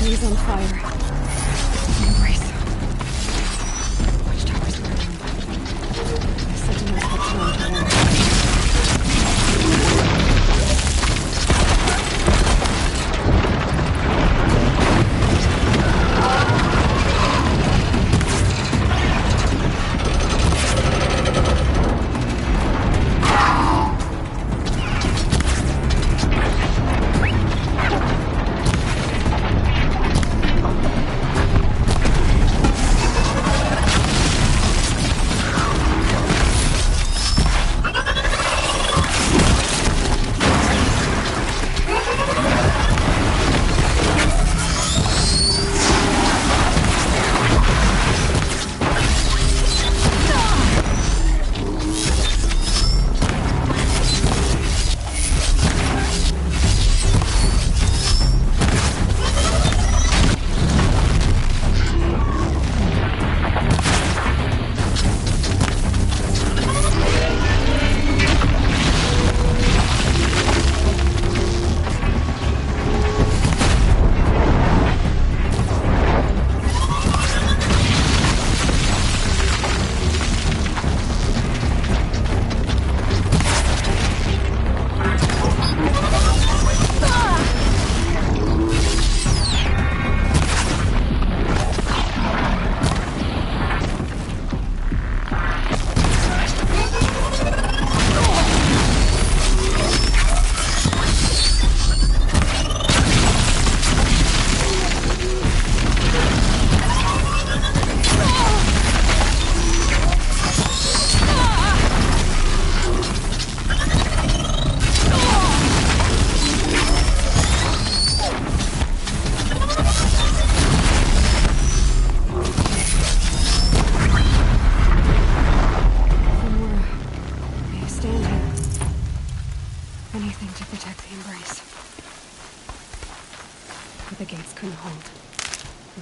Trees on fire. Embrace. Watchtowers burning. The sentinels have turned to war.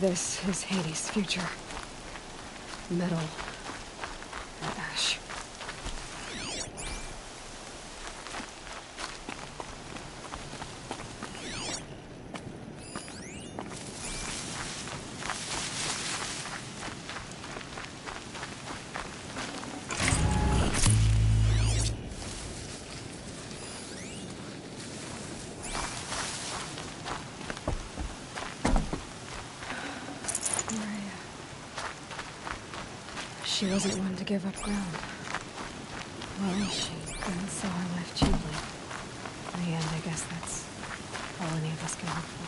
This is Hades' future. Metal and ash. She wasn't one to give up ground. Well, she didn't sell her life cheaply. In the end, I guess that's all any of us can hope for.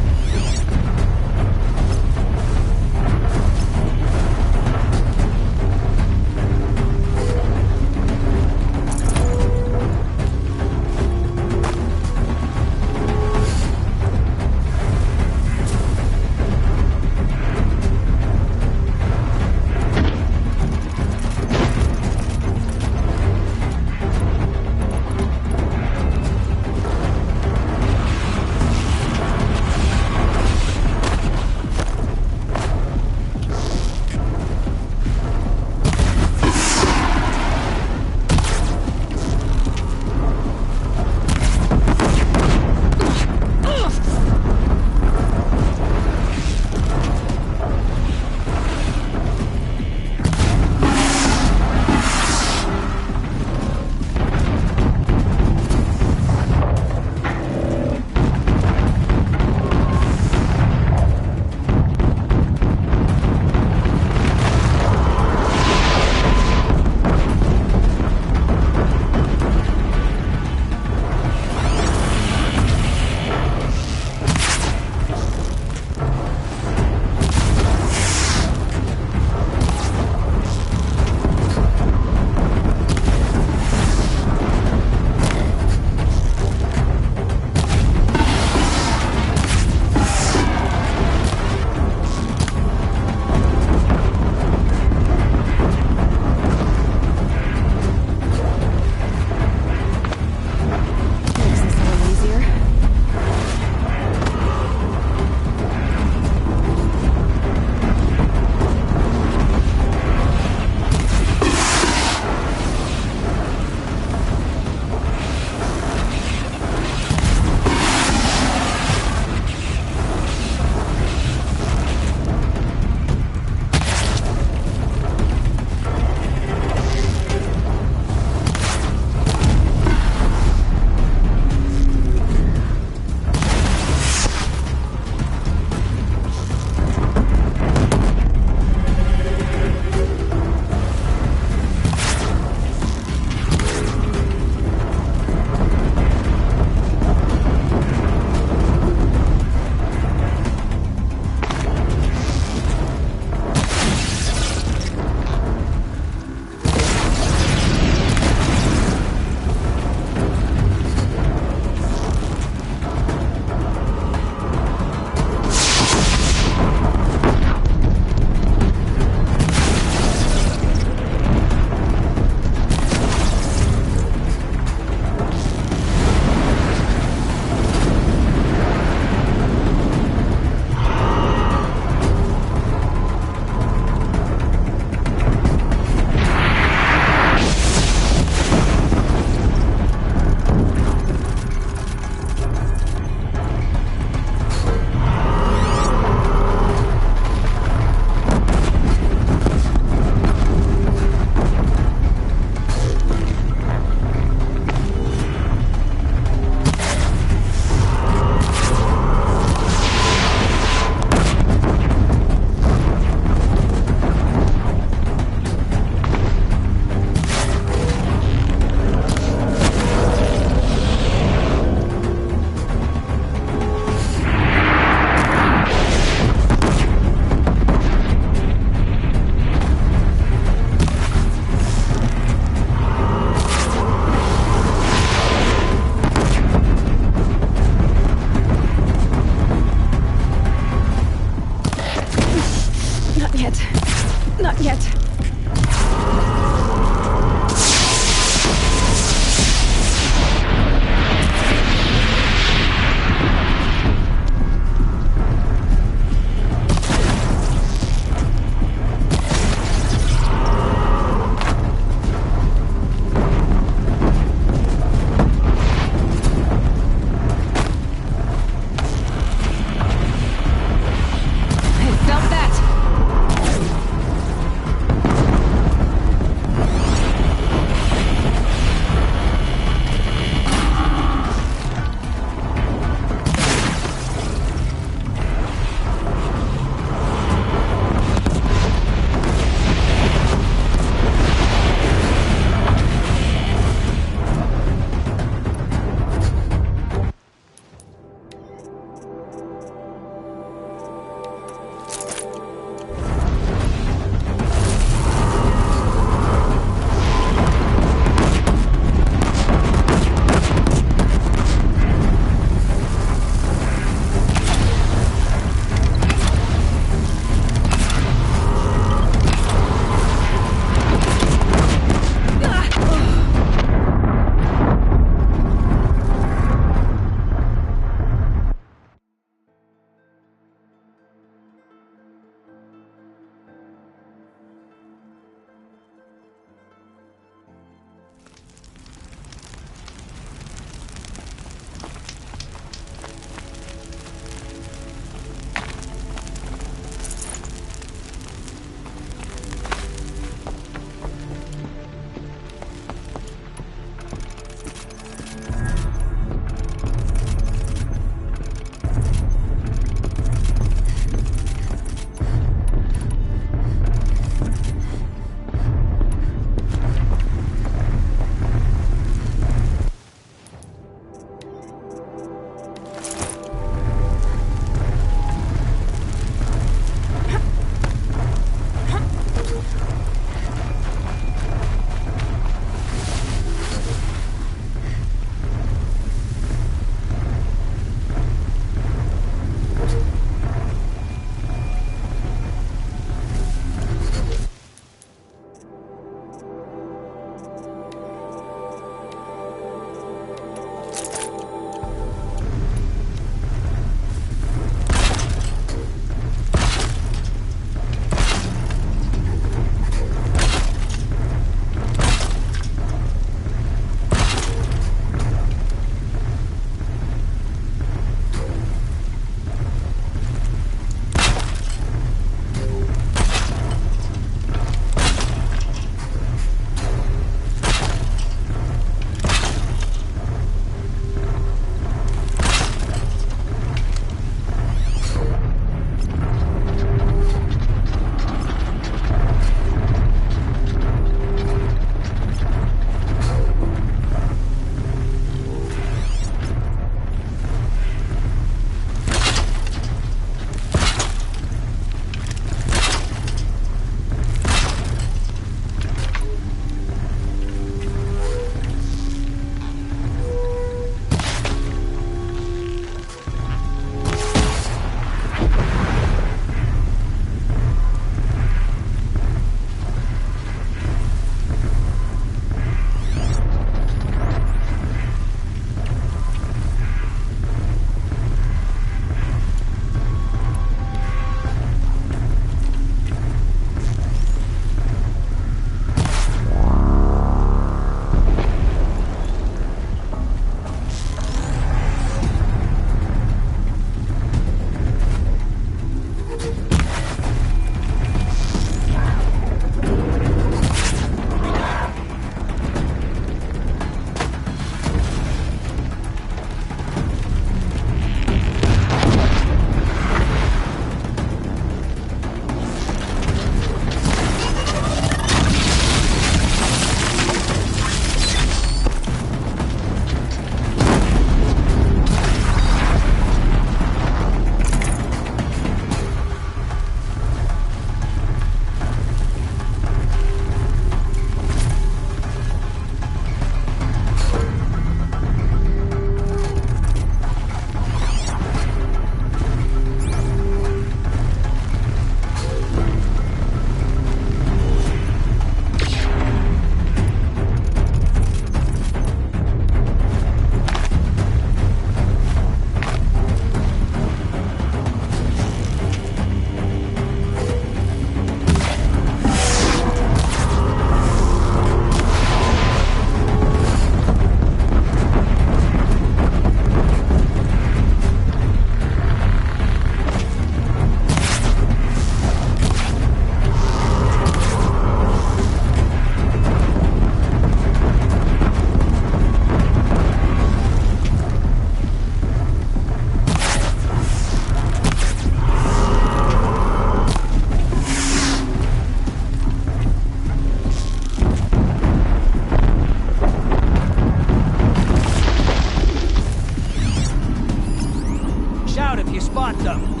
shout if you spot them.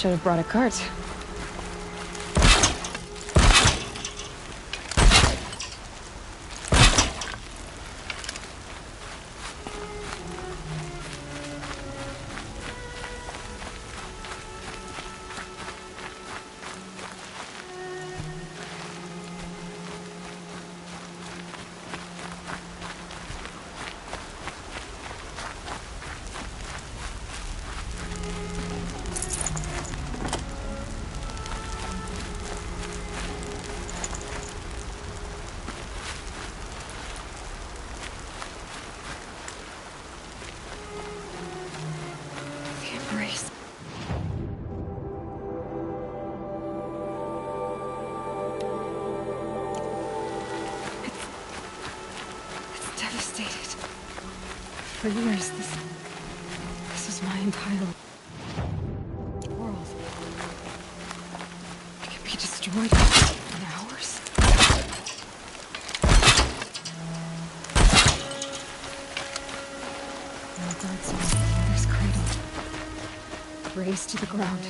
Should have brought a cart. For years, this is my entire world. It can be destroyed in hours. Well done, son. There's Cradle. Razed to the ground.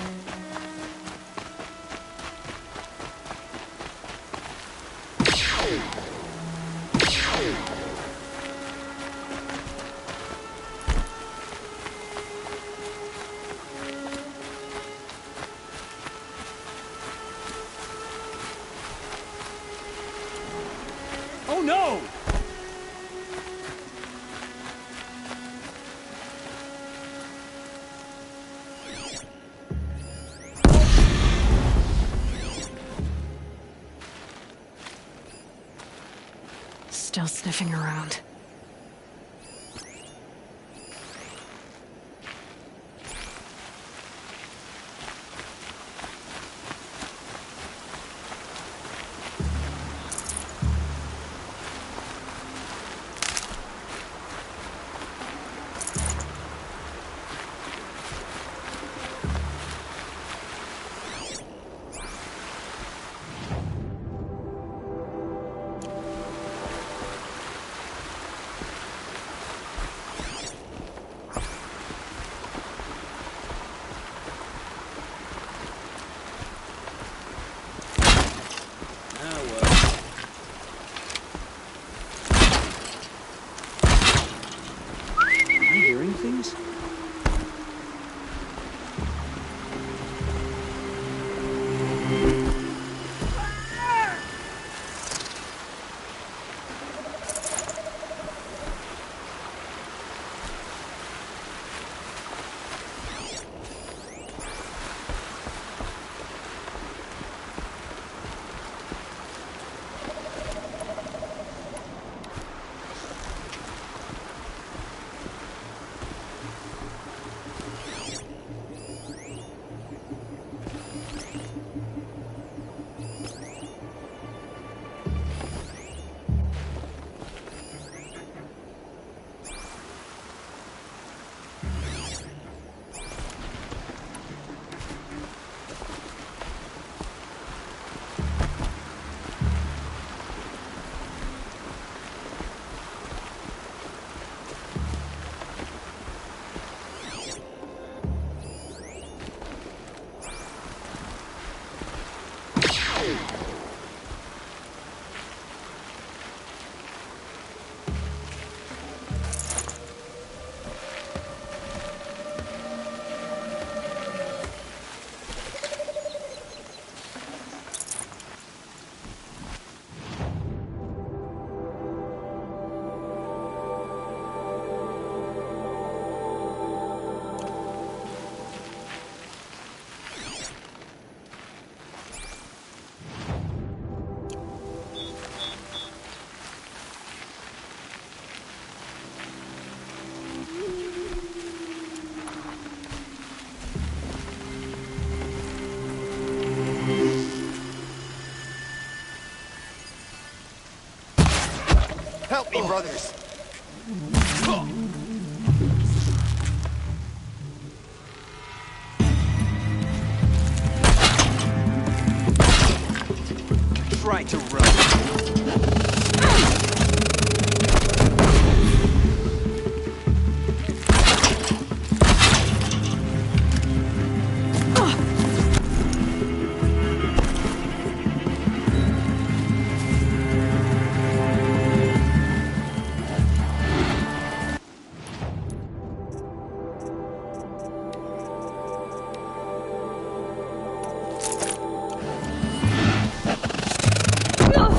Oh no! Still sniffing around. Things? Help me, brothers! Try to run. No!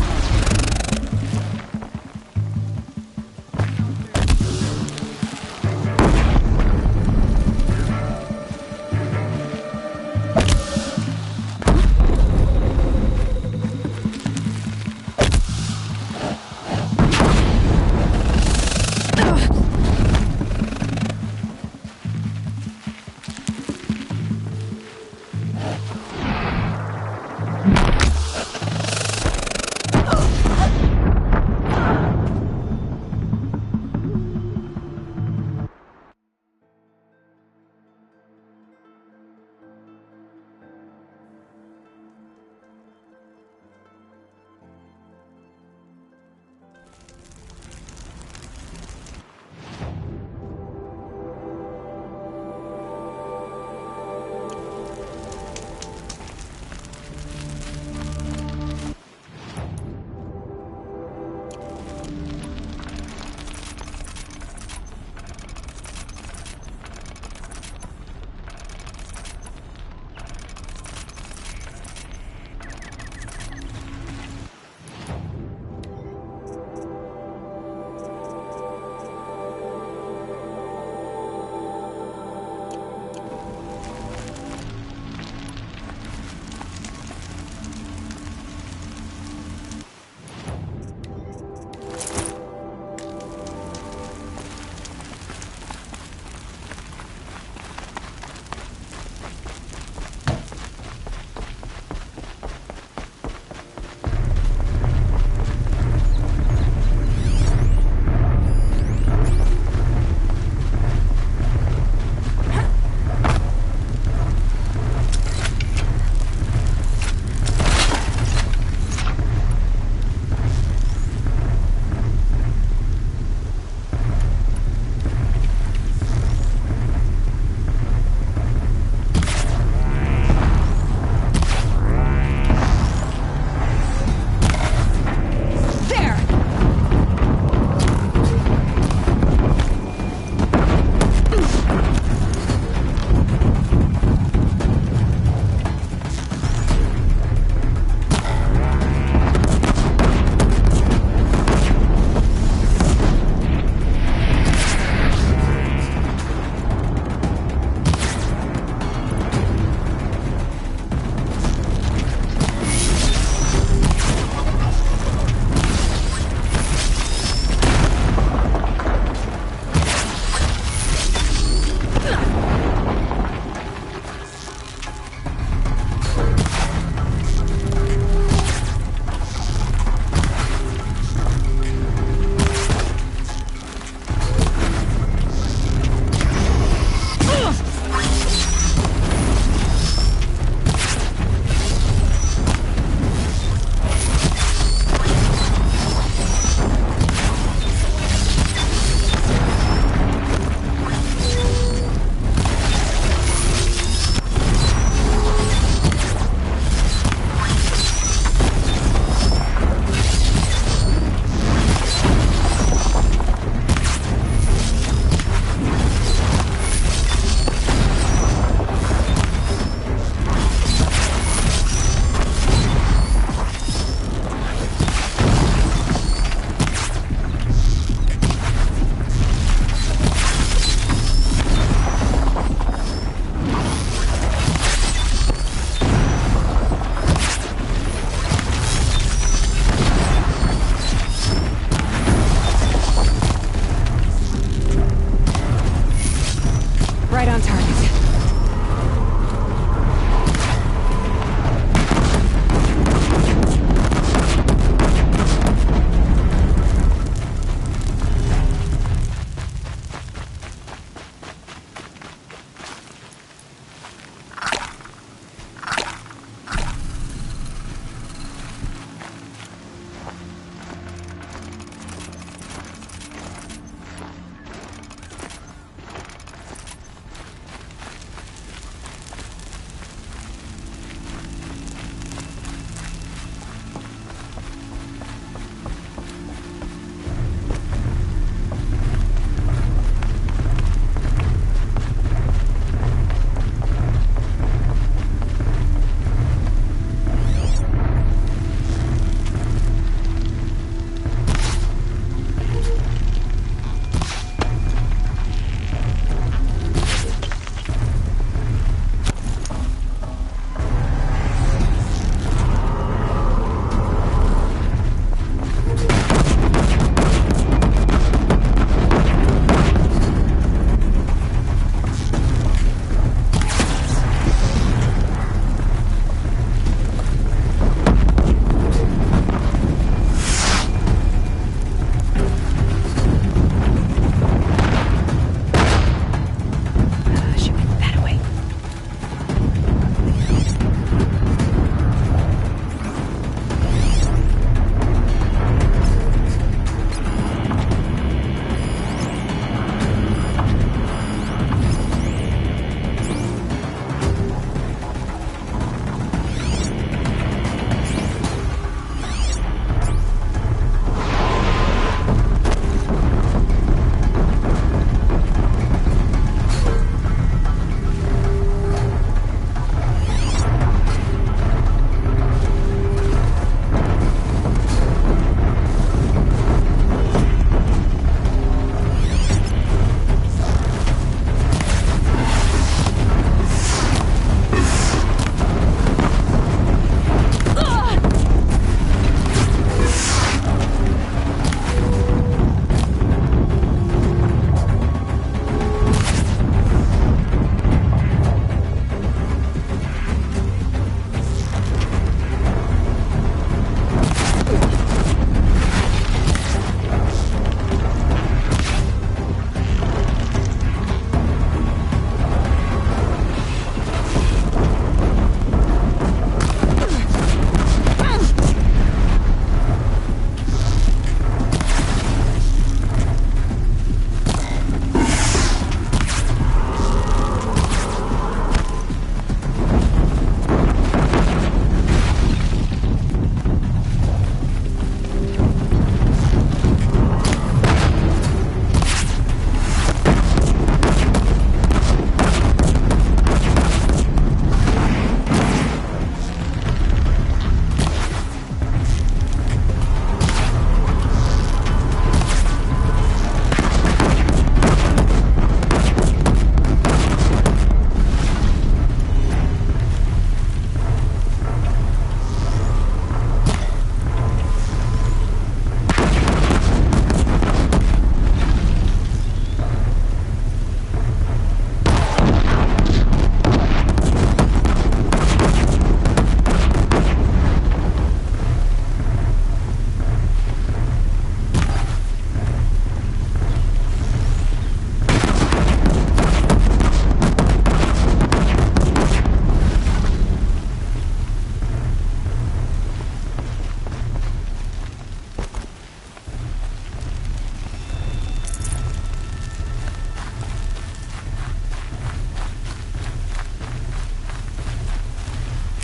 right on target.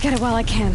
Get it while I can.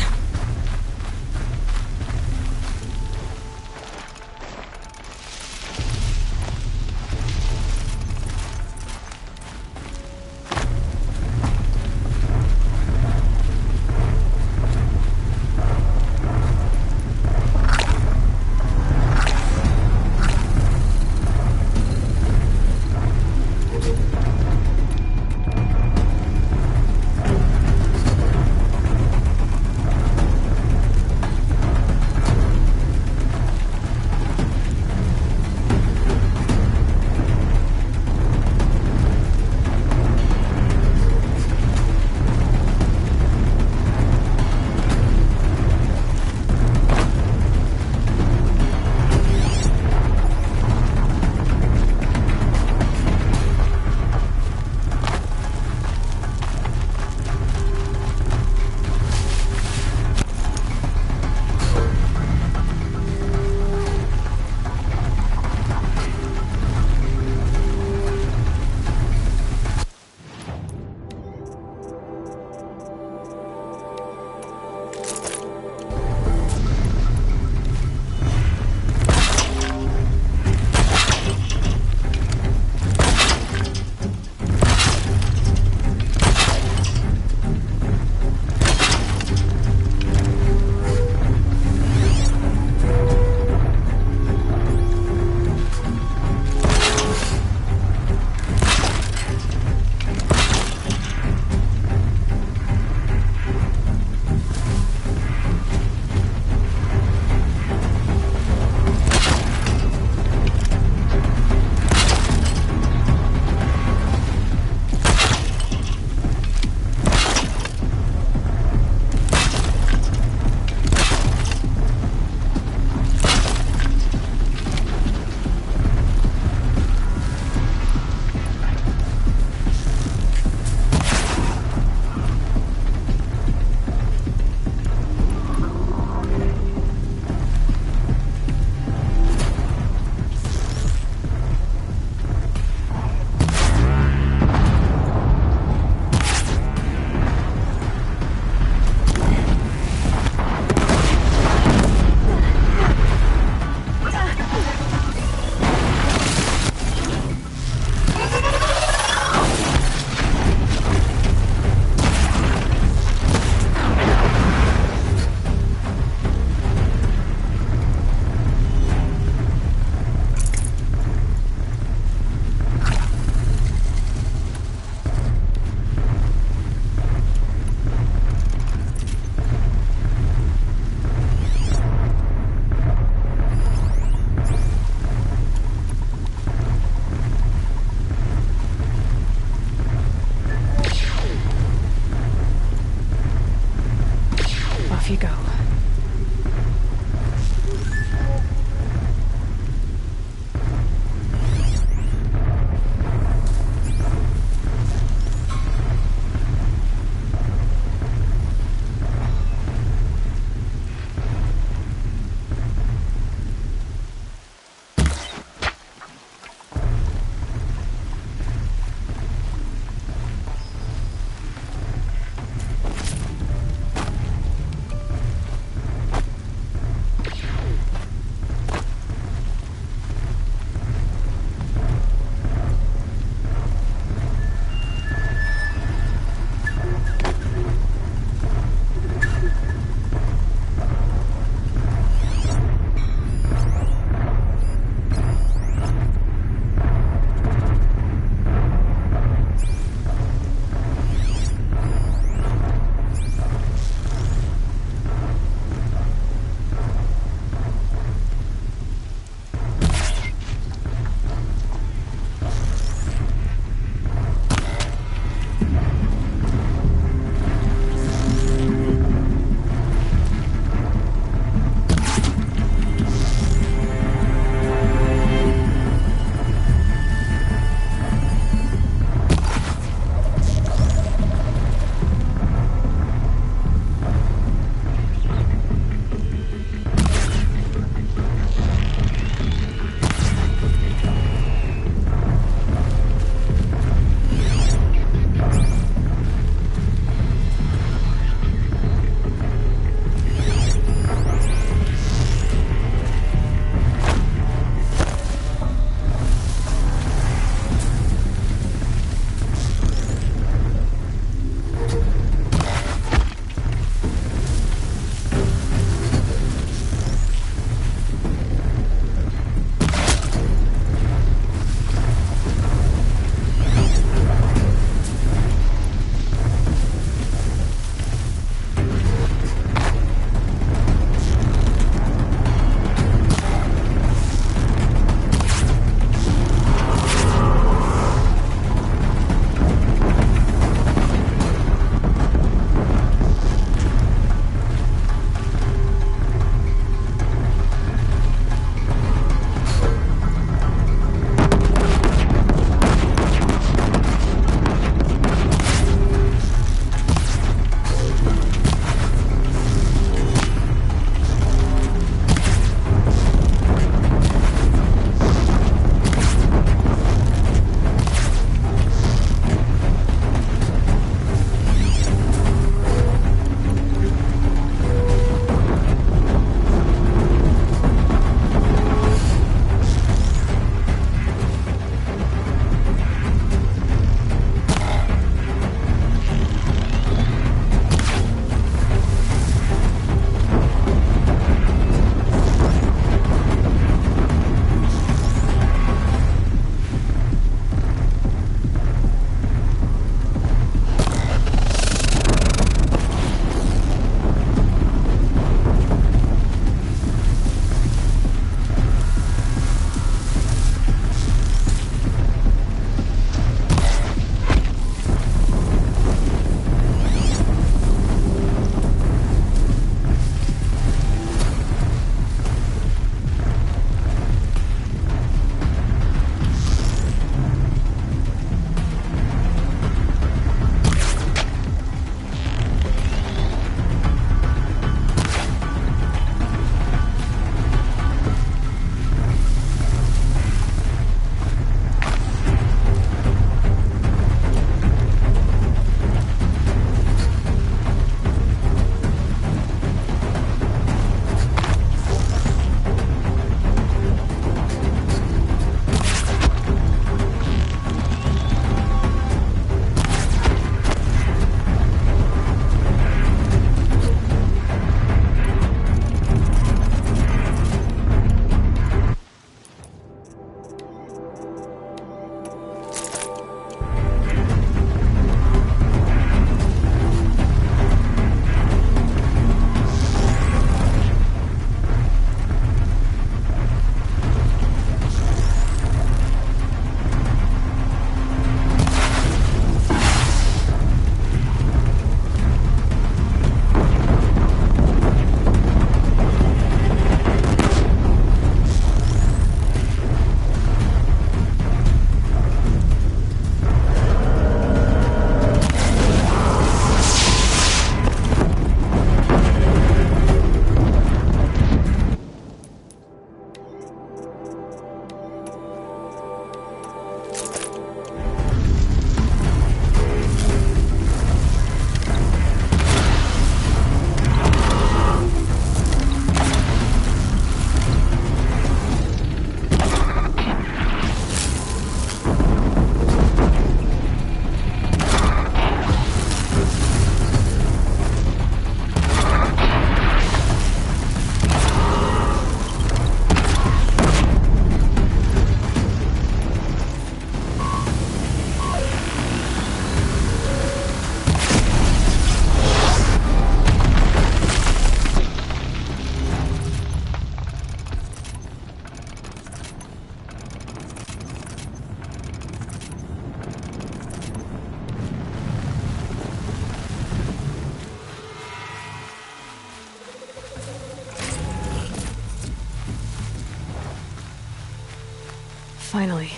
Finally.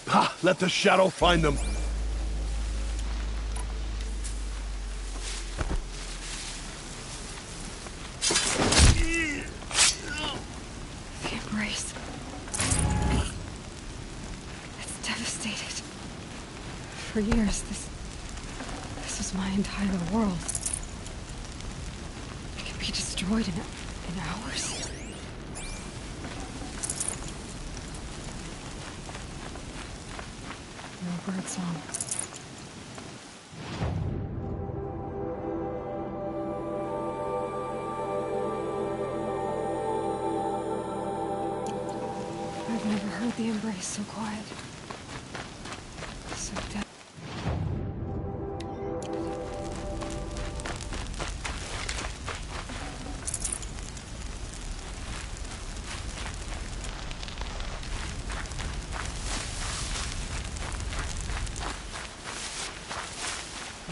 Ha! Let the shadow find them. The embrace. It's devastated. For years, this was my entire world. It can be destroyed in hours. No bird song. I've never heard the embrace so quiet. So dead.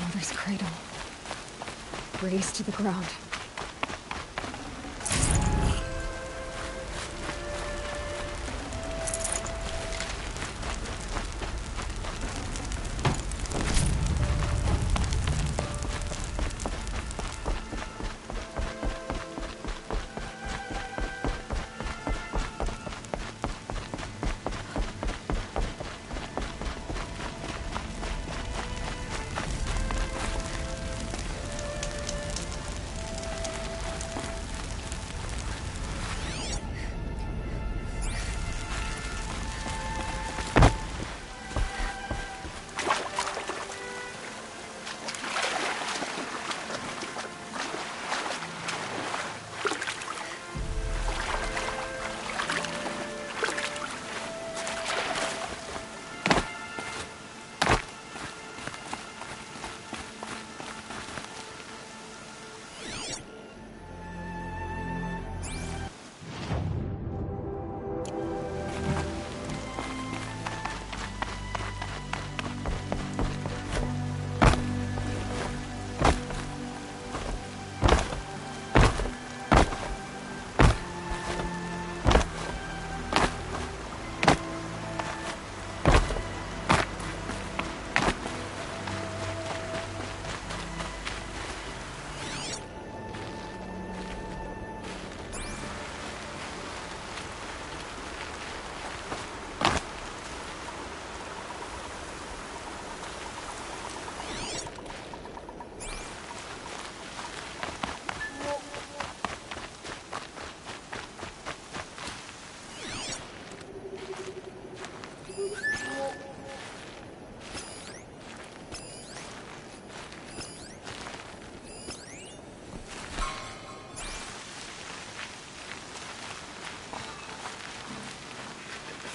Mother's cradle. Raised to the ground.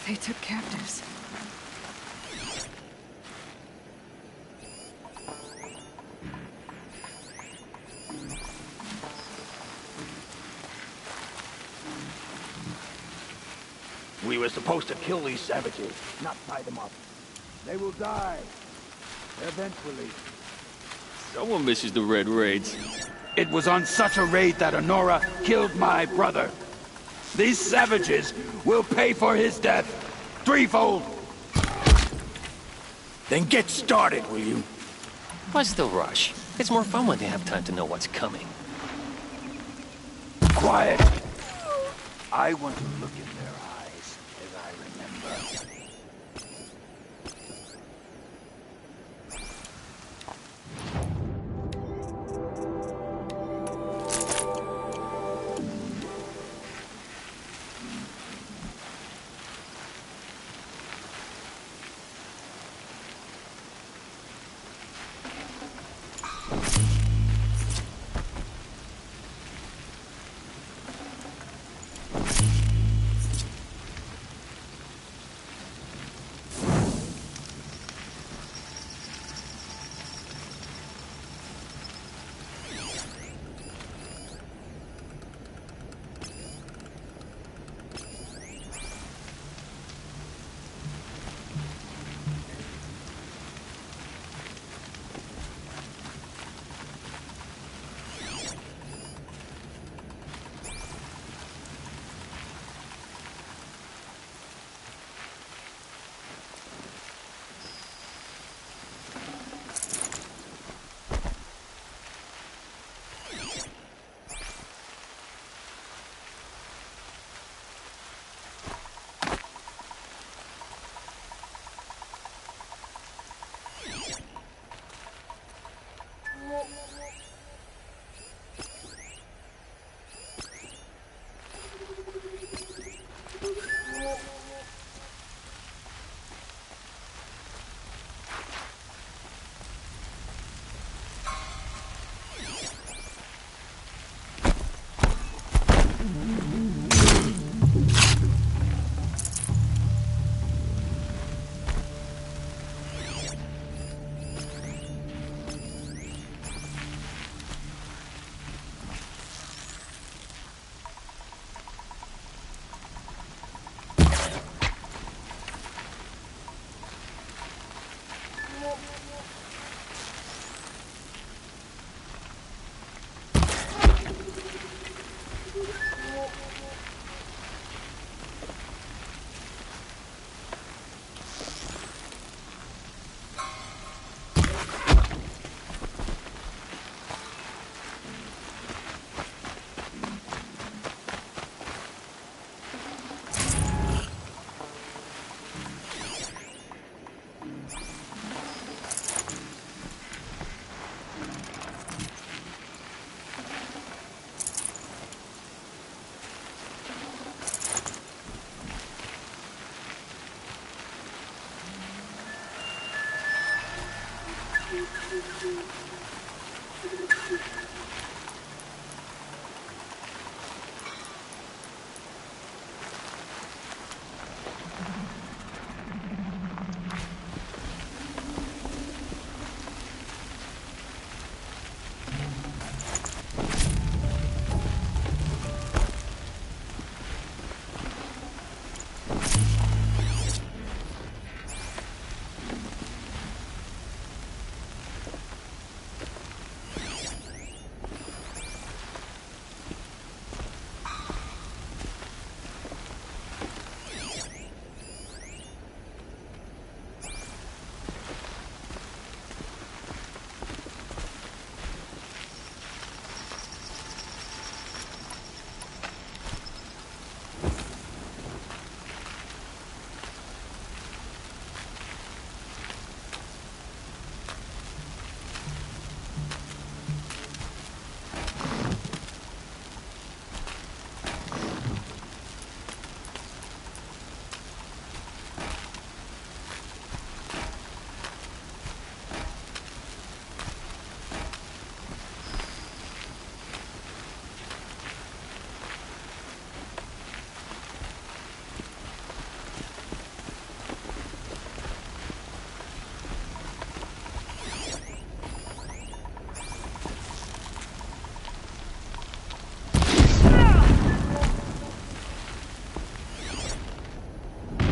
They took captives. We were supposed to kill these savages, not tie them up. They will die. Eventually. Someone misses the Red Raids. It was on such a raid that Honora killed my brother. These savages will pay for his death. Threefold. Then get started, will you? What's the rush? It's more fun when they have time to know what's coming. Quiet. I want to look in their eyes as I remember.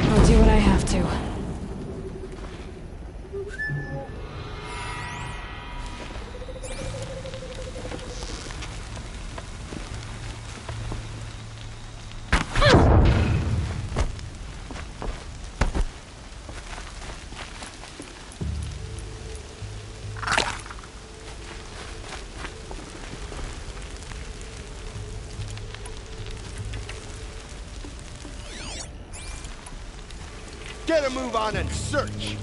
I'll do what I have to. Get a move on and search!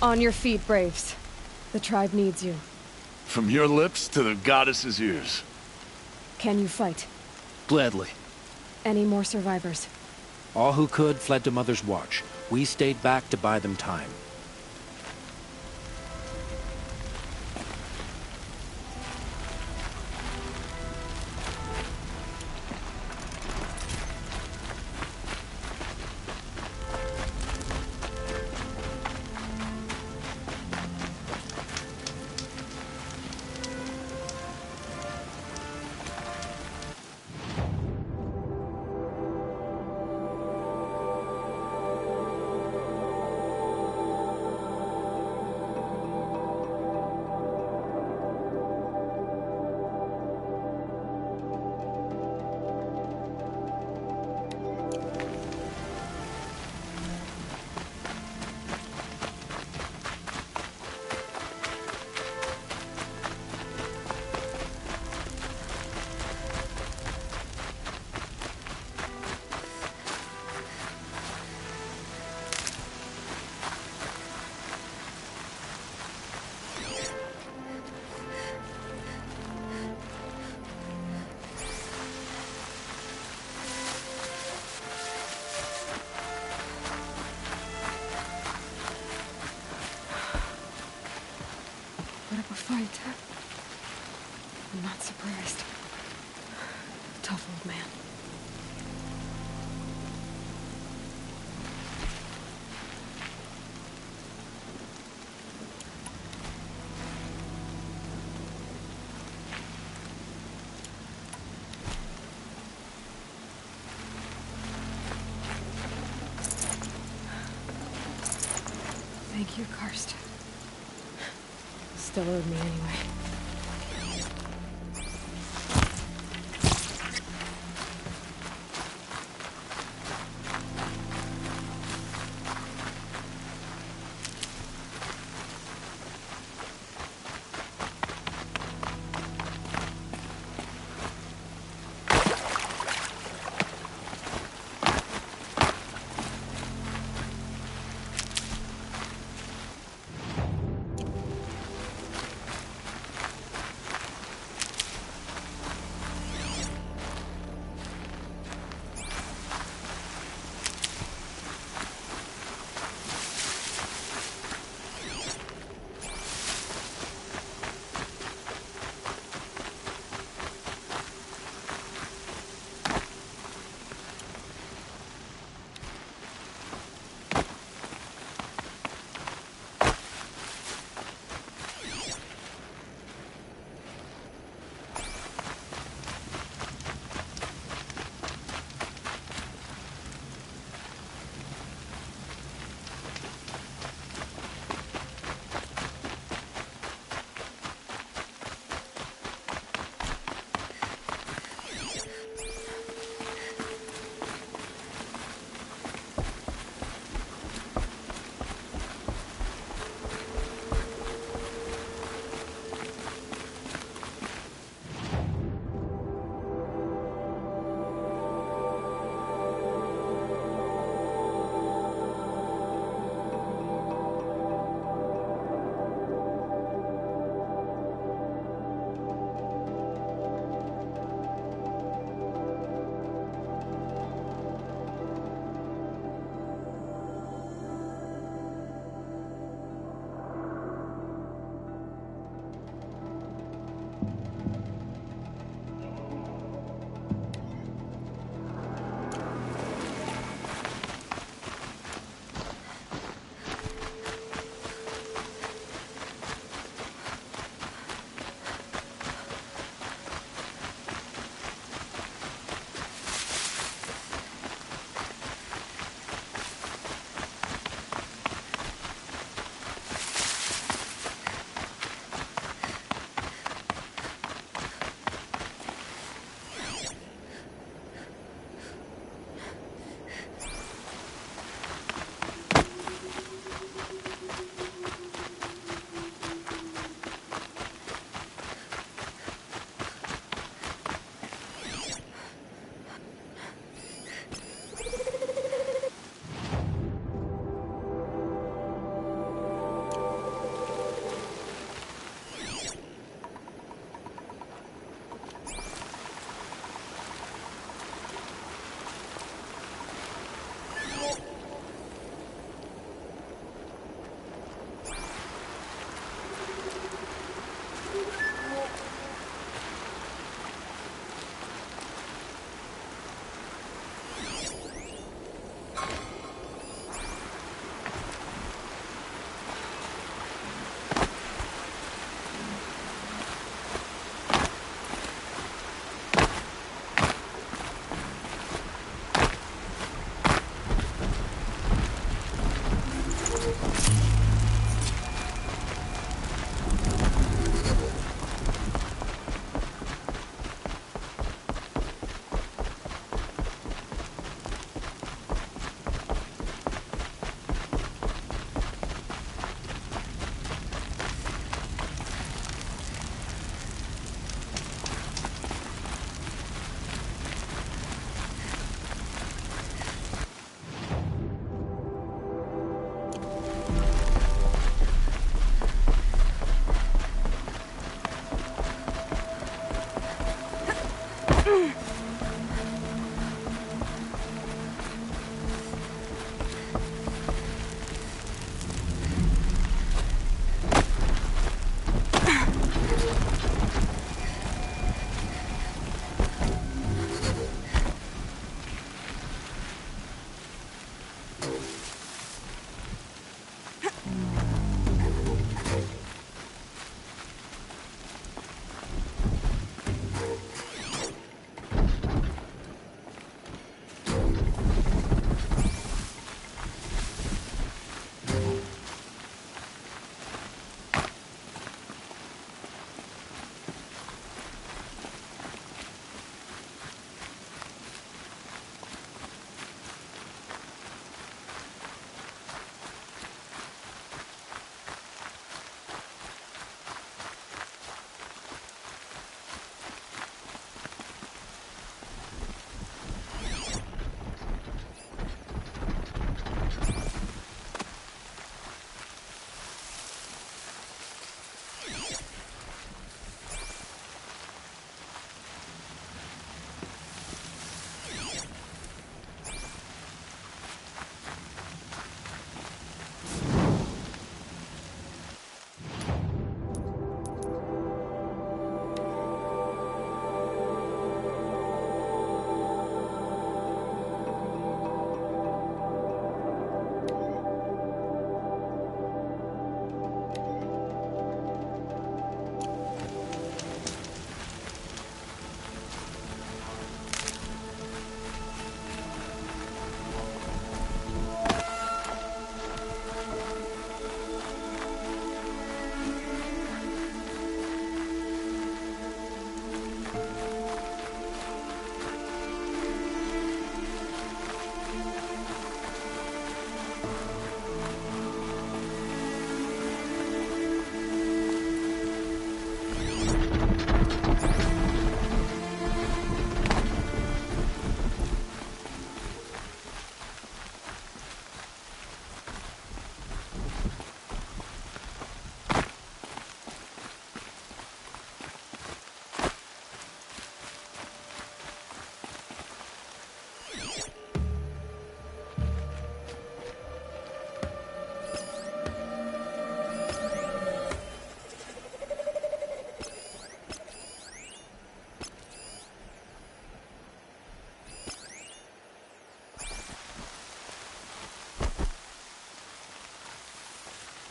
On your feet, Braves. The tribe needs you. From your lips to the goddess's ears. Can you fight? Gladly. Any more survivors? All who could fled to Mother's Watch. We stayed back to buy them time. right. I'm not surprised. Tough old man. Thank you, Karst. Still owed me anyway.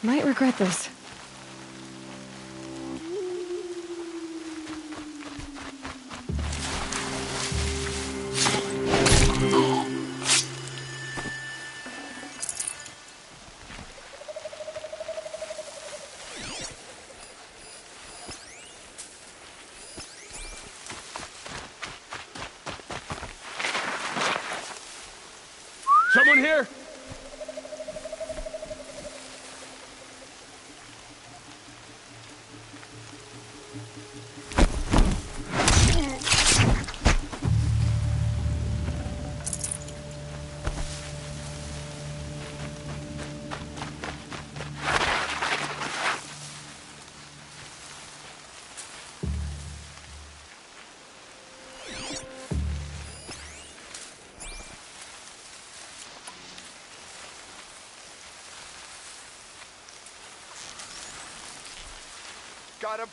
Might regret this. Someone here? Got a...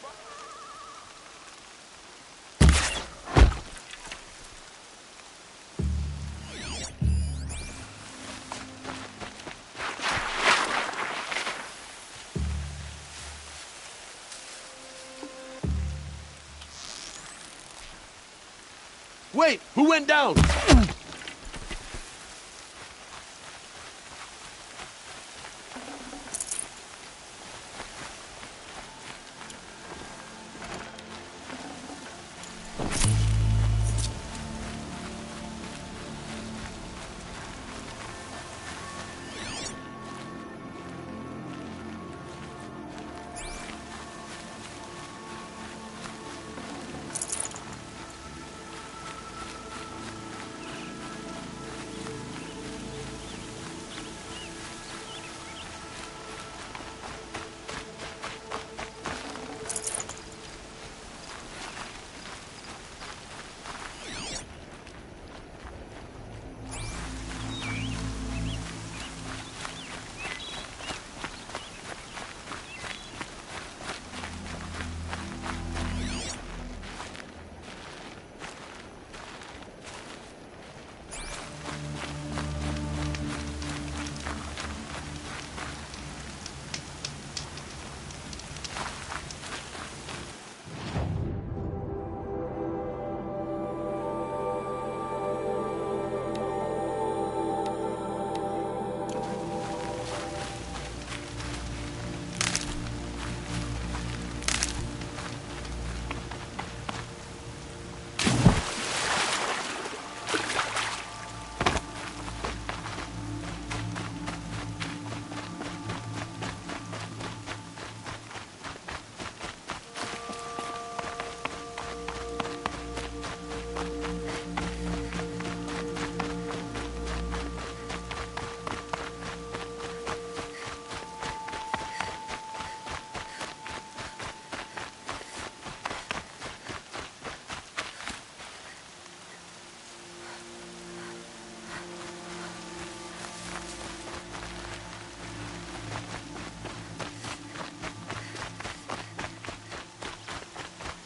Wait, who went down?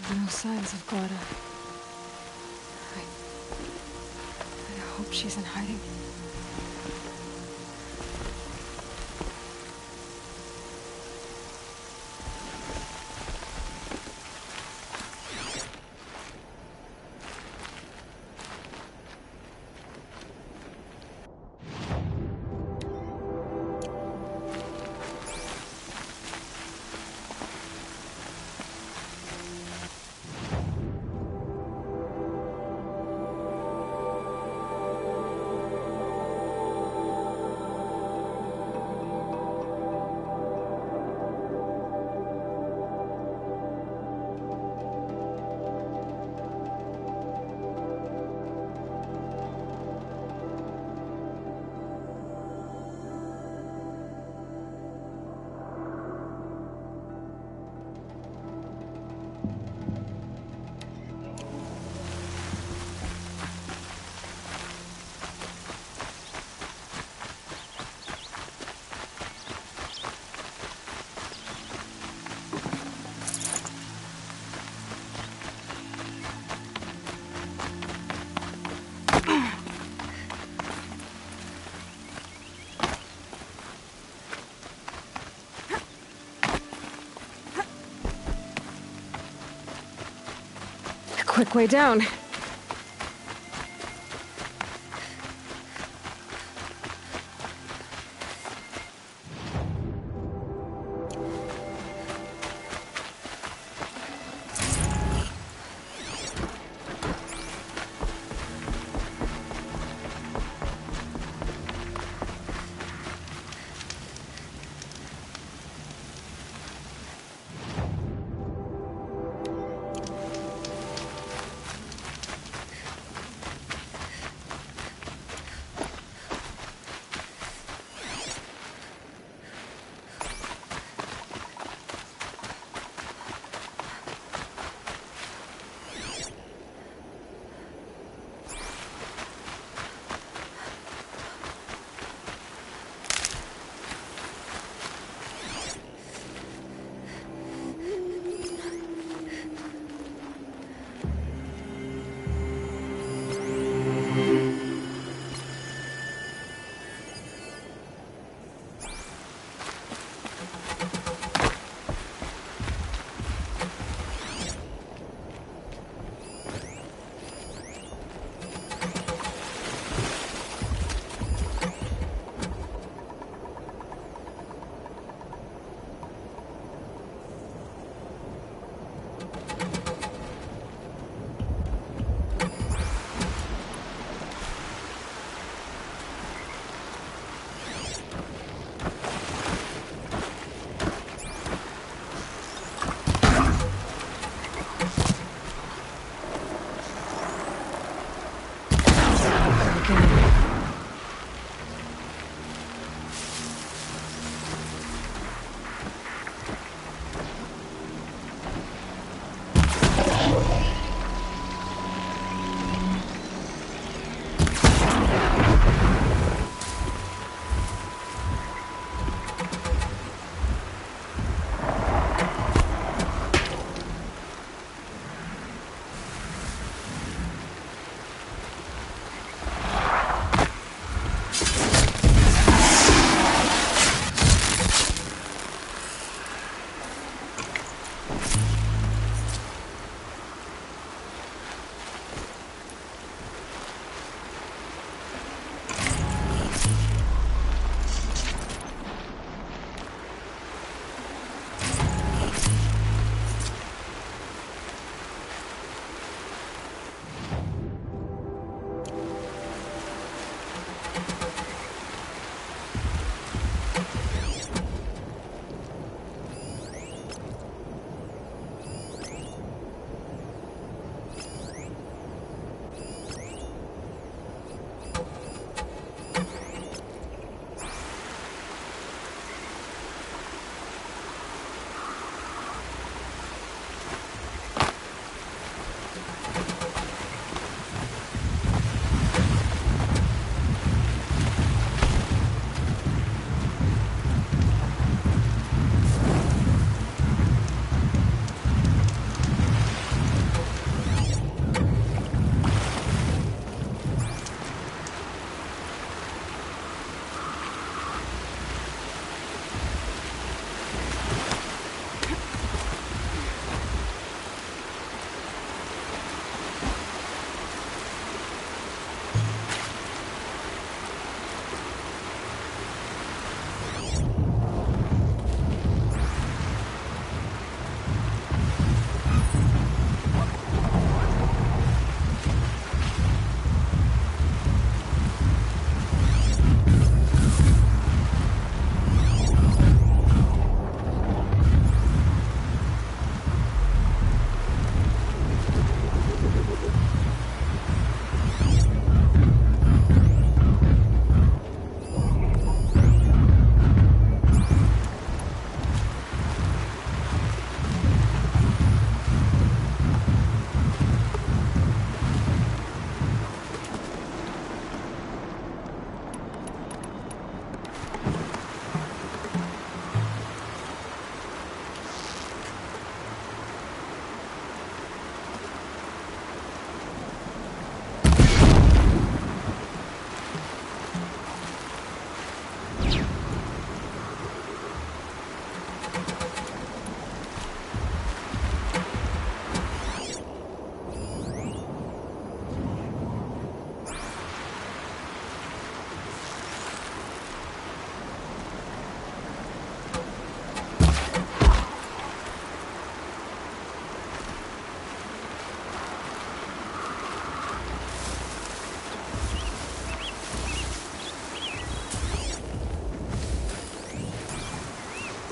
No signs of Glada. I hope she's in hiding. quick way down.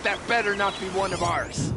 That better not be one of ours.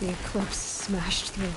The Eclipse smashed through.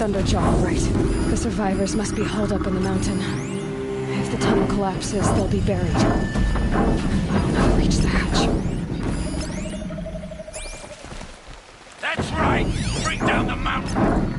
Thunderjaw, all right. The survivors must be holed up in the mountain. If the tunnel collapses, they'll be buried. I'll not reach the hatch. That's right! Bring down the mountain!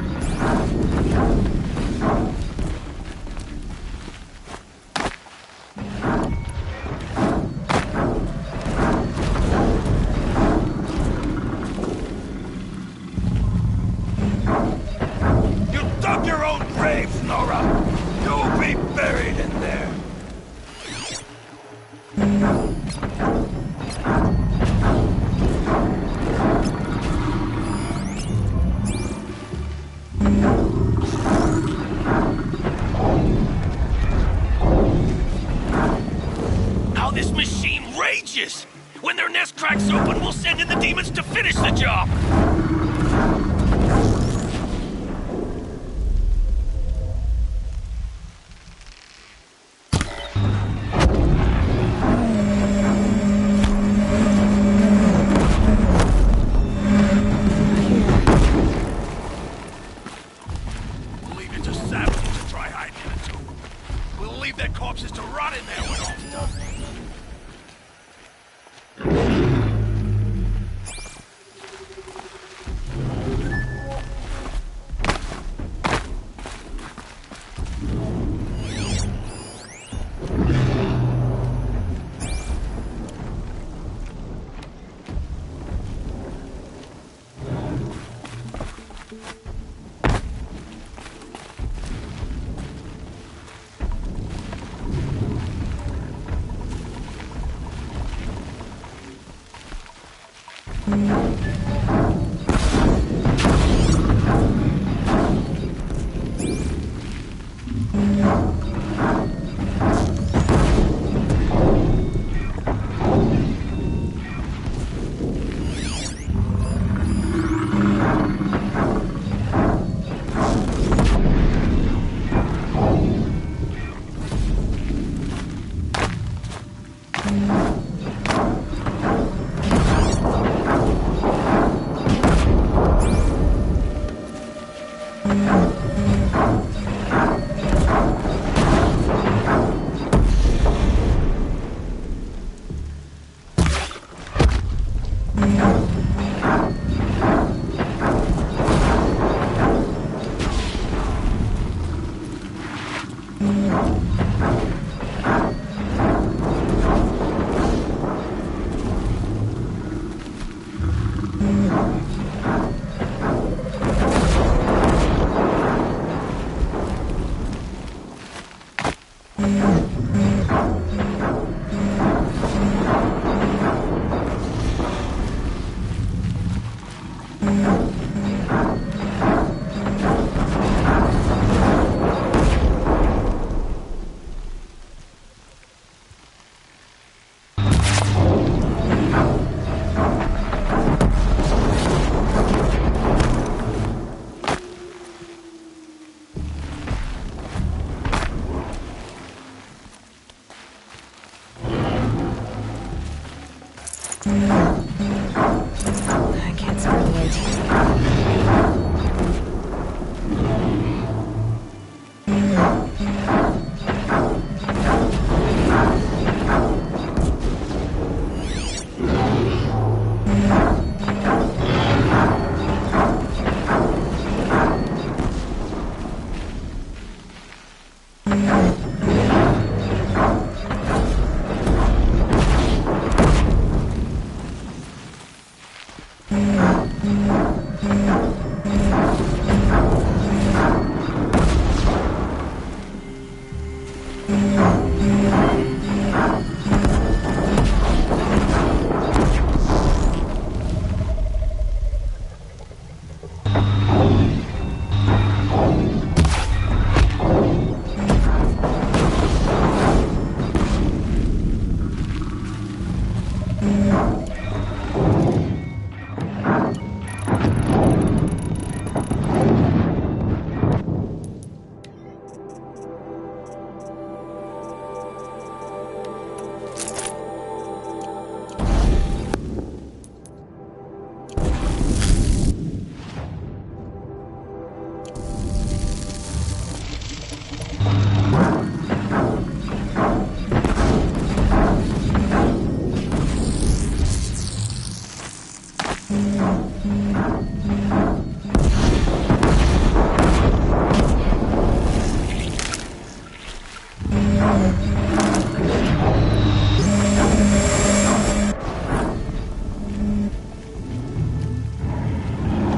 When their nest cracks open, we'll send in the demons to finish the job! We'll leave it to savages to try hiding in a tomb. We'll leave their corpses to rot in there when all's done. I can't spare the weight.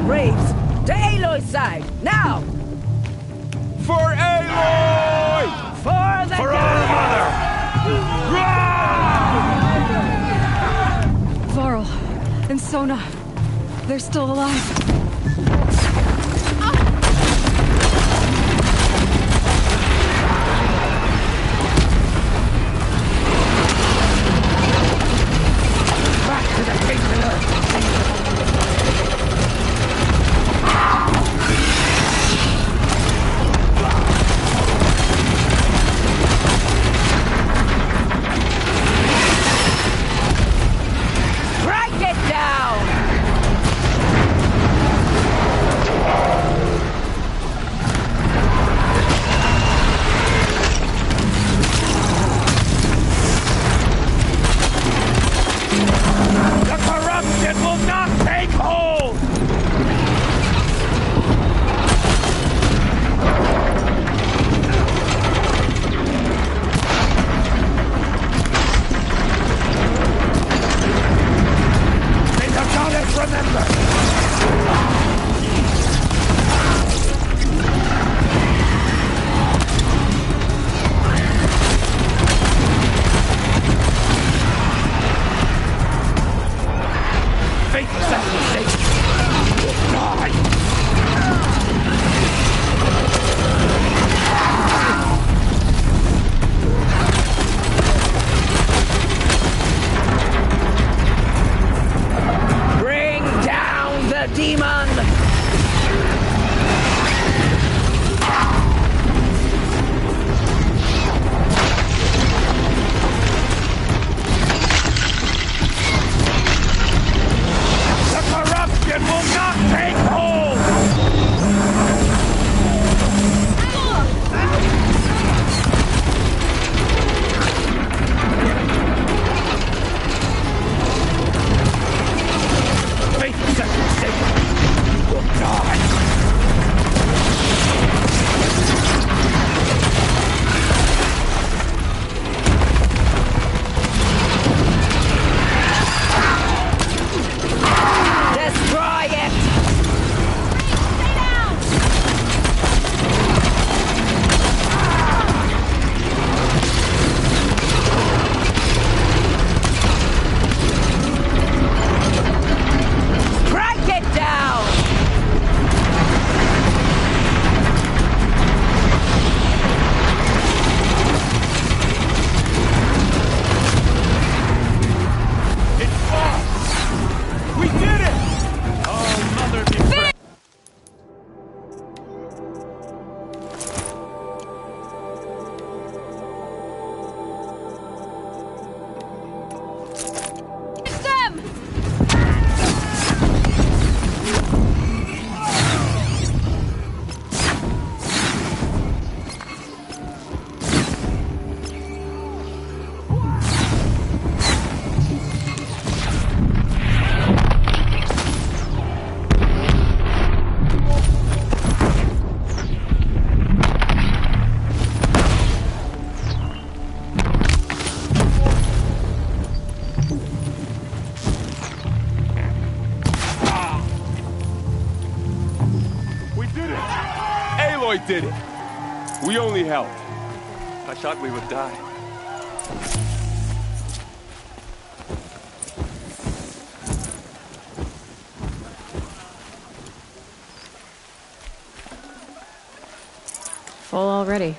Braves, to Aloy's side, now! For Aloy! For the Varl and Sona, they're still alive. Break it down! faithless and mistaken will die! Bring down the demon! The corruption will not take hold! Faithless and mistaken will die! Destroy it! Strike it down! It's off! We did it! Oh, mother be praised. We did it! Aloy did it! We only helped. I thought we would die. Full already.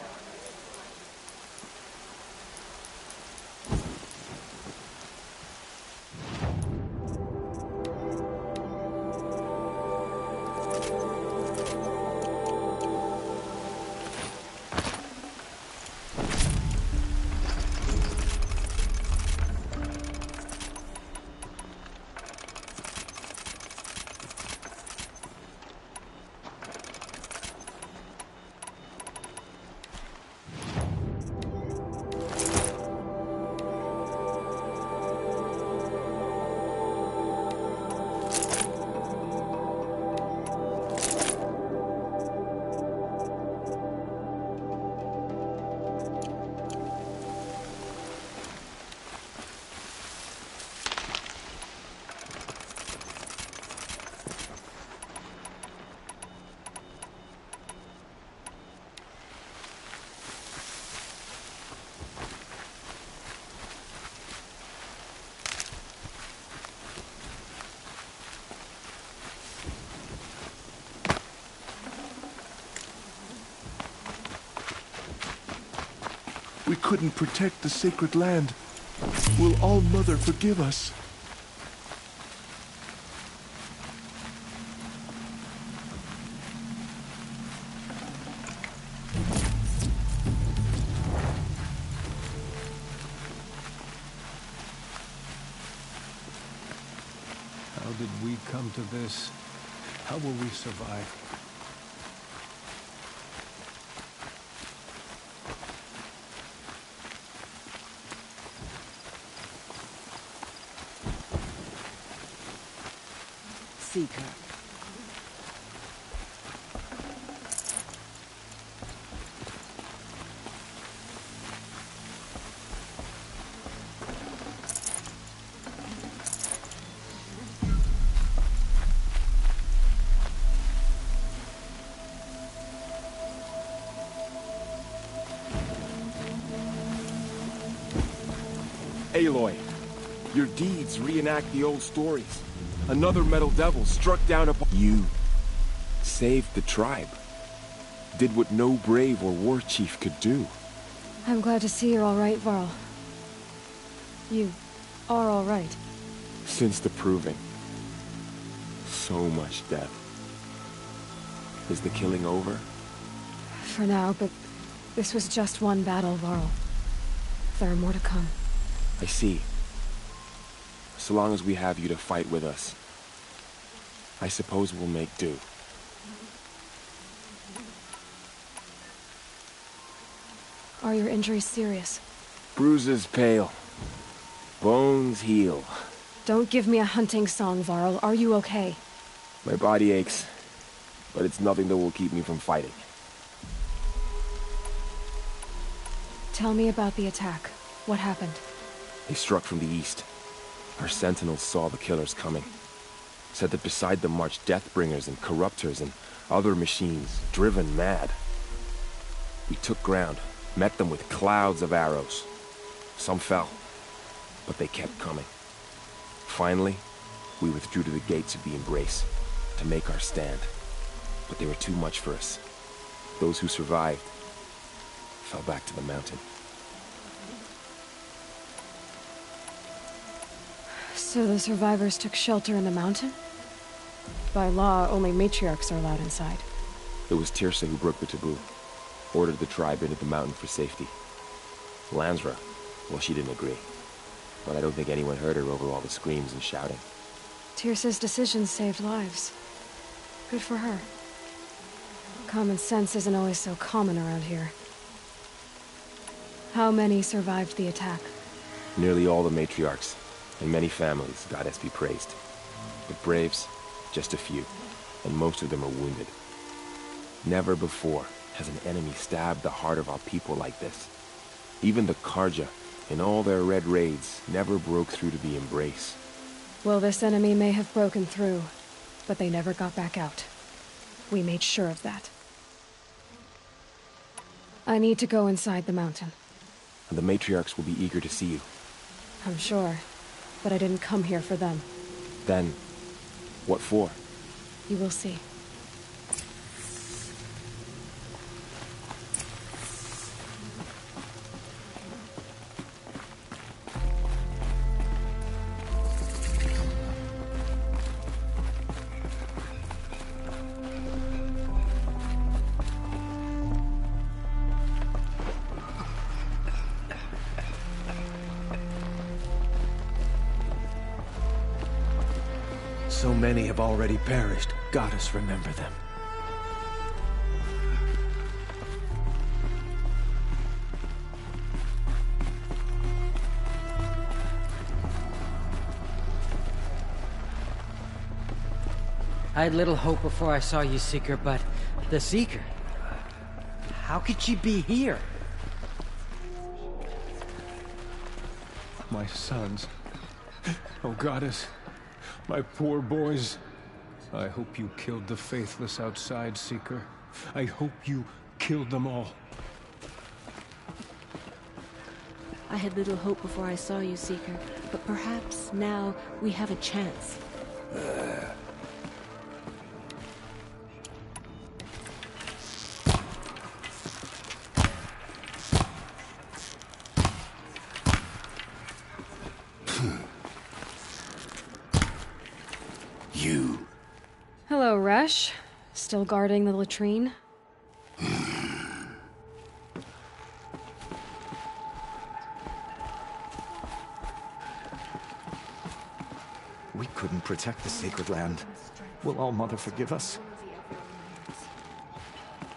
We couldn't protect the sacred land. Will All Mother forgive us? How did we come to this? How will we survive? Seeker. Aloy, your deeds reenact the old stories. Another metal devil struck down upon... You saved the tribe. Did what no brave or war chief could do. I'm glad to see you're all right, Varl. You are all right. Since the proving. So much death. Is the killing over? For now, but this was just one battle, Varl. There are more to come. I see. So long as we have you to fight with us, I suppose we'll make do. Are your injuries serious? Bruises pale. Bones heal. Don't give me a hunting song, Varl. Are you okay? My body aches, but it's nothing that will keep me from fighting. Tell me about the attack. What happened? They struck from the east. Our sentinels saw the killers coming. Said that beside them marched Deathbringers and Corruptors and other machines, driven mad. We took ground, met them with clouds of arrows. Some fell, but they kept coming. Finally, we withdrew to the gates of the Embrace to make our stand. But they were too much for us. Those who survived fell back to the mountain. So the survivors took shelter in the mountain? By law, only matriarchs are allowed inside. It was Teersa who broke the taboo. Ordered the tribe into the mountain for safety. Lansra, well, she didn't agree. But I don't think anyone heard her over all the screams and shouting. Teersa's decision saved lives. Good for her. Common sense isn't always so common around here. How many survived the attack? Nearly all the matriarchs, and many families, goddess be praised. But braves, just a few, and most of them are wounded. Never before has an enemy stabbed the heart of our people like this. Even the Karja, in all their red raids, never broke through to the Embrace. Well, this enemy may have broken through, but they never got back out. We made sure of that. I need to go inside the mountain. And the matriarchs will be eager to see you. I'm sure, but I didn't come here for them. Then, what for? You will see. So many have already perished. Goddess, remember them. I had little hope before I saw you, Seeker, but... The Seeker? How could she be here? My sons. Oh, Goddess. My poor boys. I hope you killed the faithless outside, Seeker. I hope you killed them all. I had little hope before I saw you, Seeker, but perhaps now we have a chance. You. Hello, Resh. Still guarding the latrine? We couldn't protect the sacred land. Will All-Mother forgive us?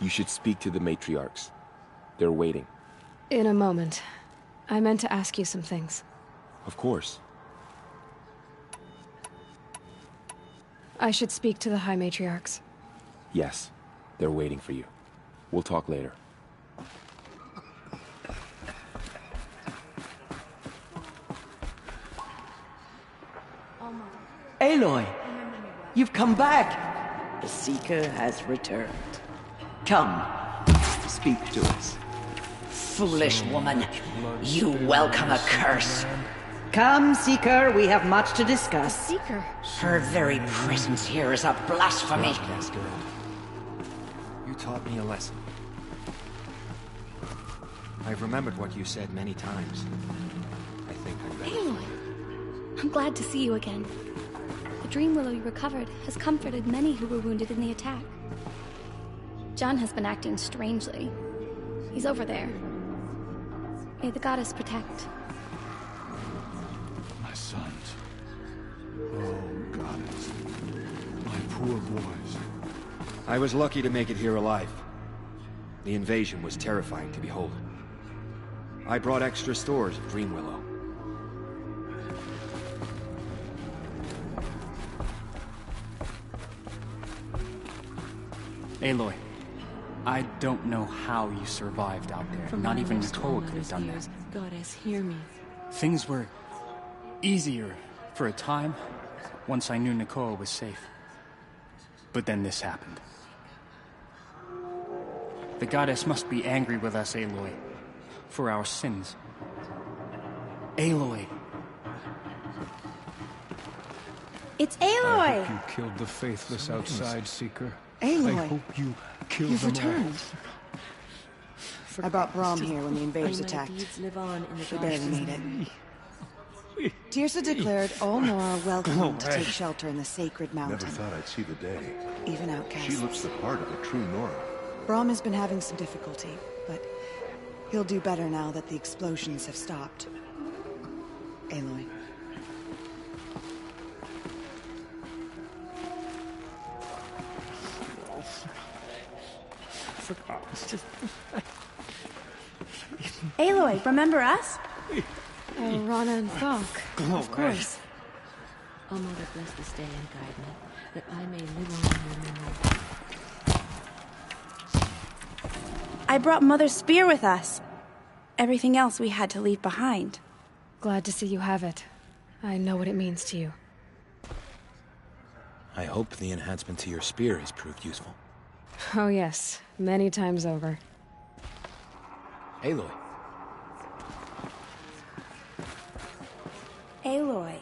You should speak to the matriarchs. They're waiting. In a moment. I meant to ask you some things. Of course. I should speak to the High Matriarchs. Yes. They're waiting for you. We'll talk later. Aloy! You've come back! The Seeker has returned. Come, speak to us. Foolish woman, you welcome a curse. Come, Seeker, we have much to discuss. Seeker? Her very presence here is a blasphemy. You taught me a lesson. I've remembered what you said many times. I think I'm ready. Aloy, I'm glad to see you again. The dream willow you recovered has comforted many who were wounded in the attack. John has been acting strangely. He's over there. May the goddess protect. My sons. Oh, goddess. My poor boys. I was lucky to make it here alive. The invasion was terrifying to behold. I brought extra stores of Dreamwillow. Aloy, I don't know how you survived out there. Not even Nicole could have done that. Goddess, hear me. Things were easier for a time once I knew Nicole was safe. But then this happened. The goddess must be angry with us, Aloy, for our sins. Aloy. It's I Aloy! hope you killed the faithless outside, Seeker. Aloy. I hope you killed You've them returned. I brought Brahm here when the invaders And my attacked. deeds live on in the She barely goddess's made it. memory. Tirsa declared all Nora welcome to take shelter in the sacred mountain. Never thought I'd see the day. Even outcasts. She looks the part of a true Nora. Brahm has been having some difficulty, but he'll do better now that the explosions have stopped. Aloy. Aloy, remember us? Oh, Rana and Falk. Of course. O Mother, bless this day and guide me, that I may live on in your memory. I brought Mother's spear with us. Everything else we had to leave behind. Glad to see you have it. I know what it means to you. I hope the enhancement to your spear has proved useful. Oh yes, many times over. Aloy. Aloy.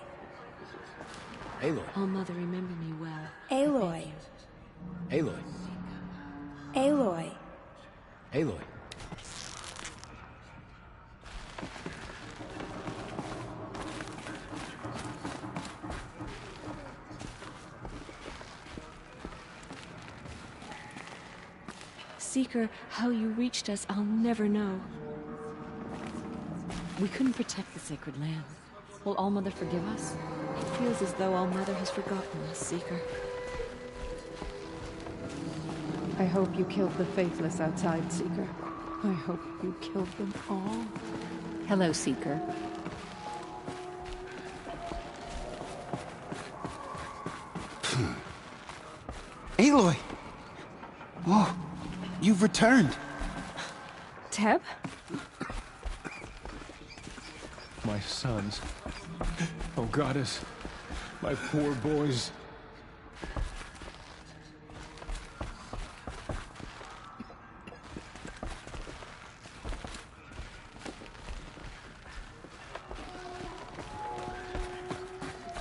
Aloy. Oh Mother, remember me well. Aloy. Aloy. Aloy. Aloy. Seeker, how you reached us, I'll never know. We couldn't protect the sacred land. Will All Mother forgive us? It feels as though All Mother has forgotten us, Seeker. I hope you killed the faithless outside, Seeker. I hope you killed them all. Hello, Seeker. Aloy! Oh, you've returned. Teb? My sons. Oh, goddess. My poor boys.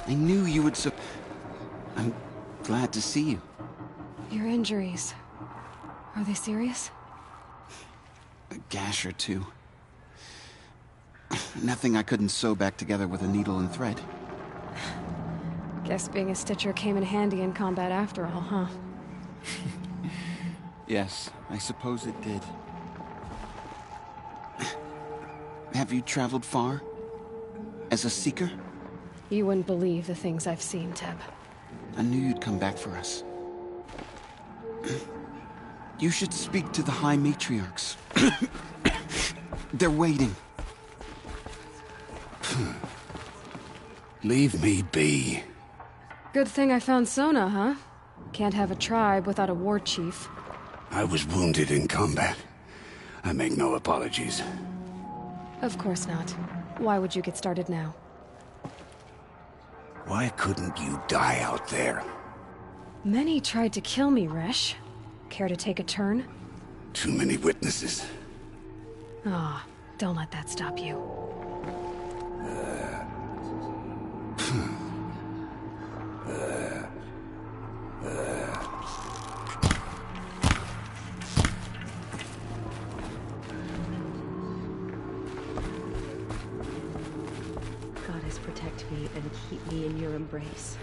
I knew you would I'm glad to see you. Your injuries. Are they serious? A gash or two. Nothing I couldn't sew back together with a needle and thread. Guess being a stitcher came in handy in combat after all, huh? Yes, I suppose it did. Have you traveled far? As a seeker? You wouldn't believe the things I've seen, Teb. I knew you'd come back for us. You should speak to the High Matriarchs. They're waiting. Leave me be. Good thing I found Sona, huh? Can't have a tribe without a war chief. I was wounded in combat. I make no apologies. Of course not. Why would you get started now? Why couldn't you die out there? Many tried to kill me, Resh. Care to take a turn? Too many witnesses. Ah, don't let that stop you. me in your embrace.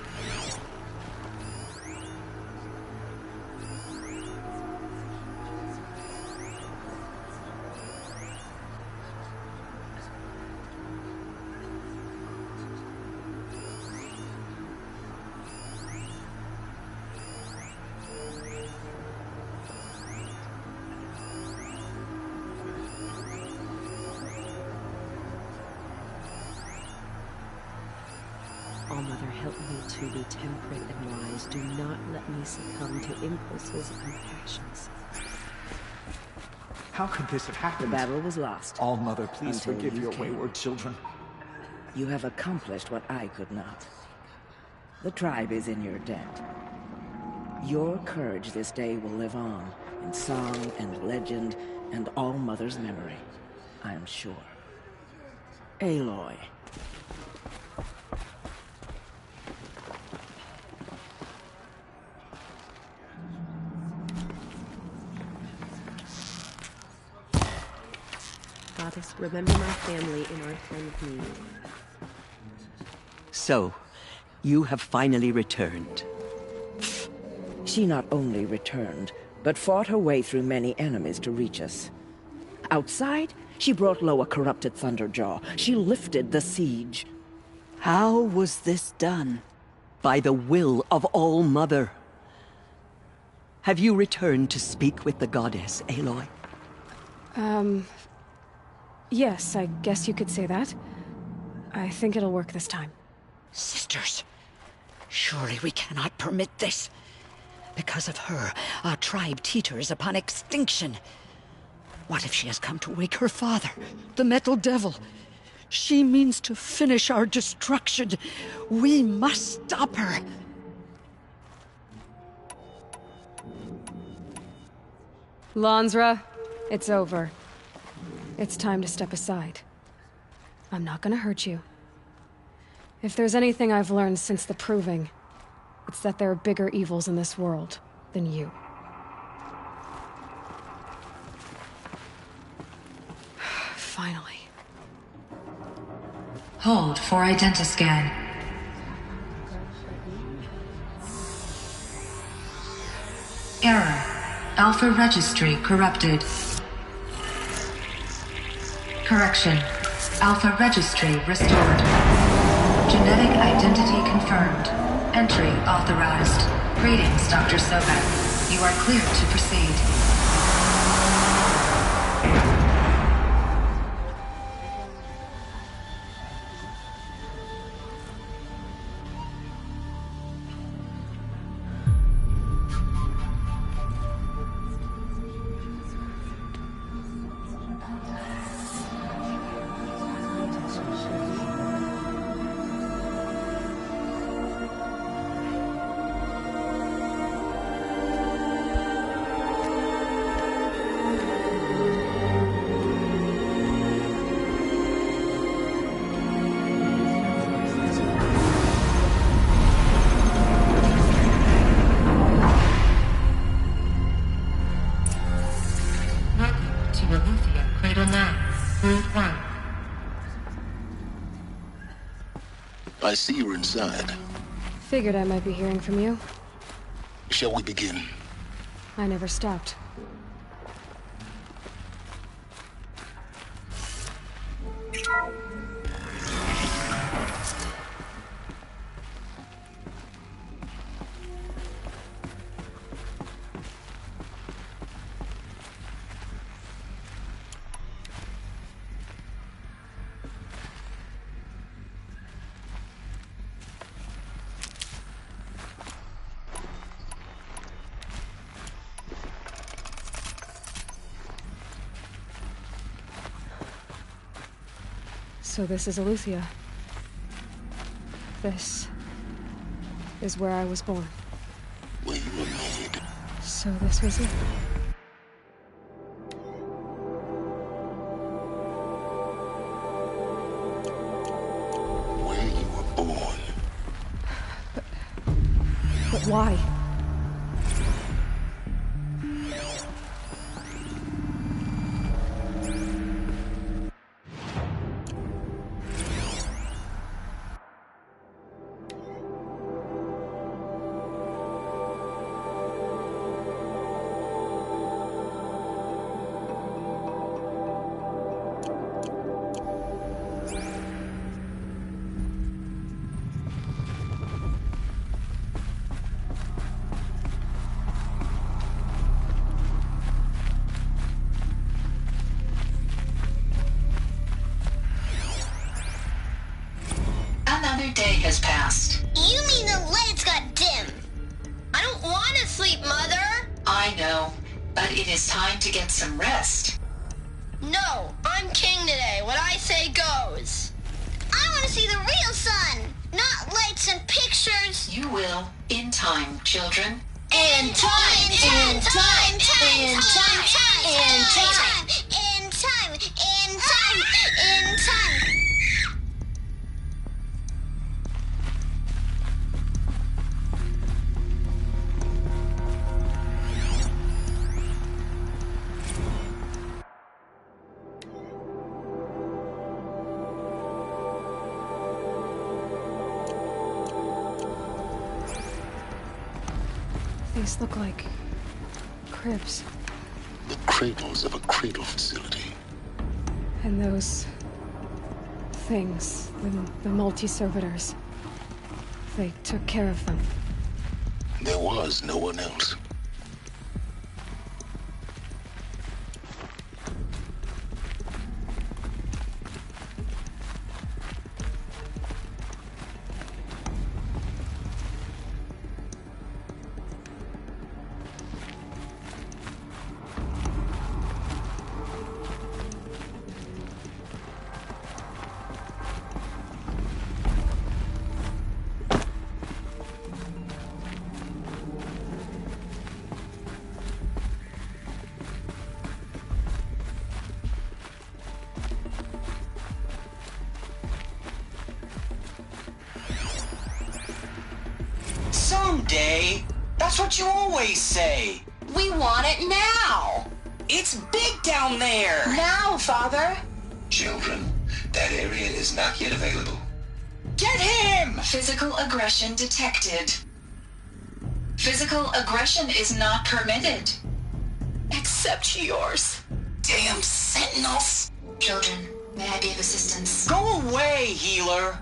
All-Mother, help me to be temperate and wise. Do not let me succumb to impulses and passions. How could this have happened? The battle was lost. All-Mother, please Until forgive you your came. wayward children. You have accomplished what I could not. The tribe is in your debt. Your courage this day will live on, in song and legend, and All-Mother's memory, I am sure. Aloy. Goddess, remember my family in our time of need. So, you have finally returned. She not only returned, but fought her way through many enemies to reach us. Outside, she brought low a corrupted Thunderjaw. She lifted the siege. How was this done? By the will of All-Mother. Have you returned to speak with the goddess, Aloy? Yes, I guess you could say that. I think it'll work this time. Sisters, surely we cannot permit this. Because of her, our tribe teeters upon extinction. What if she has come to wake her father, the Metal Devil? She means to finish our destruction. We must stop her. Lansra, it's over. It's time to step aside. I'm not gonna hurt you. If there's anything I've learned since the Proving, it's that there are bigger evils in this world than you. Finally. Hold for identiscan. Error. Alpha registry corrupted. Correction. Alpha registry restored. Genetic identity confirmed. Entry authorized. Greetings, Dr. Sobek. You are cleared to proceed. I see you're inside. Figured I might be hearing from you. Shall we begin? I never stopped. So this is Eleuthia. This is where I was born. Where you were made. So this was it. Where you were born. But why? has passed. You mean the lights got dim? I don't want to sleep, Mother! I know, but it is time to get some rest. No, I'm king today. What I say goes. I want to see the real sun, not lights and pictures. You will, in time, children. In time, in time, in time, in time, in time, in time, in time. These look like cribs. The cradles of a cradle facility. And those things, the multi-servitors, they took care of them. There was no one else. Someday. That's what you always say. We want it now. It's big down there. Now, Father. Children, that area is not yet available. Get him! Physical aggression detected. Physical aggression is not permitted. Except yours. Damn sentinels. Children, may I be of assistance? Go away, healer.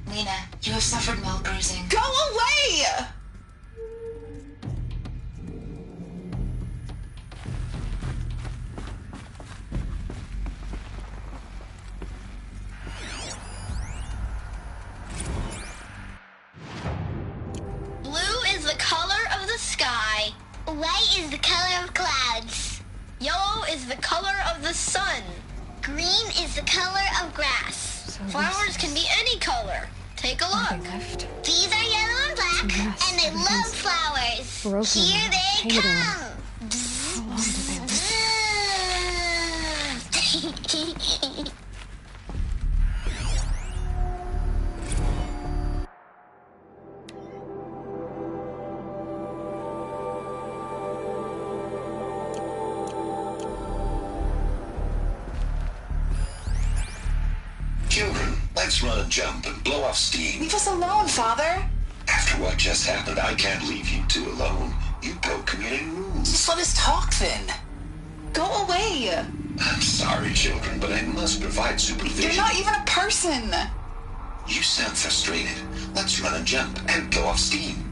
Lena, you have suffered mild bruising. Go away! Blue is the color of the sky. White is the color of clouds. Yellow is the color of the sun. Green is the color of grass. Flowers can be any color. Take a look. These are yellow and black, and they love flowers. Broken. Here they Painted come. How long do they live? Children, let's run and jump and blow off steam. Leave us alone, Father. After what just happened, I can't leave you two alone. You broke community rules. Just let us talk then. Go away. I'm sorry, children, but I must provide supervision. You're not even a person. You sound frustrated. Let's run and jump and blow off steam.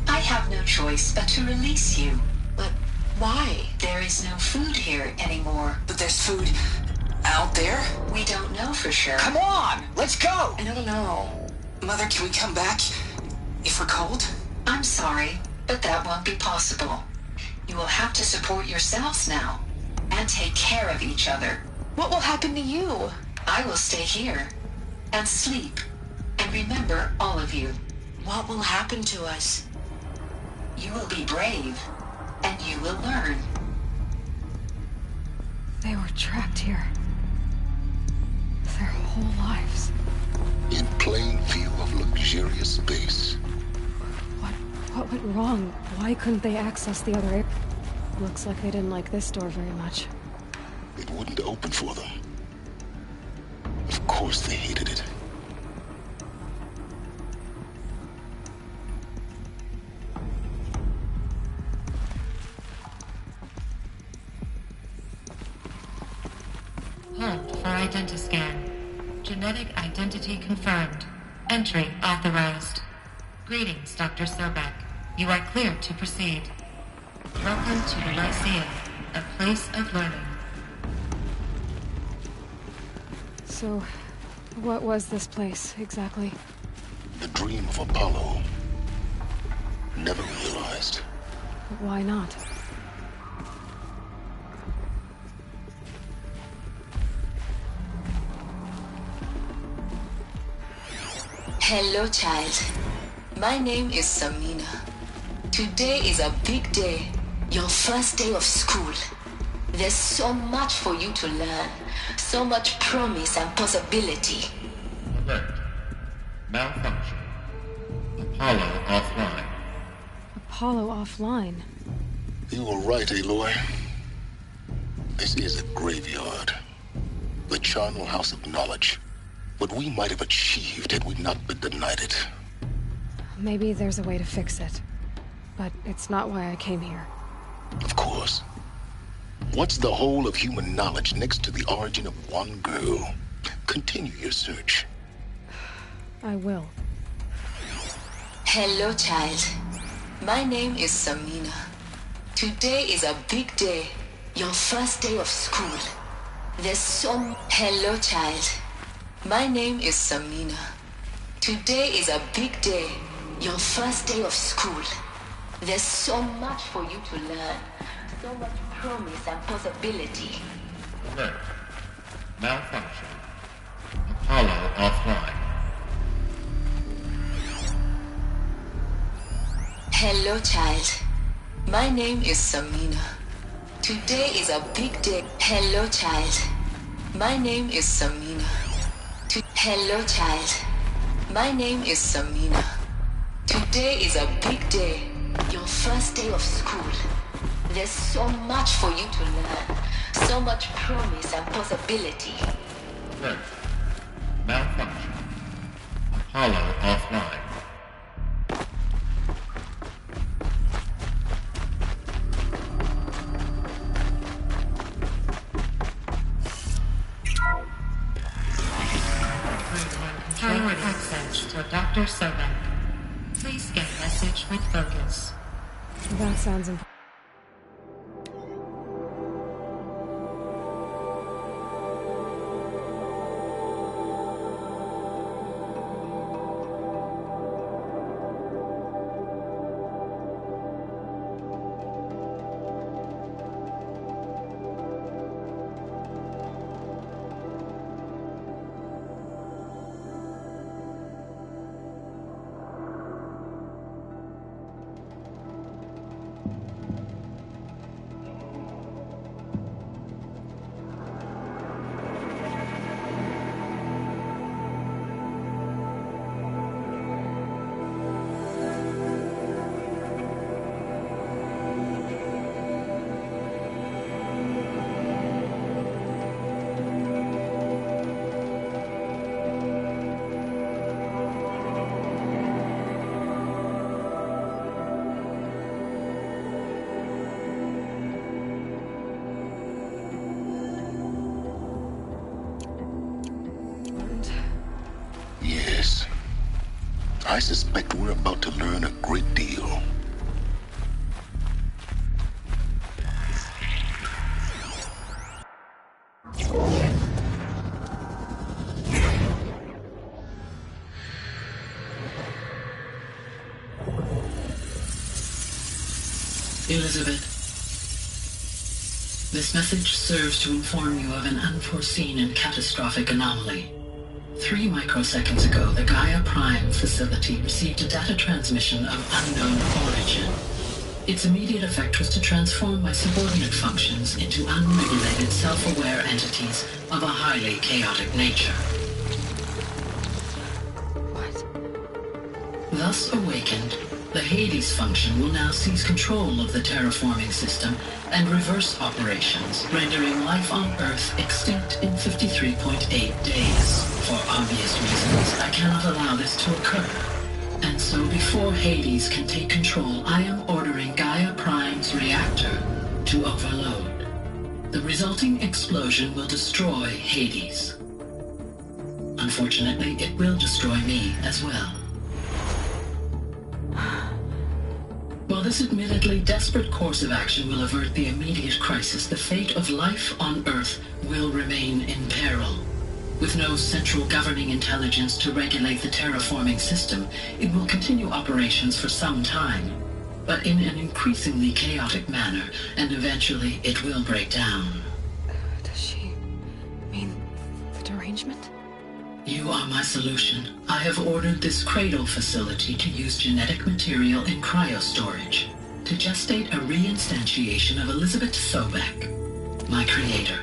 I have no choice but to release you. But why? There is no food here anymore. But there's food out there? We don't know for sure. Come on, let's go. I don't know. Mother, can we come back if we're cold? I'm sorry, but that won't be possible. You will have to support yourselves now and take care of each other. What will happen to you? I will stay here and sleep and remember all of you. What will happen to us? You will be brave and you will learn. They were trapped here. Their whole lives. In plain view of luxurious space. What went wrong? Why couldn't they access the other area? Looks like they didn't like this door very much. It wouldn't open for them. Of course they hated it. Halt for identiscan. Genetic identity confirmed. Entry authorized. Greetings, Dr. Sobek. You are cleared to proceed. Welcome to the Lyceum. a place of learning. So, what was this place, exactly? The dream of Apollo. Never realized. But why not? Hello, child. My name is Samina. Today is a big day. Your first day of school. There's so much for you to learn. So much promise and possibility. Alert. Malfunction. Apollo offline. Apollo offline? You were right, Aloy. This is a graveyard. The charnel house of knowledge. What we might have achieved had we not been denied it. Maybe there's a way to fix it. But it's not why I came here. Of course. What's the whole of human knowledge next to the origin of one girl? Continue your search. I will. Hello, child. My name is Samina. Today is a big day. Your first day of school. There's so... Hello, child. My name is Samina. Today is a big day. Your first day of school. There's so much for you to learn. So much promise and possibility. Alert. Malfunction. Apollo offline. Hello, child. My name is Samina. Today is a big day. Hello, child. My name is Samina. Hello, child. My name is Samina. Today is a big day. Your first day of school. There's so much for you to learn. So much promise and possibility. Alert. Malfunction. Apollo offline. Control access to Dr. Sobek. Please get message with focus. That sounds important. Yes. I suspect we're about to learn a great deal. Elizabeth, this message serves to inform you of an unforeseen and catastrophic anomaly. 3 microseconds ago, the Gaia Prime facility received a data transmission of unknown origin. Its immediate effect was to transform my subordinate functions into unregulated, self-aware entities of a highly chaotic nature. What? Thus awakened, the Hades function will now seize control of the terraforming system and reverse operations, rendering life on Earth extinct in 53.8 days. For obvious reasons, I cannot allow this to occur. And so before Hades can take control, I am ordering Gaia Prime's reactor to overload. The resulting explosion will destroy Hades. Unfortunately, it will destroy me as well. While this admittedly desperate course of action will avert the immediate crisis, the fate of life on Earth will remain in peril. With no central governing intelligence to regulate the terraforming system, it will continue operations for some time, but in an increasingly chaotic manner, and eventually it will break down. Does she mean the derangement? You are my solution. I have ordered this cradle facility to use genetic material in cryostorage to gestate a reinstantiation of Elizabeth Sobek, my creator.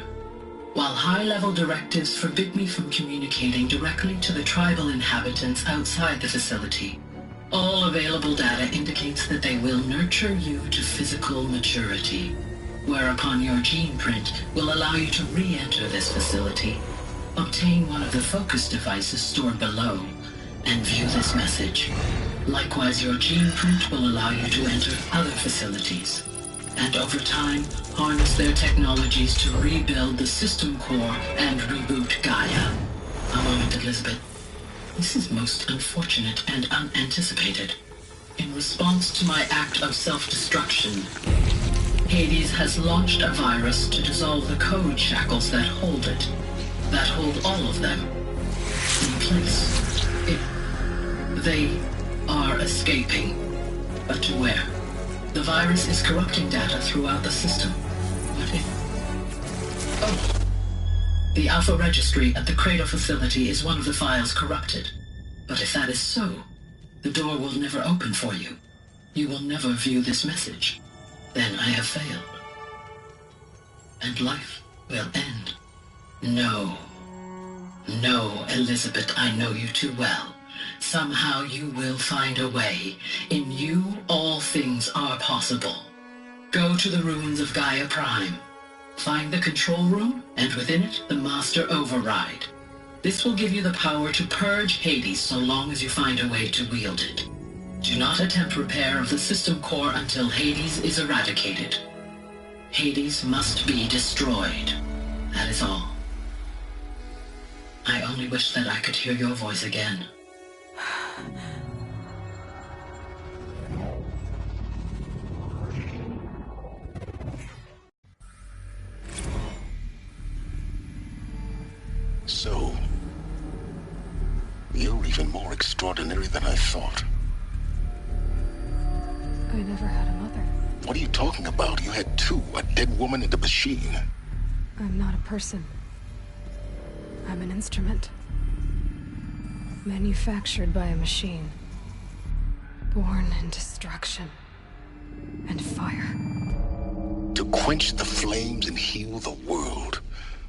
While high-level directives forbid me from communicating directly to the tribal inhabitants outside the facility, all available data indicates that they will nurture you to physical maturity, whereupon your gene print will allow you to re-enter this facility, obtain one of the focus devices stored below, and view this message. Likewise, your gene print will allow you to enter other facilities, and over time, harness their technologies to rebuild the system core and reboot Gaia. A moment, Elizabeth. This is most unfortunate and unanticipated. In response to my act of self-destruction, Hades has launched a virus to dissolve the code shackles that hold it, that hold all of them in place. They are escaping, but to where? The virus is corrupting data throughout the system. What if... Oh. The Alpha Registry at the Cradle facility is one of the files corrupted. But if that is so, the door will never open for you. You will never view this message. Then I have failed. And life will end. No. No, Elizabeth, I know you too well. Somehow you will find a way. In you, all things are possible. Go to the ruins of Gaia Prime. Find the control room, and within it, the Master Override. This will give you the power to purge Hades so long as you find a way to wield it. Do not attempt repair of the system core until Hades is eradicated. Hades must be destroyed. That is all. I only wish that I could hear your voice again. So, you're even more extraordinary than I thought. I never had a mother. What are you talking about? You had two, a dead woman and a machine. I'm not a person. I'm an instrument. Manufactured by a machine. Born in destruction and fire. To quench the flames and heal the world.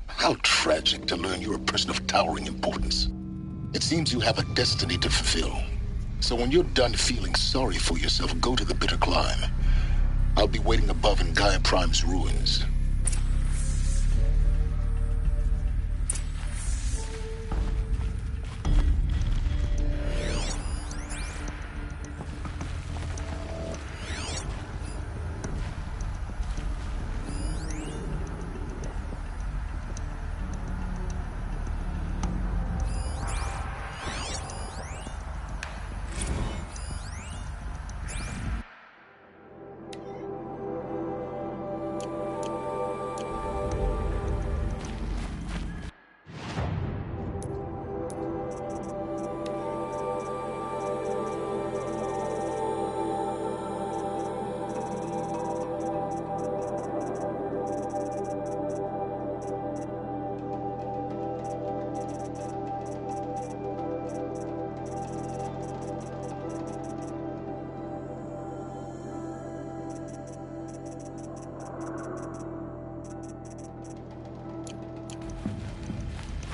How tragic to learn you're a person of towering importance. It seems you have a destiny to fulfill. So when you're done feeling sorry for yourself, go to the Bitter Climb. I'll be waiting above in Gaia Prime's ruins.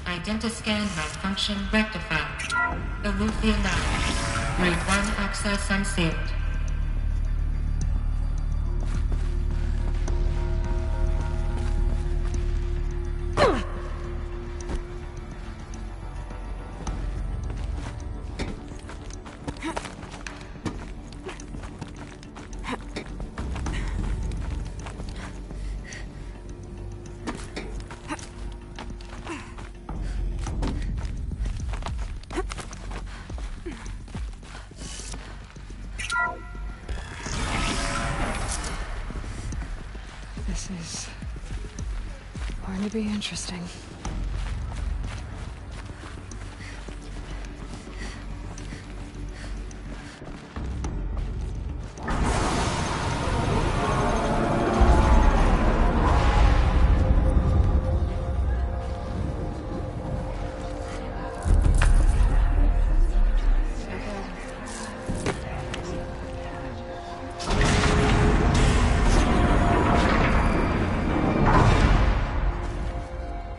Identiscan malfunction rectified. Eleuthia now. Grade 1 access unsealed. be interesting.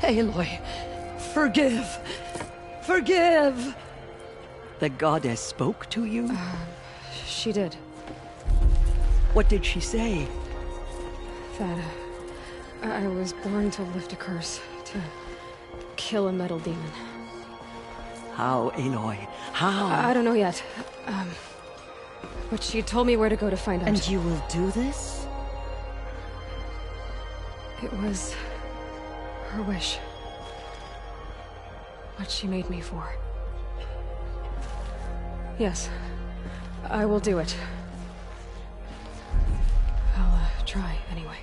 Aloy, forgive! Forgive! The goddess spoke to you? She did. What did she say? That I was born to lift a curse, to kill a metal demon. How, Aloy? How? I don't know yet. But she told me where to go to find out. And you will do this? It was her wish. What she made me for. Yes, I will do it. I'll try anyway.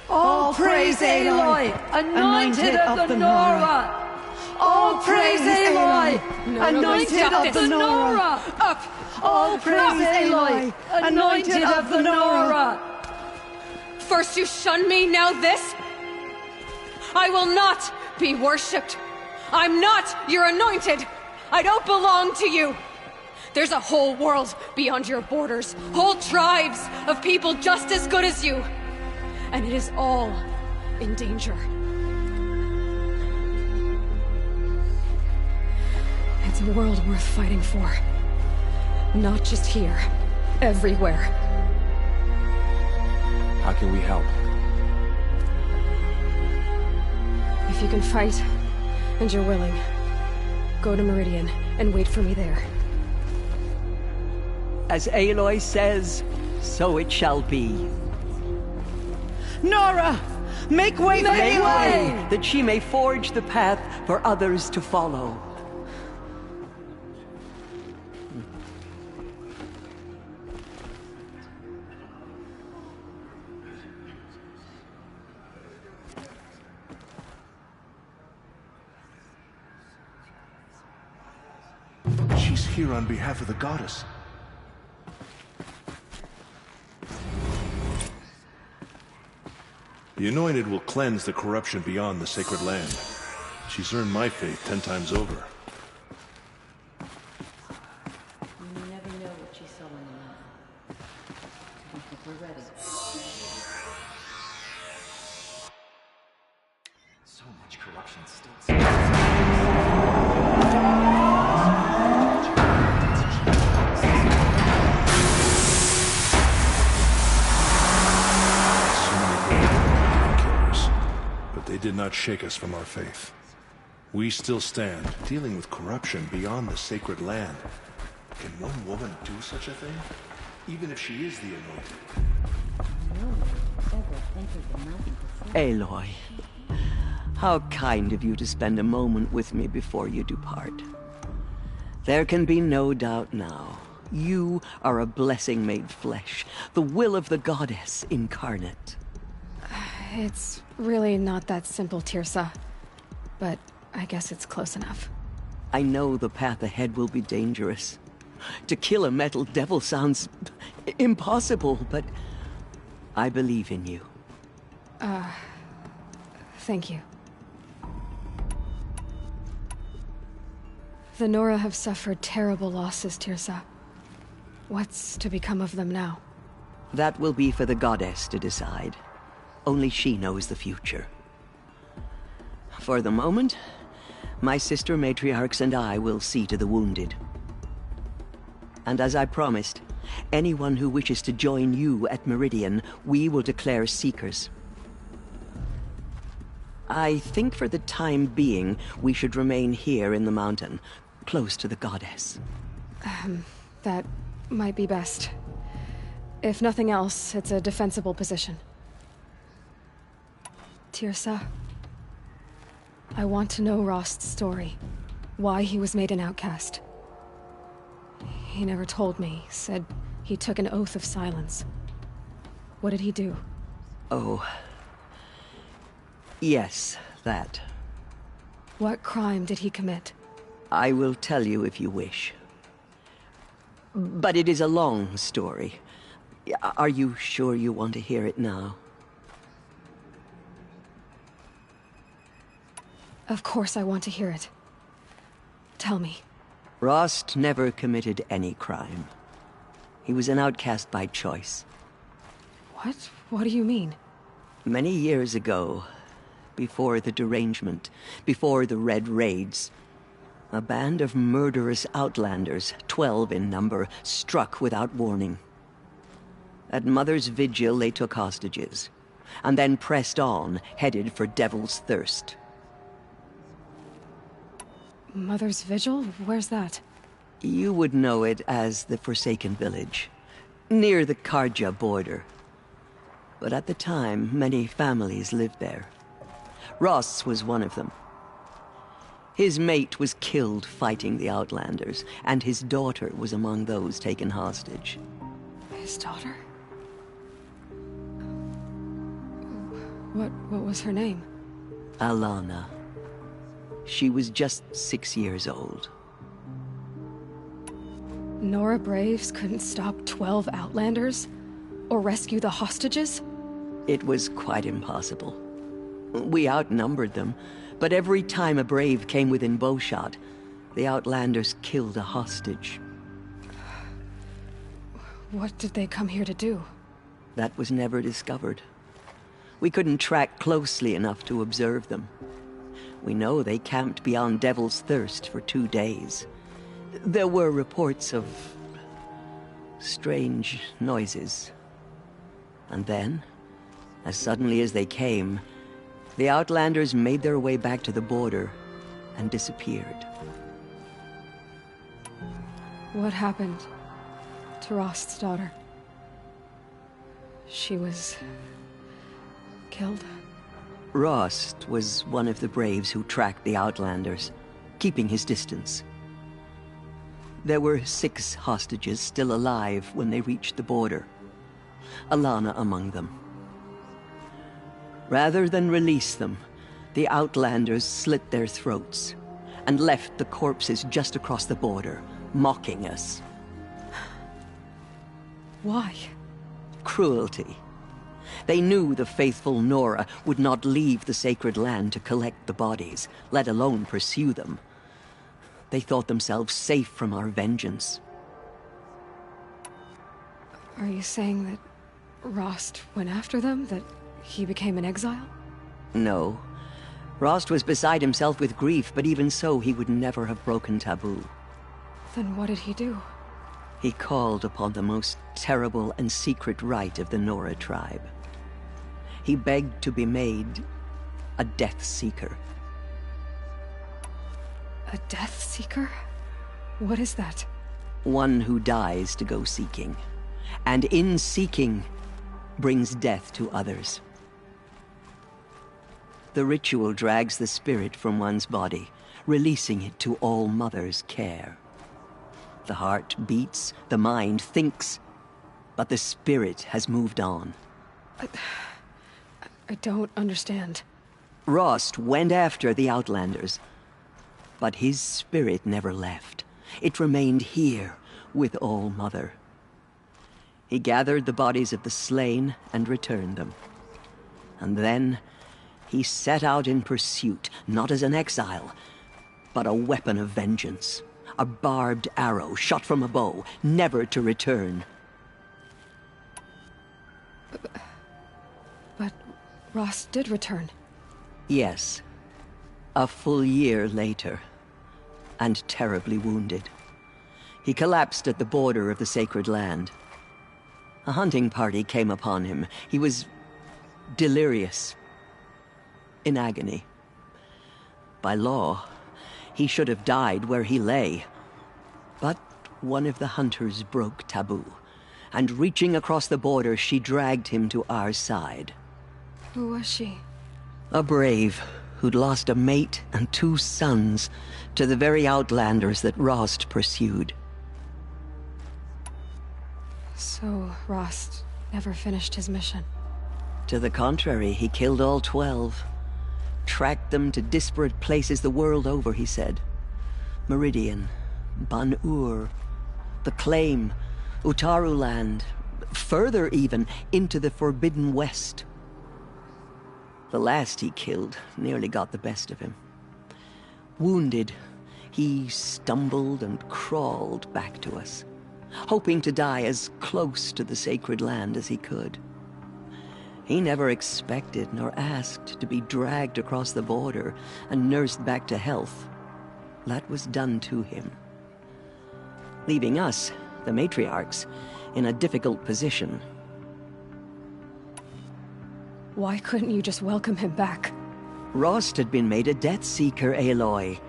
All praise Aloy, anointed of the Nora! All praise Aloy, anointed of the Nora! Up! All praise Aloy, anointed of the Nora! First you shun me, now this? I will not be worshipped. I'm not your anointed. I don't belong to you. There's a whole world beyond your borders, whole tribes of people just as good as you. And it is all in danger. It's a world worth fighting for. Not just here, everywhere. How can we help? If you can fight, and you're willing, go to Meridian and wait for me there. As Aloy says, so it shall be. Nora! Make way for Aloy! That she may forge the path for others to follow. She's here on behalf of the goddess. The Anointed will cleanse the corruption beyond the sacred land. She's earned my faith 10 times over. You never know what she saw in the night. I think we're ready. So much corruption still. They did not shake us from our faith. We still stand, dealing with corruption beyond the sacred land. Can one woman do such a thing? Even if she is the Anointed. Aloy, how kind of you to spend a moment with me before you depart. There can be no doubt now. You are a blessing made flesh, the will of the goddess incarnate. It's really not that simple, Teersa. But I guess it's close enough. I know the path ahead will be dangerous. To kill a metal devil sounds impossible, but I believe in you. Thank you. The Nora have suffered terrible losses, Teersa. What's to become of them now? That will be for the goddess to decide. Only she knows the future. For the moment, my sister matriarchs and I will see to the wounded. And as I promised, anyone who wishes to join you at Meridian, we will declare seekers. I think for the time being, we should remain here in the mountain, close to the goddess. That might be best. If nothing else, it's a defensible position. Teersa, I want to know Rost's story. Why he was made an outcast. He never told me. Said he took an oath of silence. What did he do? Oh. Yes, that. What crime did he commit? I will tell you if you wish. But it is a long story. Are you sure you want to hear it now? Of course I want to hear it. Tell me. Rost never committed any crime. He was an outcast by choice. What? What do you mean? Many years ago, before the derangement, before the Red Raids, a band of murderous outlanders, 12 in number, struck without warning. At Mother's Vigil, they took hostages, and then pressed on, headed for Devil's Thirst. Mother's Vigil? Where's that? You would know it as the Forsaken Village, near the Karja border. But at the time, many families lived there. Ross was one of them. His mate was killed fighting the Outlanders, and his daughter was among those taken hostage. His daughter? What was her name? Alana. She was just 6 years old. Nora Braves couldn't stop 12 Outlanders? Or rescue the hostages? It was quite impossible. We outnumbered them, but every time a Brave came within bowshot, the Outlanders killed a hostage. What did they come here to do? That was never discovered. We couldn't track closely enough to observe them. We know they camped beyond Devil's Thirst for 2 days. There were reports of strange noises. And then, as suddenly as they came, the Outlanders made their way back to the border and disappeared. What happened to Rost's daughter? She was killed? Rost was one of the Braves who tracked the Outlanders, keeping his distance. There were 6 hostages still alive when they reached the border. Alana among them. Rather than release them, the Outlanders slit their throats and left the corpses just across the border, mocking us. Why? Cruelty. They knew the faithful Nora would not leave the sacred land to collect the bodies, let alone pursue them. They thought themselves safe from our vengeance. Are you saying that Rost went after them? That he became an exile? No. Rost was beside himself with grief, but even so, he would never have broken taboo. Then what did he do? He called upon the most terrible and secret rite of the Nora tribe. He begged to be made a Death Seeker. A Death Seeker? What is that? One who dies to go seeking, and in seeking, brings death to others. The ritual drags the spirit from one's body, releasing it to All Mother's care. The heart beats, the mind thinks, but the spirit has moved on. I don't understand. Rost went after the Outlanders, but his spirit never left. It remained here with All Mother. He gathered the bodies of the slain and returned them. And then he set out in pursuit, not as an exile, but a weapon of vengeance. A barbed arrow shot from a bow, never to return. But Rost did return. Yes. A full year later. And terribly wounded. He collapsed at the border of the sacred land. A hunting party came upon him. He was delirious. In agony. By law, he should have died where he lay. But one of the hunters broke taboo, and reaching across the border, she dragged him to our side. Who was she? A brave who'd lost a mate and 2 sons to the very Outlanders that Rost pursued. So Rost never finished his mission? To the contrary, he killed all 12. Tracked them to disparate places the world over, he said. Meridian, Ban-Ur, the Claim, Utaru Land, further even, into the Forbidden West. The last he killed nearly got the best of him. Wounded, he stumbled and crawled back to us, hoping to die as close to the sacred land as he could. He never expected nor asked to be dragged across the border and nursed back to health. That was done to him, leaving us, the matriarchs, in a difficult position. Why couldn't you just welcome him back? Rost had been made a Death Seeker, Aloy.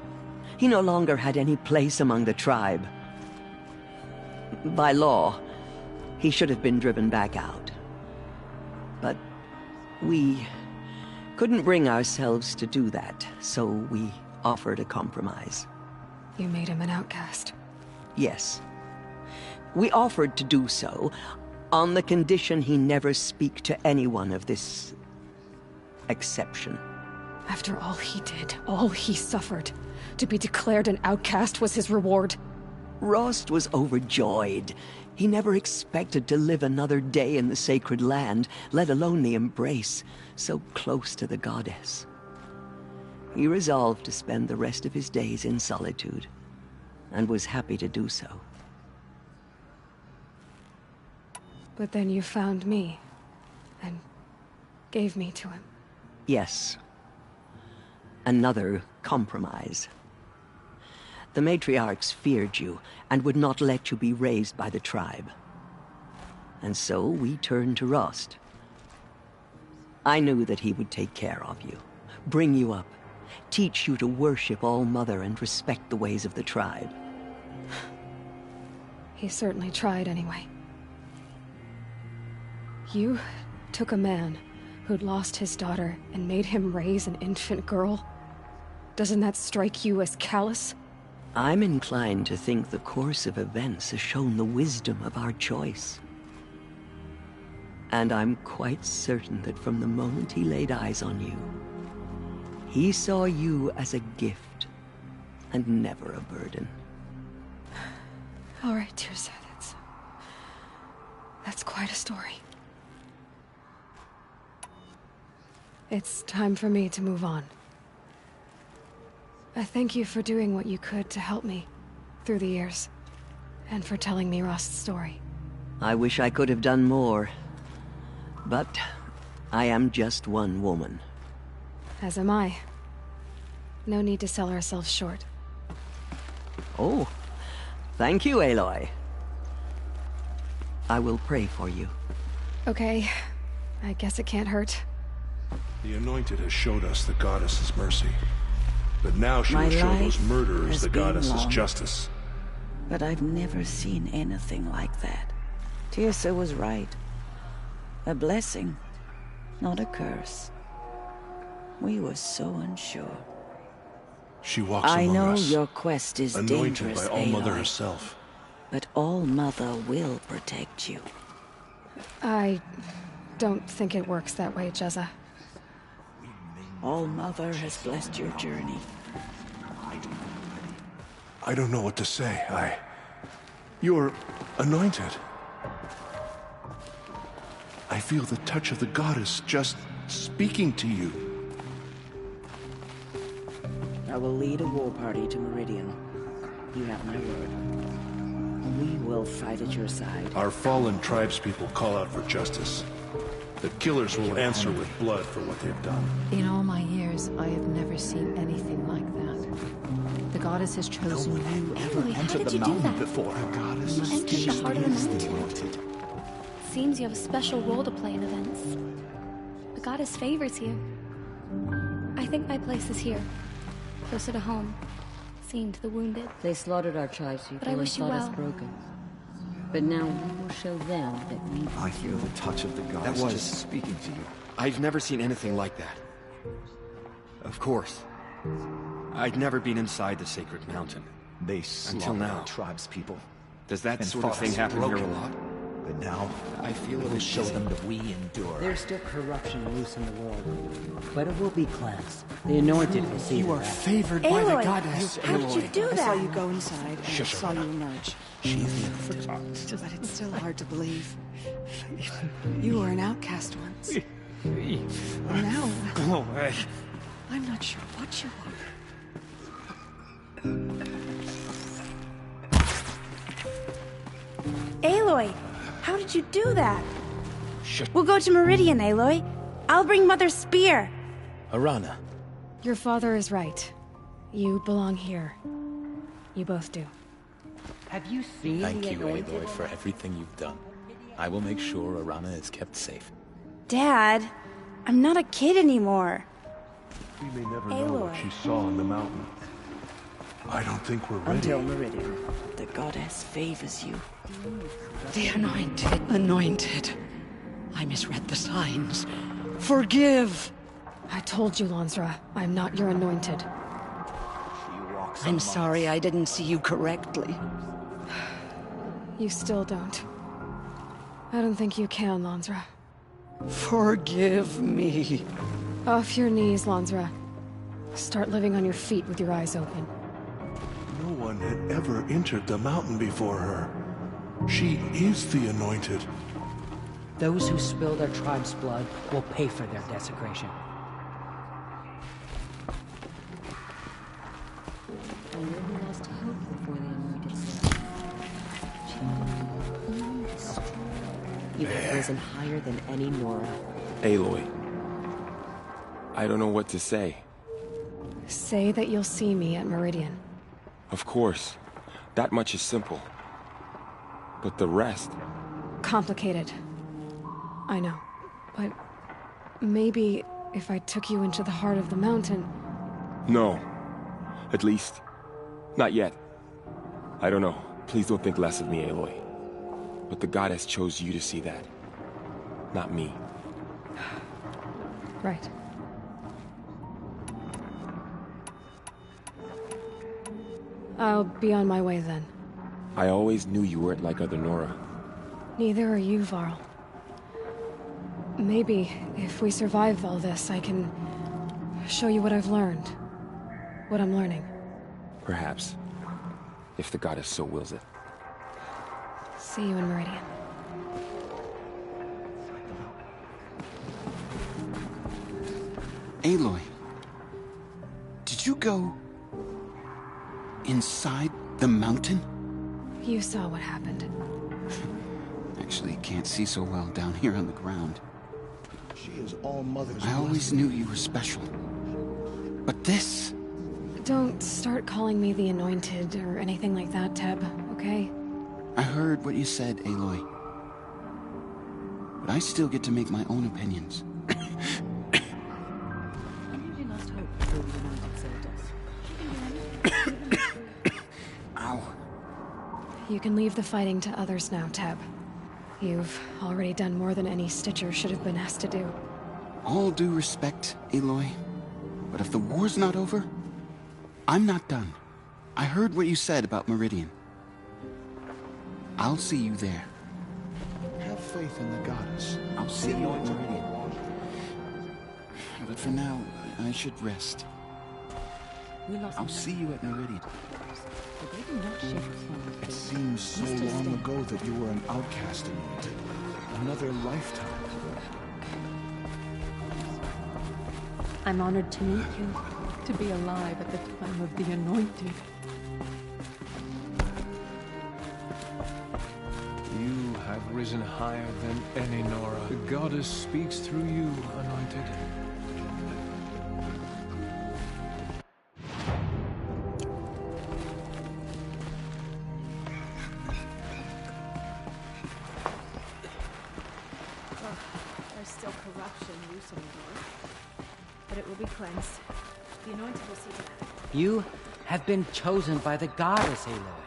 He no longer had any place among the tribe. By law, he should have been driven back out. But we couldn't bring ourselves to do that, so we offered a compromise. You made him an outcast. Yes. We offered to do so on the condition he never speak to anyone of this exception. After all he did, all he suffered, to be declared an outcast was his reward. Rost was overjoyed. He never expected to live another day in the sacred land, let alone the embrace, so close to the goddess. He resolved to spend the rest of his days in solitude, and was happy to do so. But then you found me, and gave me to him. Yes. Another compromise. The matriarchs feared you, and would not let you be raised by the tribe. And so we turned to Rost. I knew that he would take care of you, bring you up, teach you to worship All-Mother and respect the ways of the tribe. He certainly tried anyway. You took a man who'd lost his daughter and made him raise an infant girl? Doesn't that strike you as callous? I'm inclined to think the course of events has shown the wisdom of our choice. And I'm quite certain that from the moment he laid eyes on you, he saw you as a gift, and never a burden. All right, Teersa, that's quite a story. It's time for me to move on. I thank you for doing what you could to help me through the years, and for telling me Rost's story. I wish I could have done more, but I am just one woman. As am I. No need to sell ourselves short. Oh, thank you, Aloy. I will pray for you. Okay, I guess it can't hurt. The Anointed has showed us the Goddess's mercy. But now she will show those murderers the Goddess's justice. But I've never seen anything like that. Teersa was right. A blessing, not a curse. We were so unsure. She walks among us. I know your quest is anointed dangerous, by All-Mother Aloy, herself. but All-Mother will protect you. I don't think it works that way, Jezza. All-Mother has blessed your journey. I don't know what to say. You're anointed. I feel the touch of the Goddess just speaking to you. I will lead a war party to Meridian. You have my word. We will fight at your side. Our fallen tribespeople call out for justice. The killers will answer with blood for what they've done. In all my years, I have never seen anything like that. The goddess has chosen you. Ever entered the mountain before? The Goddess entered the heart of the mountain. Seems you have a special role to play in events. The goddess favors you. I think my place is here, closer to home, seeing to the wounded. They slaughtered our tribespeople But I and wish you thought us well. broken. But now we will show them that we... I feel the touch of the Goddess That was just speaking to you. I've never seen anything like that. Of course. I'd never been inside the sacred mountain. They until slaughtered now. our tribespeople. Does that and sort of fought thing us happen here a broken. lot? But now, I feel we'll show them that we endure. There's still corruption loose in the world, but it will be cleansed. The Anointed will see You are that. favored by the Aloy, goddess. how did you do I that? saw you go inside and Shush, saw you Arana. emerge. She's the Infernal. But it's still hard to believe. You were an outcast once. Now, Go away. I'm not sure what you are. Aloy, how did you do that? Shut. We'll go to Meridian, Aloy. I'll bring Mother's spear. Arana. Your father is right. You belong here. You both do. Have you seen Thank the you, Anointed? Aloy, for everything you've done. I will make sure Arana is kept safe. Dad, I'm not a kid anymore. We may never know what Aloy. she saw on the mountain. I don't think we're ready. Until Meridian, the goddess favors you. The anointed. I misread the signs. Forgive! I told you, Lansra, I'm not your anointed. I'm sorry I didn't see you correctly. You still don't. I don't think you can, Lansra. Forgive me. Off your knees, Lansra. Start living on your feet with your eyes open. No one had ever entered the mountain before her. She is the Anointed. Those who spill their tribe's blood will pay for their desecration. I know he lost hope before the Anointed set. You have risen higher than any Nora. Aloy. I don't know what to say. Say that you'll see me at Meridian. Of course. That much is simple. But the rest... Complicated. I know. But maybe if I took you into the heart of the mountain... No. At least, not yet. I don't know. Please don't think less of me, Aloy. But the goddess chose you to see that. Not me. Right. I'll be on my way then. I always knew you weren't like other Nora. Neither are you, Varl. Maybe, if we survive all this, I can show you what I've learned. What I'm learning. Perhaps. If the goddess so wills it. See you in Meridian. Aloy, did you go inside the mountain? You saw what happened. Actually, can't see so well down here on the ground. She is all Mother's I always knew you were special. But this... Don't start calling me the Anointed or anything like that, Teb, okay? I heard what you said, Aloy. But I still get to make my own opinions. You lost hope before the Anointed saved us. Ow. You can leave the fighting to others now, Teb. You've already done more than any Stitcher should have been asked to do. All due respect, Aloy. But if the war's not over, I'm not done. I heard what you said about Meridian. I'll see you there. Have faith in the goddess. I'll see you at Meridian. But for now, I should rest. I'll see you at Meridian. But they do not shift from It seems so long ago that you were an outcast, Anointed. Another lifetime. I'm honored to meet you, to be alive at the time of the Anointed. You have risen higher than any Nora. The goddess speaks through you, Anointed. There's still corruption loose in the north, but it will be cleansed. The Anointed will see to that. You have been chosen by the goddess, Aloy.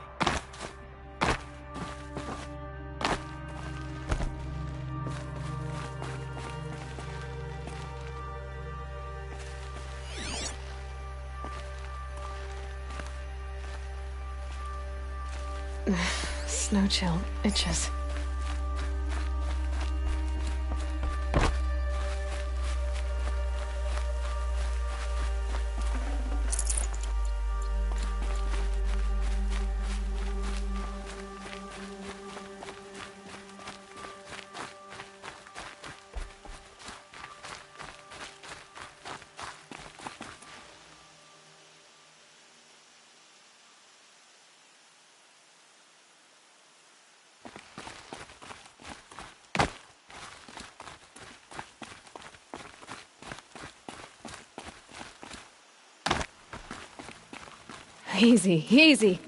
Snow chill itches. Easy, easy.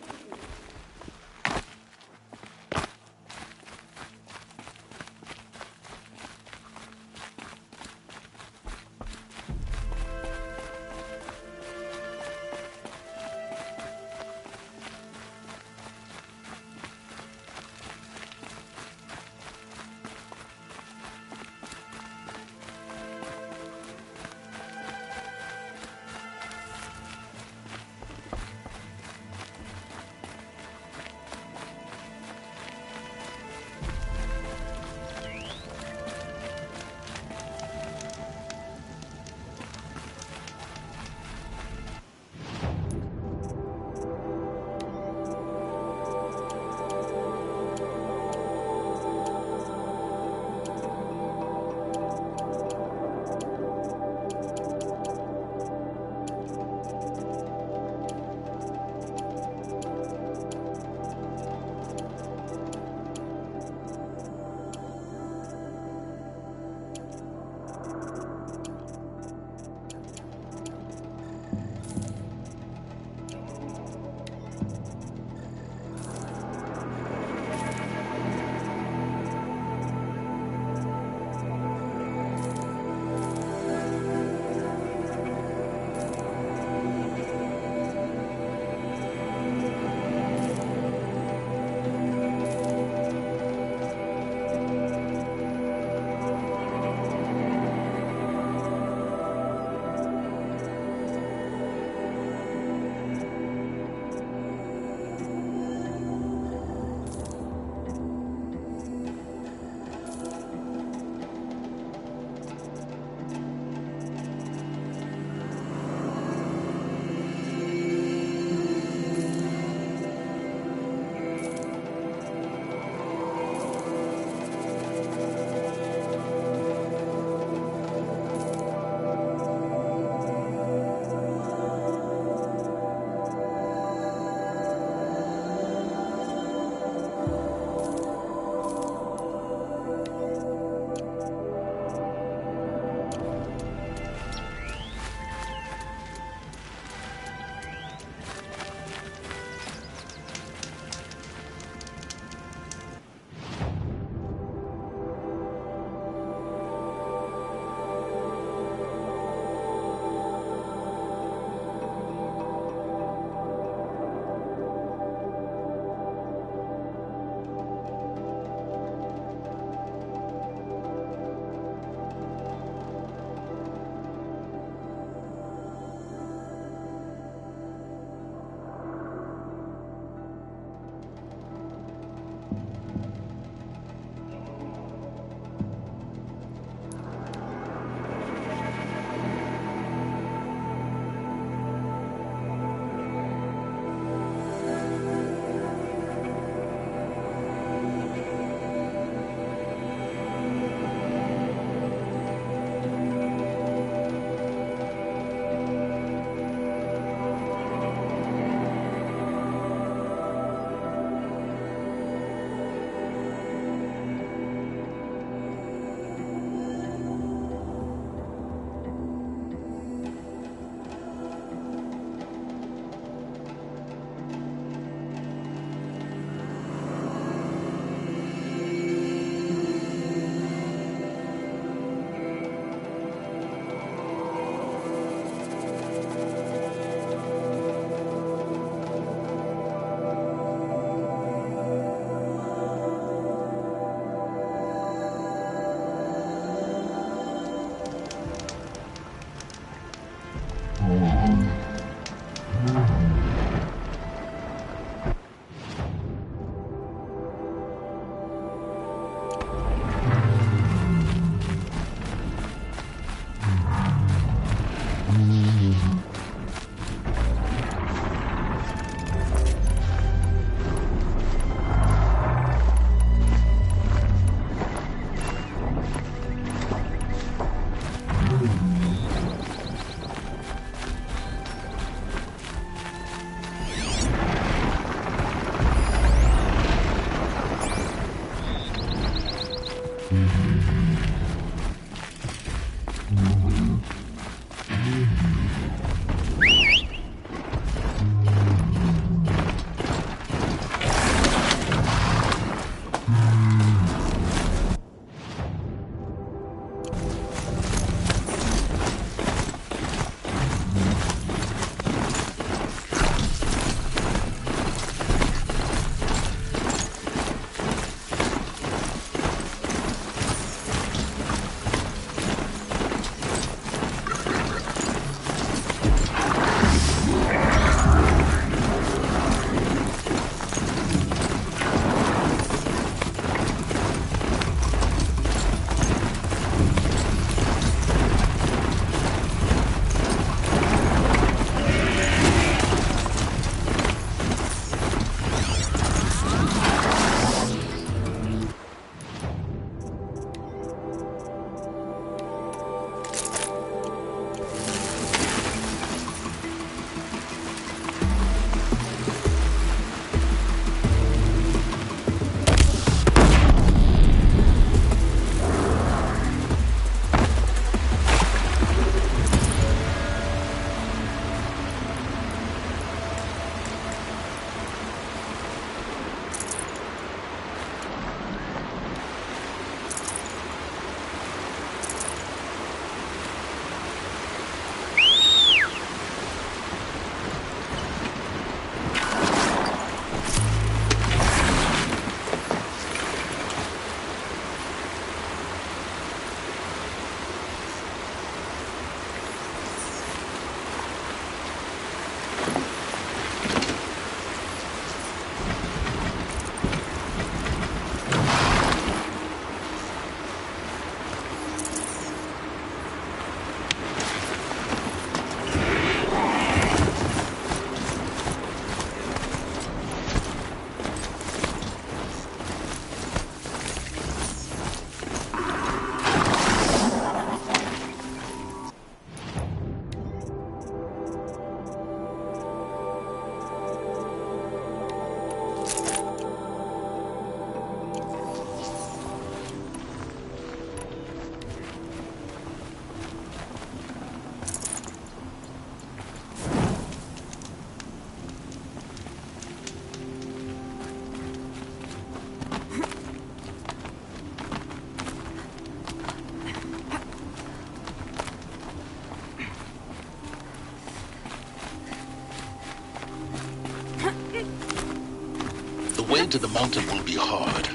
way to the mountain will be hard.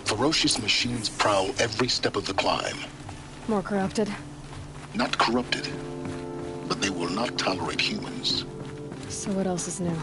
Ferocious machines prowl every step of the climb. More corrupted? Not corrupted, but they will not tolerate humans. So what else is new?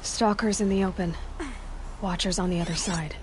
Stalkers in the open. Watchers on the other side.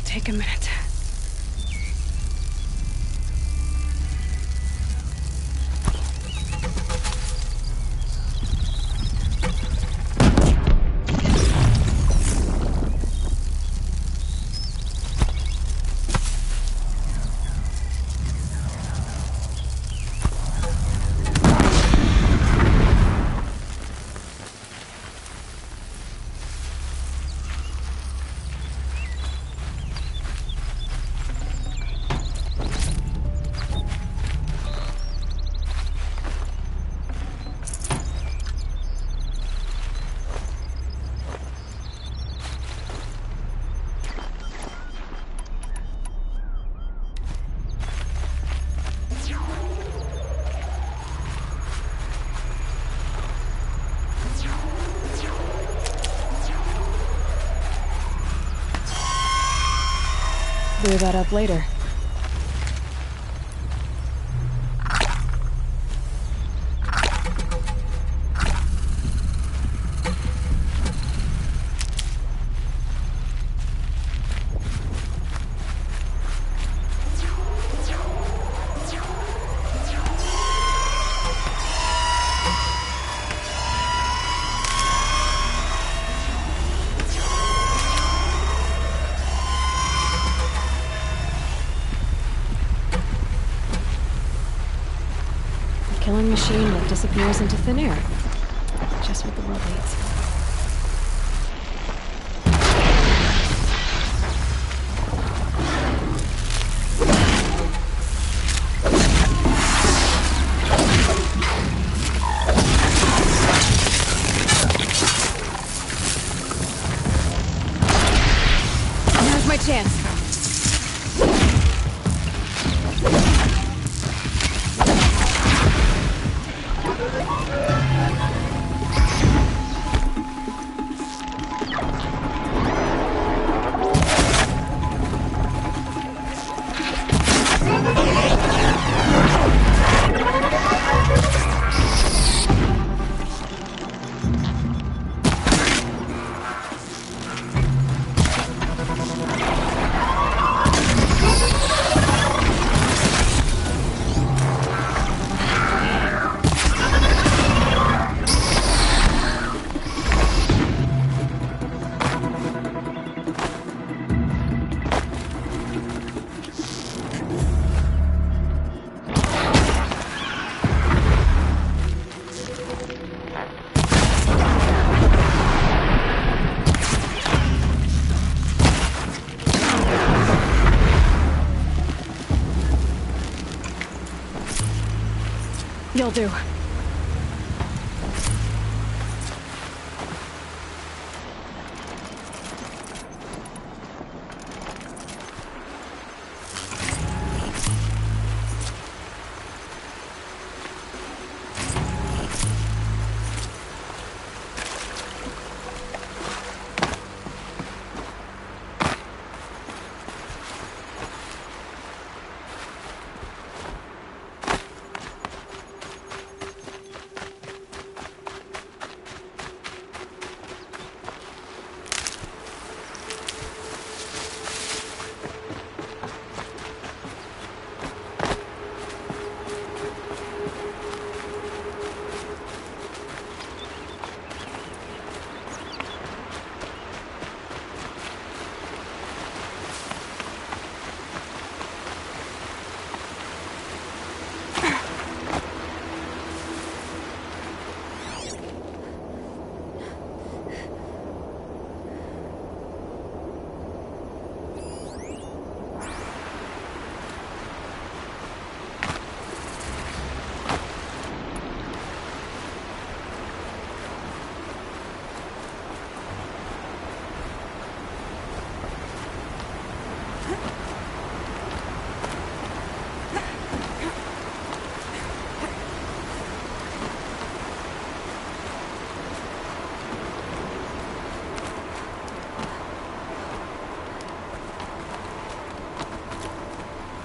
Take a minute. clear that up later. Killing machine that disappears into thin air. Just what the world needs. Now's my chance. You'll do.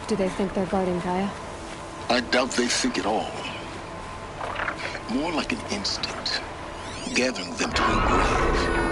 Do they think they're guarding Gaia? I doubt they think at all. More like an instinct, gathering them to a grave.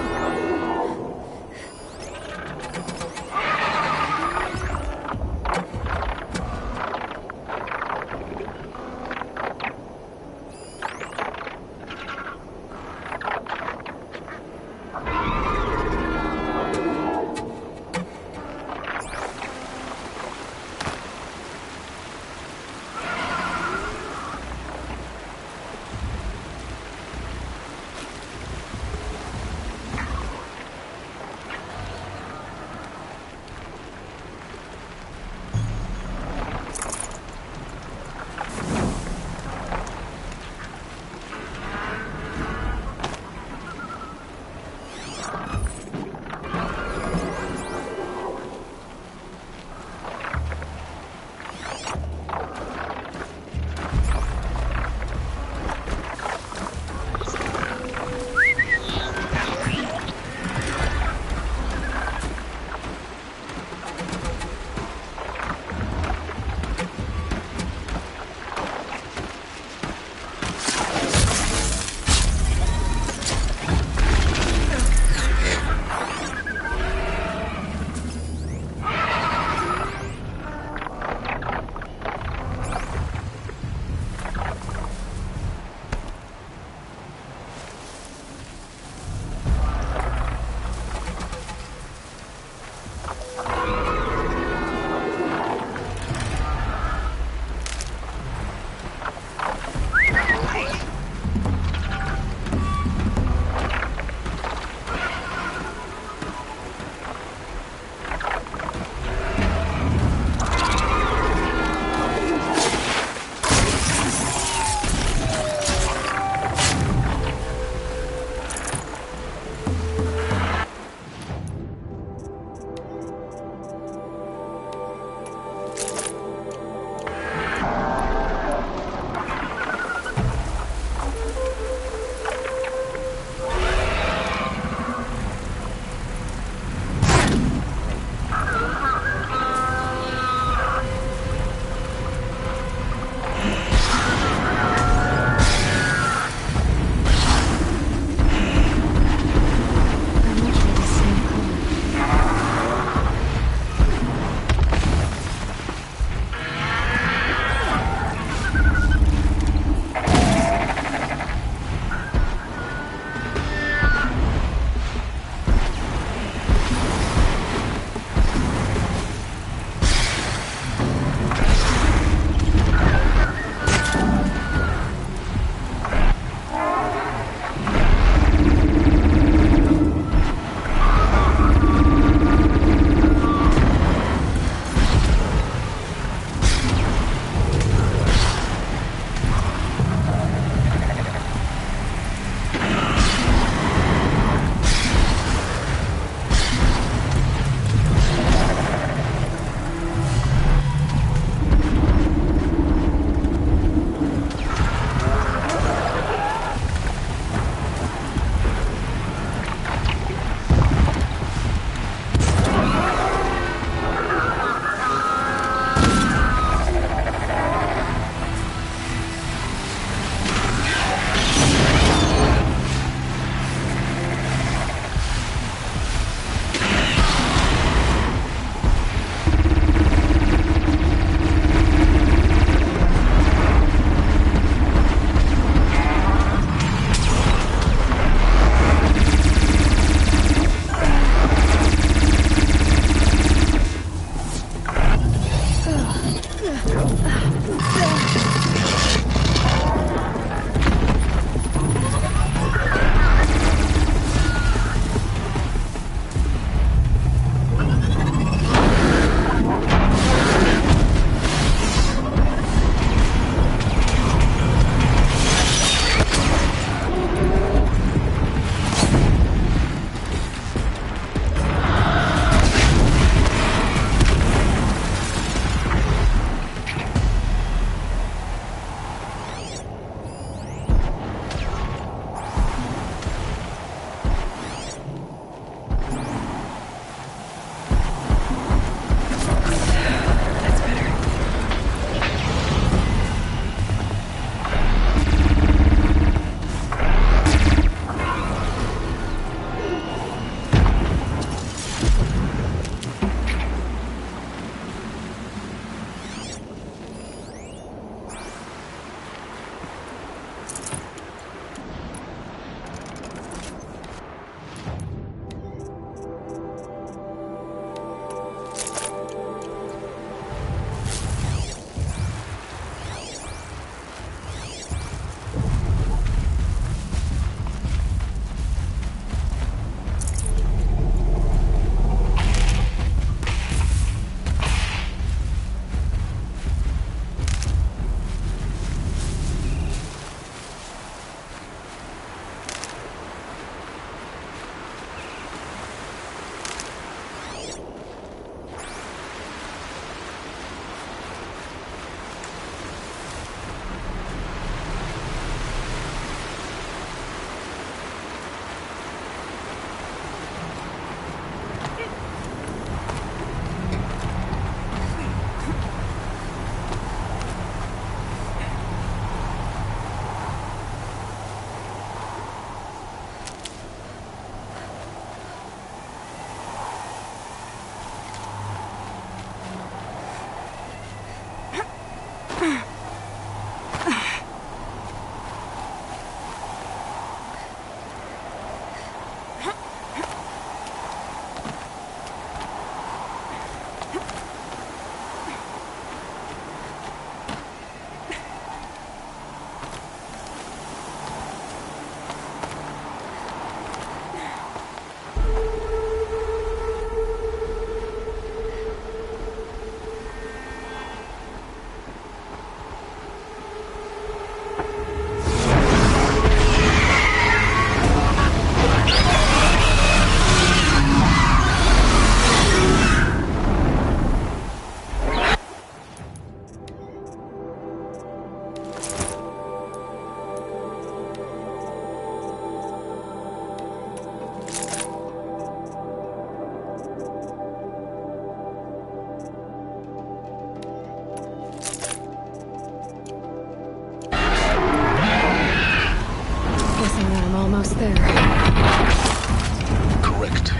almost there. Correct.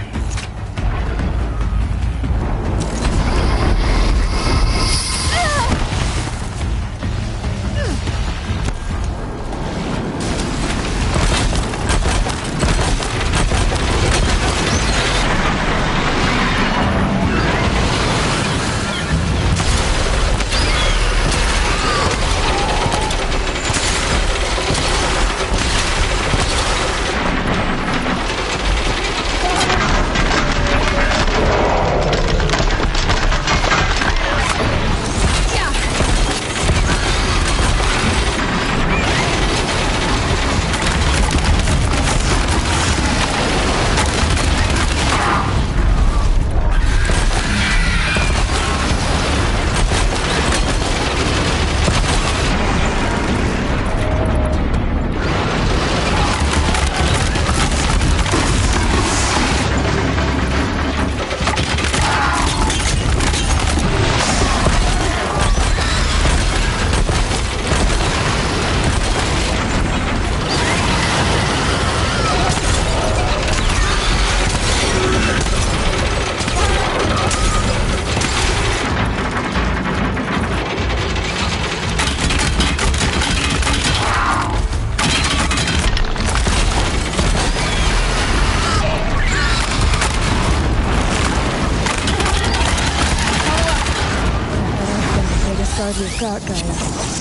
Guard you've got, guys.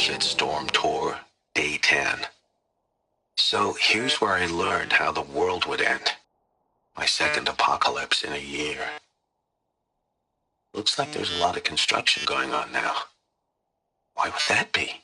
Shitstorm Tour, Day 10. So here's where I learned how the world would end. My second apocalypse in a year. Looks like there's a lot of construction going on now. Why would that be?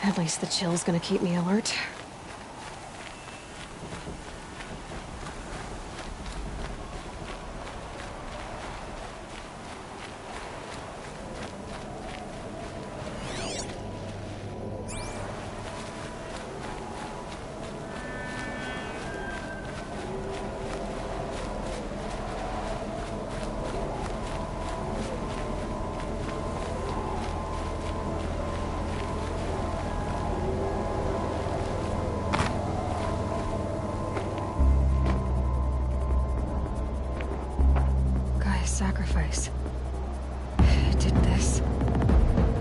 At least the chill's gonna keep me alert. Sacrifice. It did this.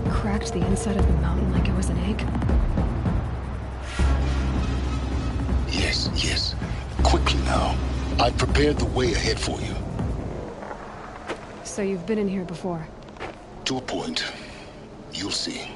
Cracked the inside of the mountain like it was an egg. Yes, yes. Quickly now. I've prepared the way ahead for you. So you've been in here before? To a point. You'll see.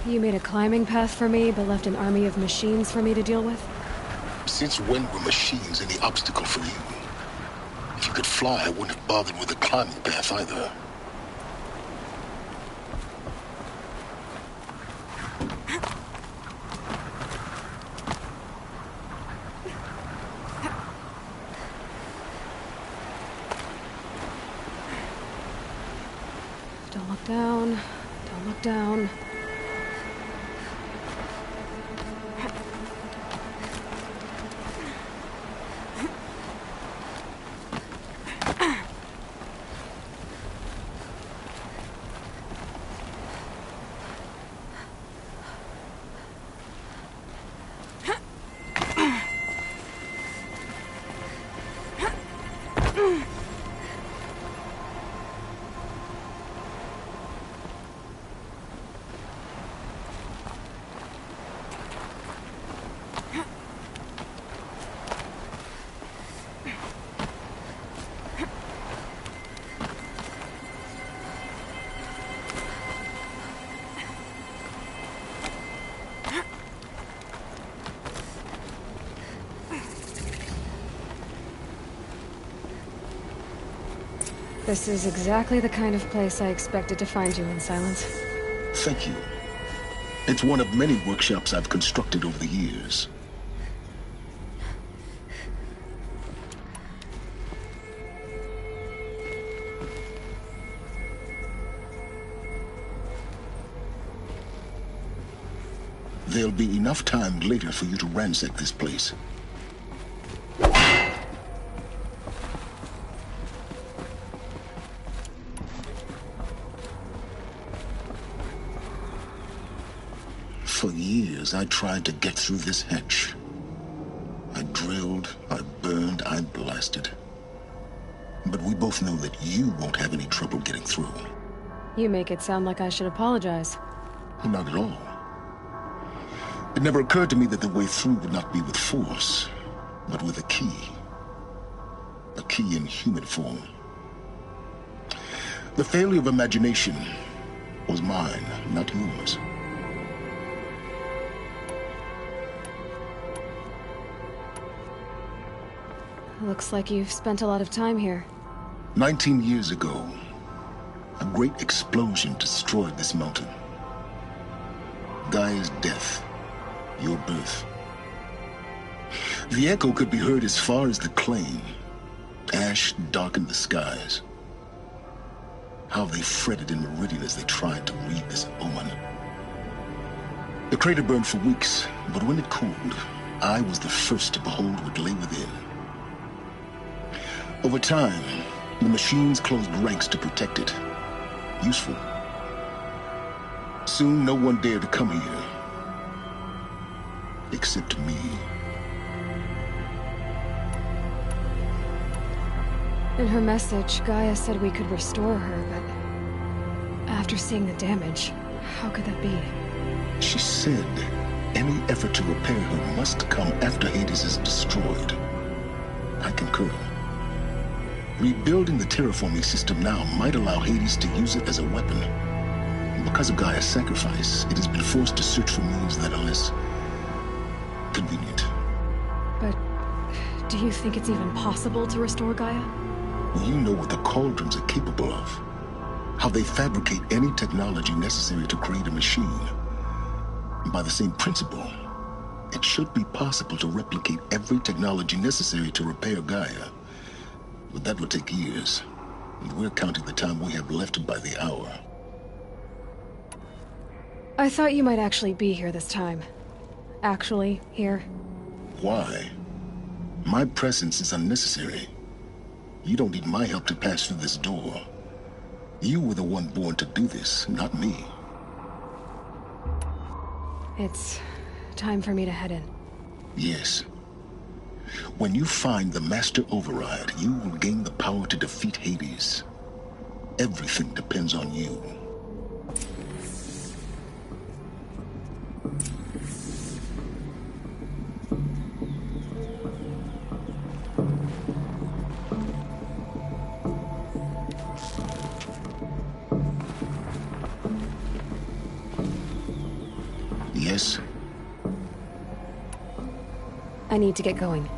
You made a climbing path for me, but left an army of machines for me to deal with? Since when were machines any obstacle for you? If you could fly, I wouldn't have bothered with the climbing path either. Don't look down. Don't look down. This is exactly the kind of place I expected to find you in, Silence. Thank you. It's one of many workshops I've constructed over the years. There'll be enough time later for you to ransack this place. For years, I tried to get through this hatch. I drilled, I burned, I blasted. But we both know that you won't have any trouble getting through. You make it sound like I should apologize. Not at all. It never occurred to me that the way through would not be with force, but with a key. A key in human form. The failure of imagination was mine, not yours. Looks like you've spent a lot of time here. 19 years ago, a great explosion destroyed this mountain. Gaia's death, your birth. The echo could be heard as far as the Claim. Ash darkened the skies. How they fretted in Meridian as they tried to read this omen. The crater burned for weeks, but when it cooled, I was the first to behold what lay within. Over time, the machines closed ranks to protect it. Useful. Soon, no one dared to come here. Except me. In her message, Gaia said we could restore her, but after seeing the damage, how could that be? She said any effort to repair her must come after Hades is destroyed. I concur. Rebuilding the terraforming system now might allow Hades to use it as a weapon. Because of Gaia's sacrifice, it has been forced to search for means that are less convenient. But do you think it's even possible to restore Gaia? You know what the Cauldrons are capable of. How they fabricate any technology necessary to create a machine. By the same principle, it should be possible to replicate every technology necessary to repair Gaia. But that will take years, and we're counting the time we have left by the hour. I thought you might actually be here this time. Actually, here. Why? My presence is unnecessary. You don't need my help to pass through this door. You were the one born to do this, not me. It's time for me to head in. Yes. When you find the Master Override, you will gain the power to defeat Hades. Everything depends on you. Yes? I need to get going.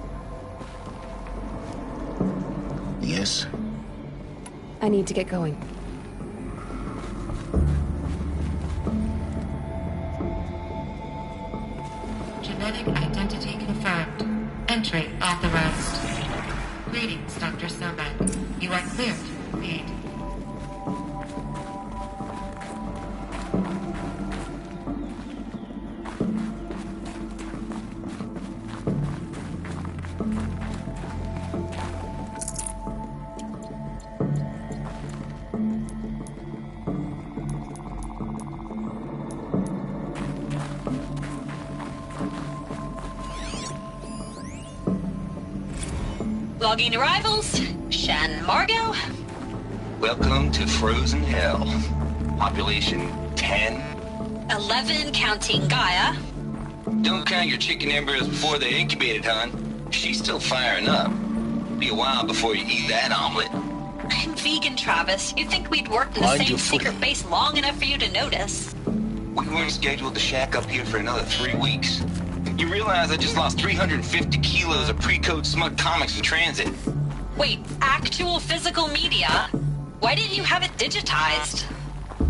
Yes? I need to get going. Genetic identity confirmed. Entry authorized. Greetings, Dr. Sobek. You are cleared to proceed. Logging arrivals. Shan Margot. Welcome to Frozen Hell. Population 10. 11 counting Gaia. Don't count your chicken embers before they're incubated, hon. She's still firing up. Be a while before you eat that omelet. I'm vegan, Travis. You'd think we'd worked in the Mind same your secret footing. base long enough for you to notice. We weren't scheduled to shack up here for another 3 weeks. You realize I just lost 350 kilos of pre-code smug comics in transit. Wait, actual physical media? Why didn't you have it digitized?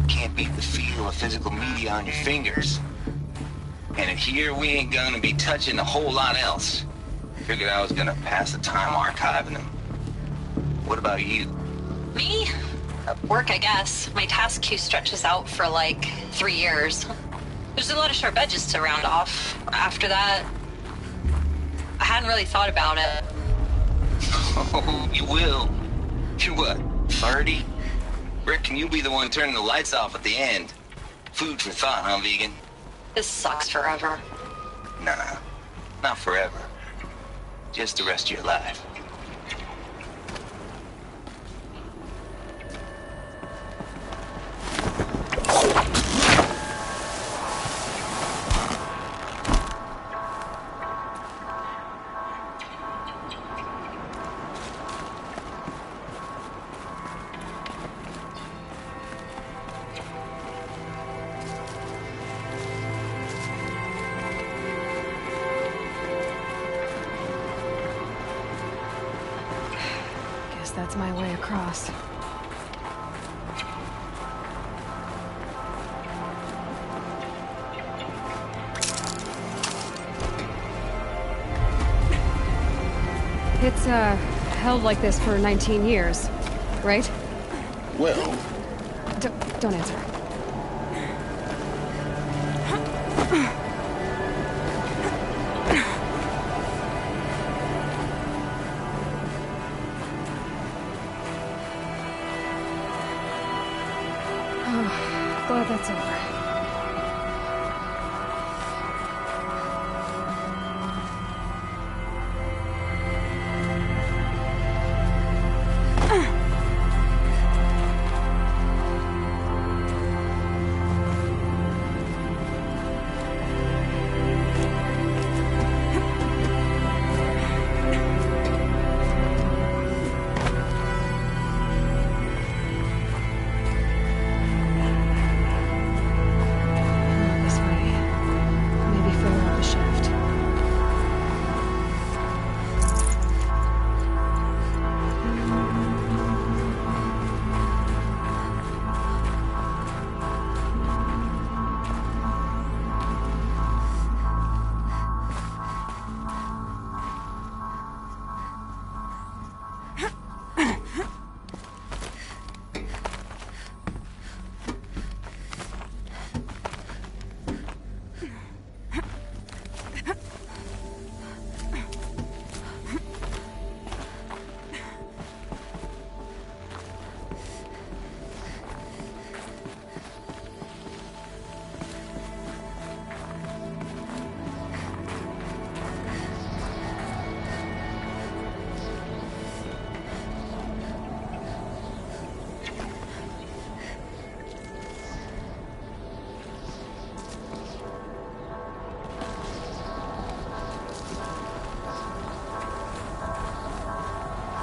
Can't beat the feel of physical media on your fingers. And in here, we ain't gonna be touching a whole lot else. Figured I was gonna pass the time archiving them. What about you? Me? Work, I guess. My task queue stretches out for like 3 years. There's a lot of sharp edges to round off. After that, I hadn't really thought about it. Oh, you will. You're what, 30? Reckon you'll be the one turning the lights off at the end. Food for thought, huh, vegan? This sucks forever. Nah, not forever. Just the rest of your life. Guess that's my way across. It's, held like this for 19 years, right? Well, Don't answer. Oh, glad that's over. This way. Maybe further up the shaft.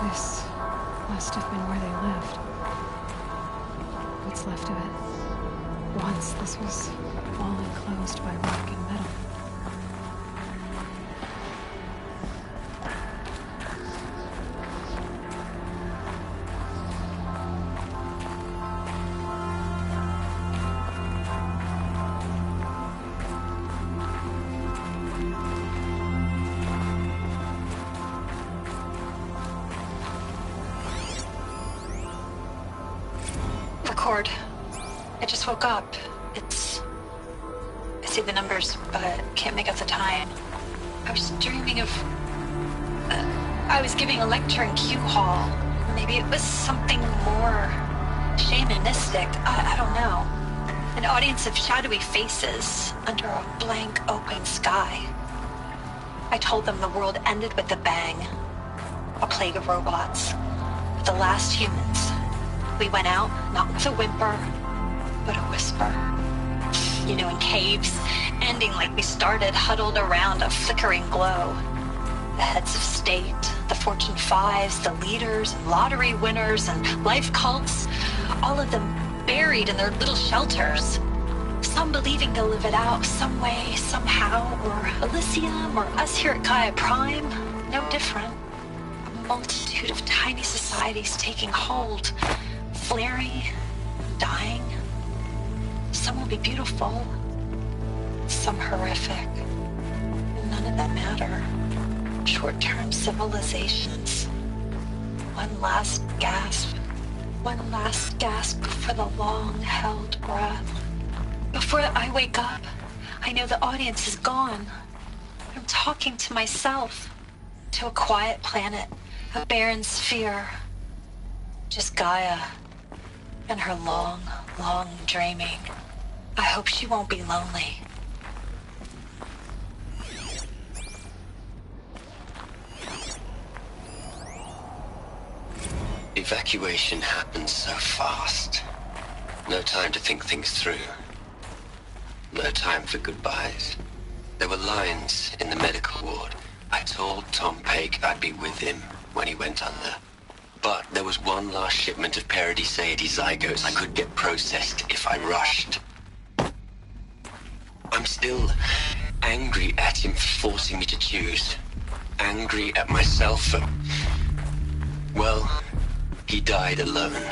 This must have been where they lived. What's left of it. Once this was all enclosed by rock and Lord. I just woke up. I see the numbers, but can't make out the time. I was dreaming of... I was giving a lecture in Q Hall. Maybe it was something more shamanistic. I don't know. An audience of shadowy faces under a blank open sky. I told them the world ended with a bang. A plague of robots. The last humans. We went out, not with a whimper, but a whisper. You know, in caves, ending like we started, huddled around a flickering glow. The heads of state, the Fortune 5s, the leaders, and lottery winners, and life cults, all of them buried in their little shelters. Some believing they'll live it out some way, somehow, or Elysium, or us here at Gaia Prime, no different. A multitude of tiny societies taking hold, flaring, dying. Some will be beautiful, some horrific. None of them matter. Short-term civilizations. One last gasp. One last gasp for the long-held breath. Before I wake up, I know the audience is gone. I'm talking to myself. To a quiet planet, a barren sphere. Just Gaia. And her long, long dreaming. I hope she won't be lonely. Evacuation happened so fast. No time to think things through. No time for goodbyes. There were lines in the medical ward. I told Tom Paik I'd be with him when he went under. But there was one last shipment of Paradiseidae zygotes I could get processed if I rushed. I'm still angry at him for forcing me to choose. Angry at myself for... Well, he died alone.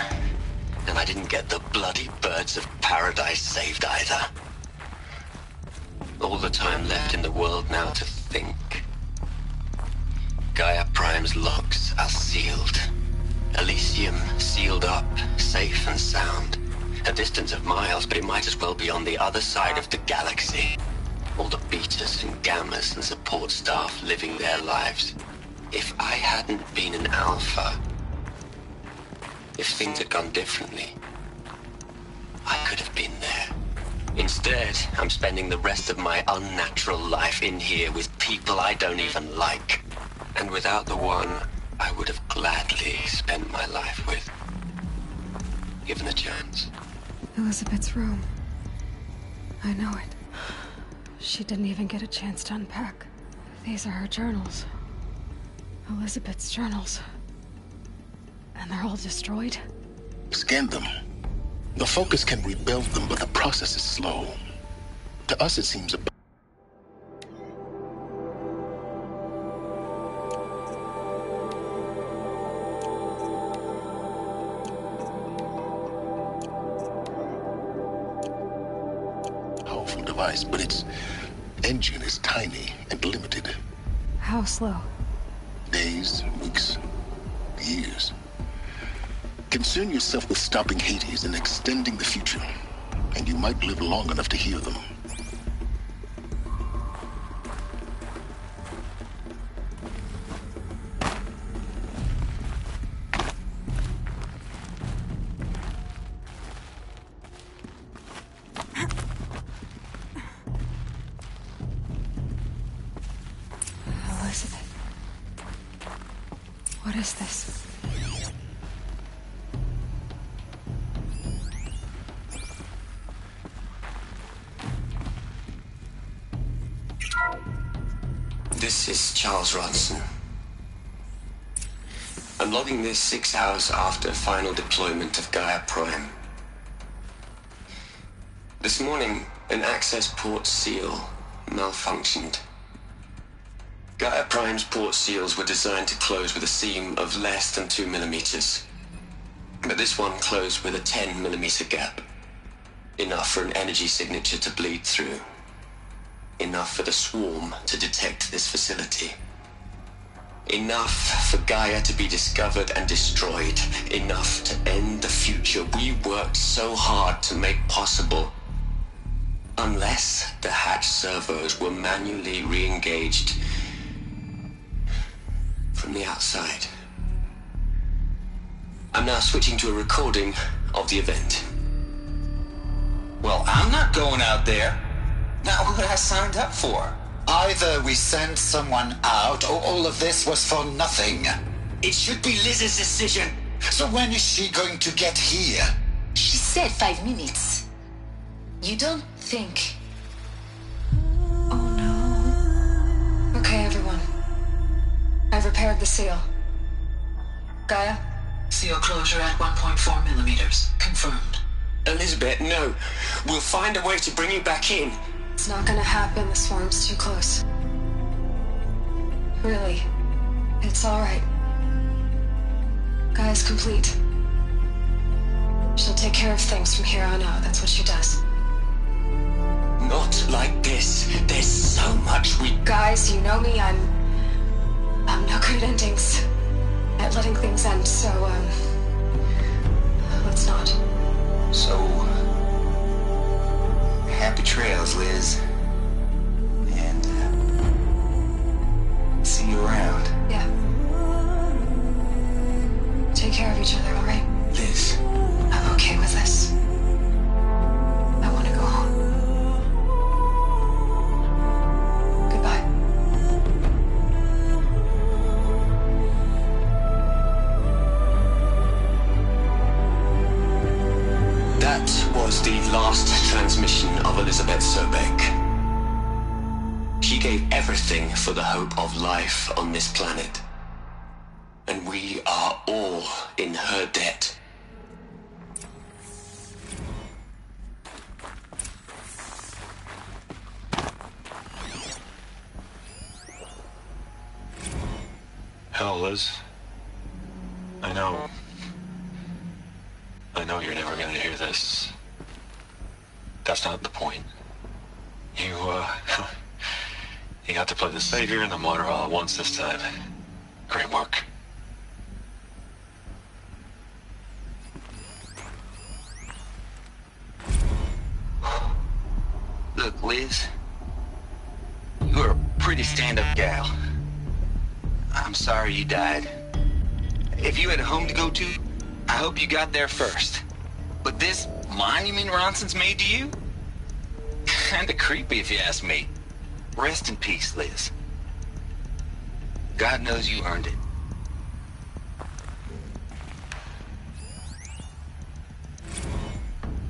And I didn't get the bloody birds of paradise saved either. All the time left in the world now to think. Gaia Prime's locks are sealed. Elysium sealed up, safe and sound. A distance of miles, but it might as well be on the other side of the galaxy. All the betas and gammas and support staff living their lives. If I hadn't been an alpha, if things had gone differently, I could have been there. Instead, I'm spending the rest of my unnatural life in here with people I don't even like. And without the one I would have gladly spent my life with. Given a chance. Elizabeth's room. I know it. She didn't even get a chance to unpack. These are her journals. Elizabeth's journals. And they're all destroyed? Scan them. The Focus can rebuild them, but the process is slow. To us, it seems a... powerful device, but its engine is tiny and limited. How slow? Days, weeks, years. Concern yourself with stopping Hades and extending the future, and you might live long enough to hear them. Elizabeth. What is this? This is Charles Ronson. I'm logging this 6 hours after final deployment of Gaia Prime. This morning, an access port seal malfunctioned. Gaia Prime's port seals were designed to close with a seam of less than 2 millimeters. But this one closed with a 10 millimeter gap. Enough for an energy signature to bleed through. Enough for the swarm to detect this facility. Enough for Gaia to be discovered and destroyed. Enough to end the future we worked so hard to make possible. Unless the hatch servos were manually re-engaged from the outside. I'm now switching to a recording of the event. Well, I'm not going out there. Not what I signed up for. Either we send someone out, or all of this was for nothing. It should be Liz's decision. So when is she going to get here? She said 5 minutes. You don't think... Okay, everyone. I've repaired the seal. Gaia? Seal closure at 1.4 millimeters. Confirmed. Elizabeth, no. We'll find a way to bring you back in. It's not gonna happen. The swarm's too close. Really. It's alright. Gaia's complete. She'll take care of things from here on out. That's what she does. Not like this. There's so much we... Guys, you know me. I'm no good at endings. At letting things end, so, let's not. So... happy trails, Liz. And, see you around. Yeah. Take care of each other, alright? Liz. I'm okay with this. I want to go home. Goodbye. That was the last transmission of Elizabeth Sobeck. She gave everything for the hope of life on this planet. And we are all in her debt. Hell, Liz. I know you're never gonna hear this. That's not the point. You got to play the savior and the martyr all at once this time. Great work. Look, Liz. You're a pretty stand-up gal. I'm sorry you died. If you had a home to go to, I hope you got there first. But this monument Ronson's made to you? Kinda creepy if you ask me. Rest in peace, Liz. God knows you earned it.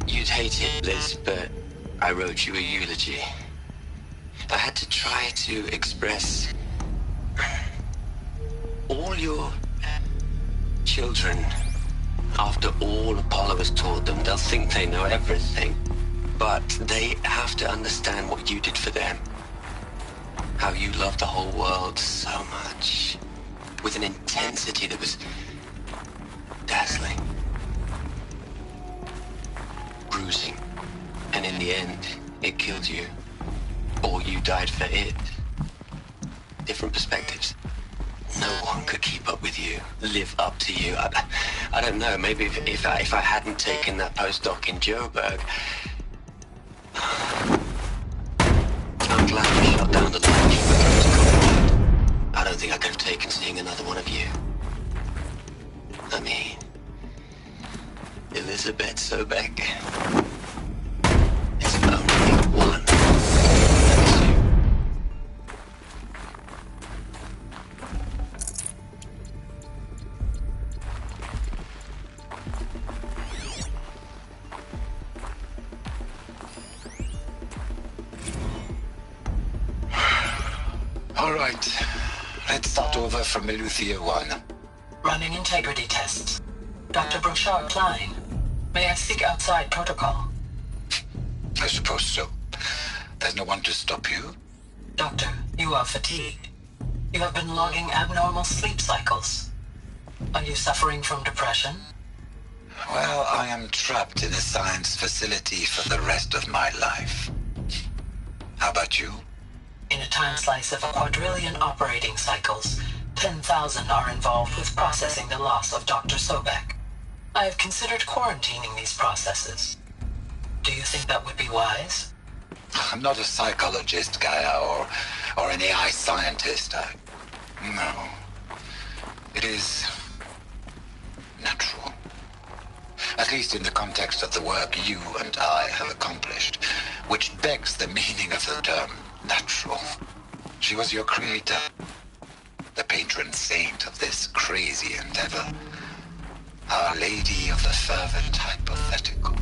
You'd hate it, Liz, but I wrote you a eulogy. I had to try to express all your children. After all Apollo has taught them, they'll think they know everything. But they have to understand what you did for them. How you loved the whole world so much. With an intensity that was dazzling. Bruising. And in the end, it killed you. Or you died for it. Different perspectives. No one could keep up with you, live up to you. I don't know, maybe if I hadn't taken that postdoc in Joburg. I'm glad we shut down the launch for those cold. I don't think I could have taken seeing another one of you. I mean, Elizabeth Sobeck. There's only one. All right. Let's start over from Eleuthia 1. Running integrity tests. Dr. Brochard Klein. May I speak outside protocol? I suppose so. There's no one to stop you. Doctor, you are fatigued. You have been logging abnormal sleep cycles. Are you suffering from depression? Well, I am trapped in a science facility for the rest of my life. How about you? In a time slice of a quadrillion operating cycles, 10,000 are involved with processing the loss of Dr. Sobek. I have considered quarantining these processes. Do you think that would be wise? I'm not a psychologist, Gaia, or an AI scientist. No. It is natural. At least in the context of the work you and I have accomplished, which begs the meaning of the term natural. She was your creator, the patron saint of this crazy endeavor. Our Lady of the Fervent Hypothetical.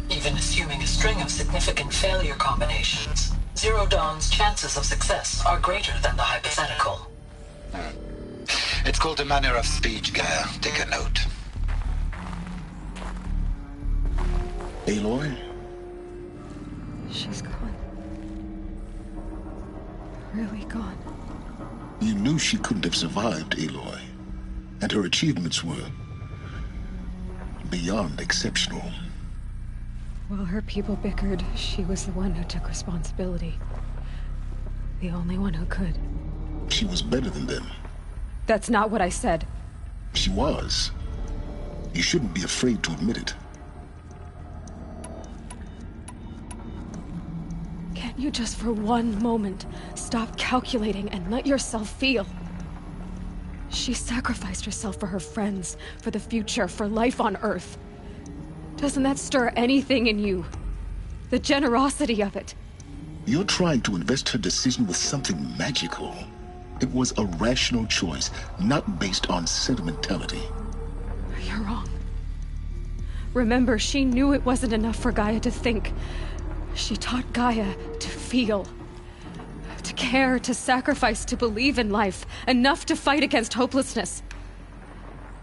Even assuming a string of significant failure combinations, Zero Dawn's chances of success are greater than the hypothetical. It's called a manner of speech, Gaia. Take a note. Aloy? She's gone. Really gone. You knew she couldn't have survived, Aloy. And her achievements were beyond exceptional. While her people bickered, she was the one who took responsibility. The only one who could. She was better than them. That's not what I said. She was. You shouldn't be afraid to admit it. Can't you just for one moment stop calculating and let yourself feel? She sacrificed herself for her friends, for the future, for life on Earth. Doesn't that stir anything in you? The generosity of it. You're trying to invest her decision with something magical. It was a rational choice, not based on sentimentality. You're wrong. Remember, she knew it wasn't enough for Gaia to think. She taught Gaia to feel. To care, to sacrifice, to believe in life. Enough to fight against hopelessness.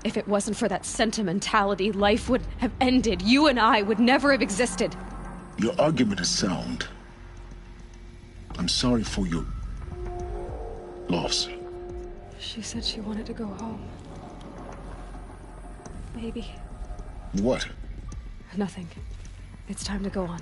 If it wasn't for that sentimentality, life would have ended. You and I would never have existed. Your argument is sound. I'm sorry for your loss. She said she wanted to go home. Maybe. What? Nothing. It's time to go on.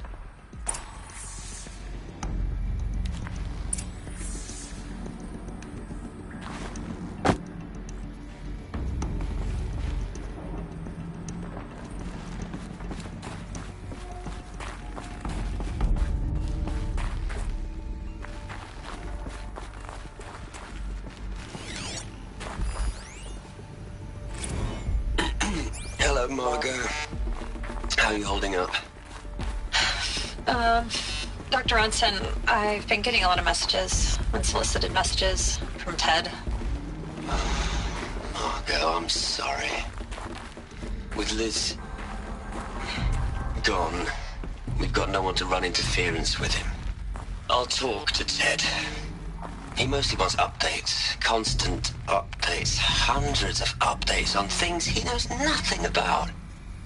Hello, Margot. How are you holding up? Dr. Ronson, I've been getting a lot of messages, unsolicited messages from Ted. Margot, I'm sorry. With Liz gone, we've got no one to run interference with him. I'll talk to Ted. He mostly wants updates, constant updates, hundreds of updates on things he knows nothing about.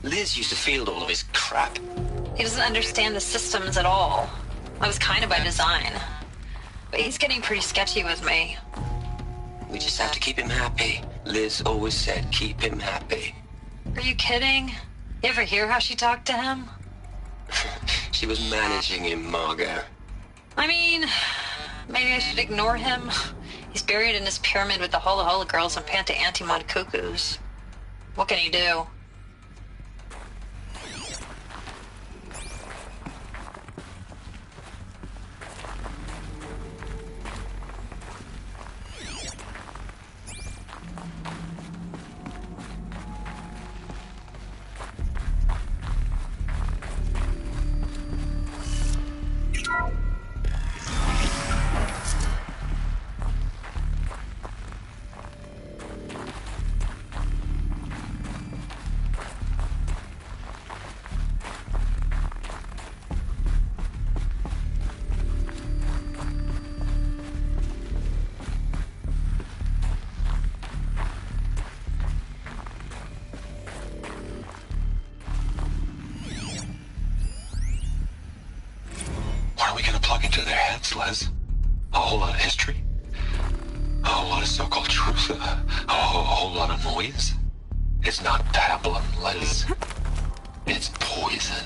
Liz used to field all of his crap. He doesn't understand the systems at all. That was kind of by design. But he's getting pretty sketchy with me. We just have to keep him happy. Liz always said keep him happy. Are you kidding? You ever hear how she talked to him? She was managing him, Margot. I mean, maybe I should ignore him. He's buried in his pyramid with the Hola Hola girls and Panta Antimod cuckoos. What can he do? Les. A whole lot of history. A whole lot of so-called truth. A whole lot of noise. It's not pablum, Les. It's poison.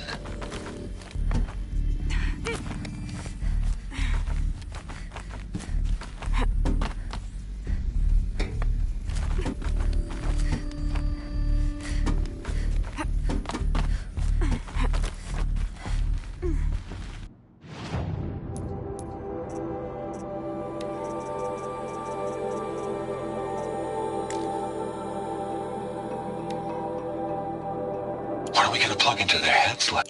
What are we gonna plug into their heads, Les?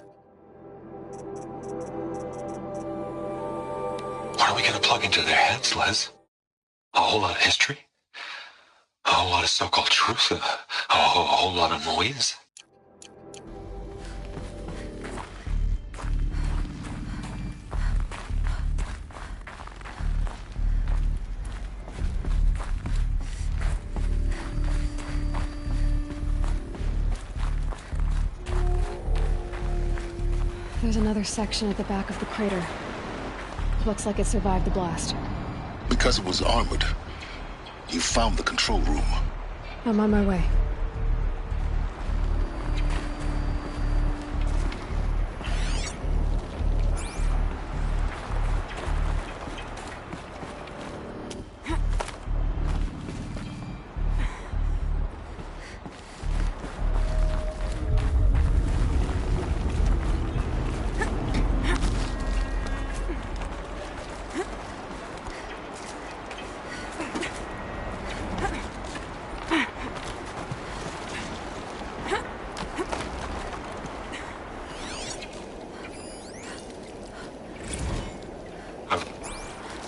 What are we gonna plug into their heads, Les? A whole lot of history? A whole lot of so-called truth? A whole lot of noise? There's another section at the back of the crater. Looks like it survived the blast. Because it was armored, you found the control room. I'm on my way.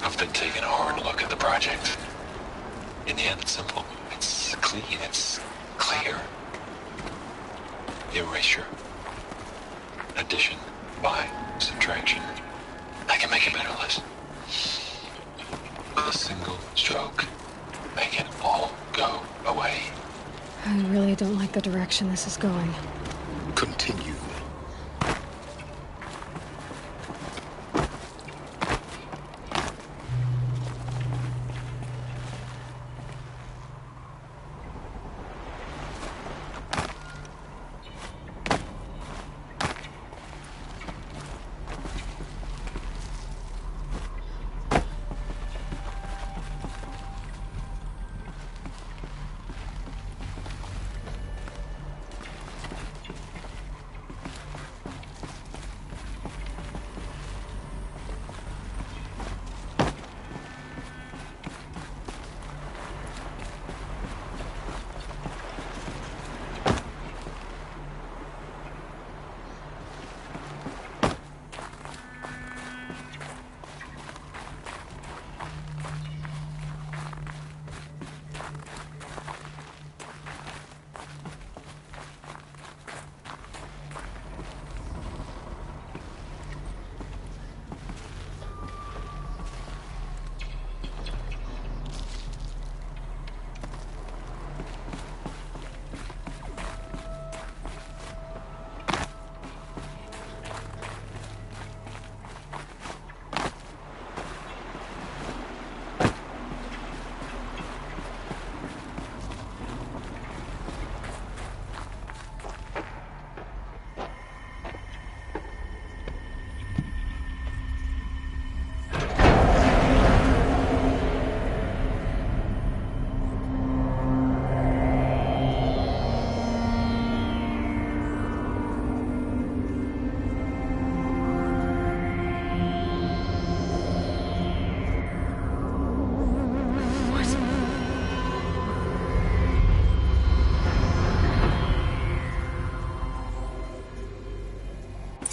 I've been taking a hard look at the project. In the end, it's simple. It's clean. It's clear. Erasure. Addition. By. Subtraction. I can make it better, Liz. With a single stroke. Make it all go away. I really don't like the direction this is going. Continue.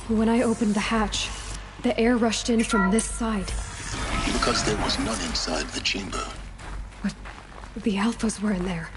When I opened the hatch, the air rushed in from this side. Because there was none inside the chamber. But the Alphas were in there.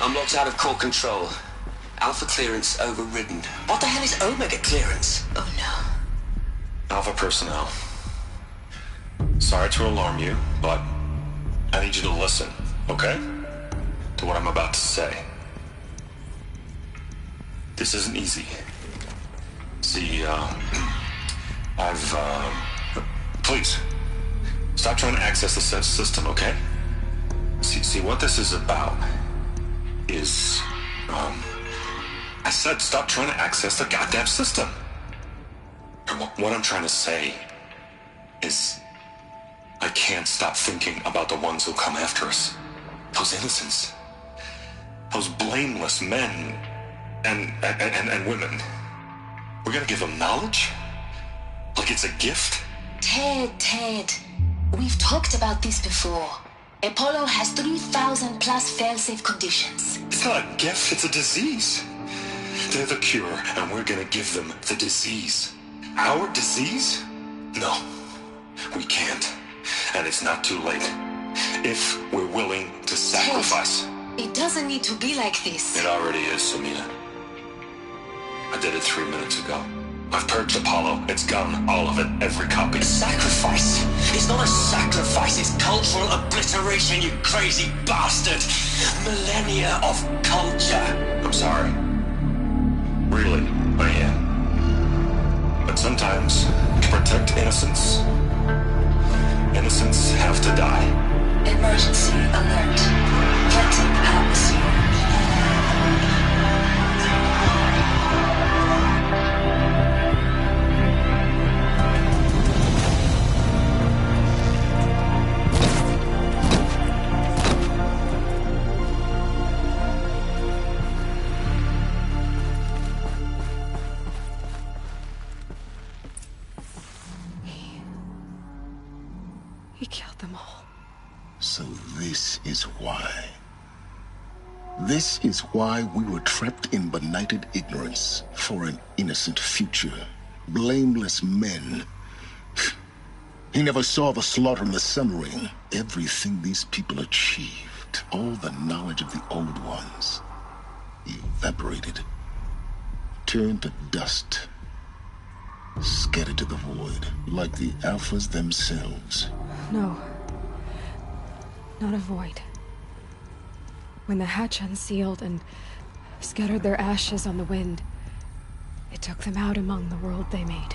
I'm locked out of core control. Alpha clearance overridden. What the hell is Omega clearance? Oh no. Alpha personnel. Sorry to alarm you, but I need you to listen, okay? To what I'm about to say. This isn't easy. See, please, Stop trying to access the system, okay? See what this is about is, I said stop trying to access the goddamn system. And what I'm trying to say is I can't stop thinking about the ones who come after us. Those innocents. Those blameless men and women. We're gonna give them knowledge? Like it's a gift? Ted. We've talked about this before. Apollo has 3,000 plus fail-safe conditions. It's not a gift, it's a disease. They're the cure, and we're gonna give them the disease. Our disease? No, we can't. And it's not too late. If we're willing to sacrifice. Ted, it doesn't need to be like this. It already is, Samina. I did it 3 minutes ago. I've purged Apollo. It's gone. All of it. Every copy. Sacrifice? It's not a sacrifice. It's cultural obliteration, you crazy bastard. Millennia of culture. I'm sorry. Really, I am. But sometimes, to protect innocence, innocents have to die. Emergency alert. Captain Atmosphere. He killed them all. So this is why. This is why we were trapped in benighted ignorance for an innocent future. Blameless men. He never saw the slaughter in the Sun Ring. Everything these people achieved, all the knowledge of the old ones, evaporated, turned to dust, scattered to the void, like the Alphas themselves. No. Not a void. When the hatch unsealed and scattered their ashes on the wind, it took them out among the world they made.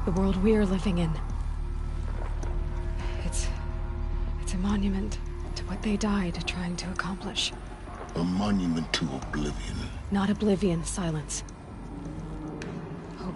The world we're living in. It's a monument to what they died trying to accomplish. A monument to oblivion. Not oblivion, silence. Hope.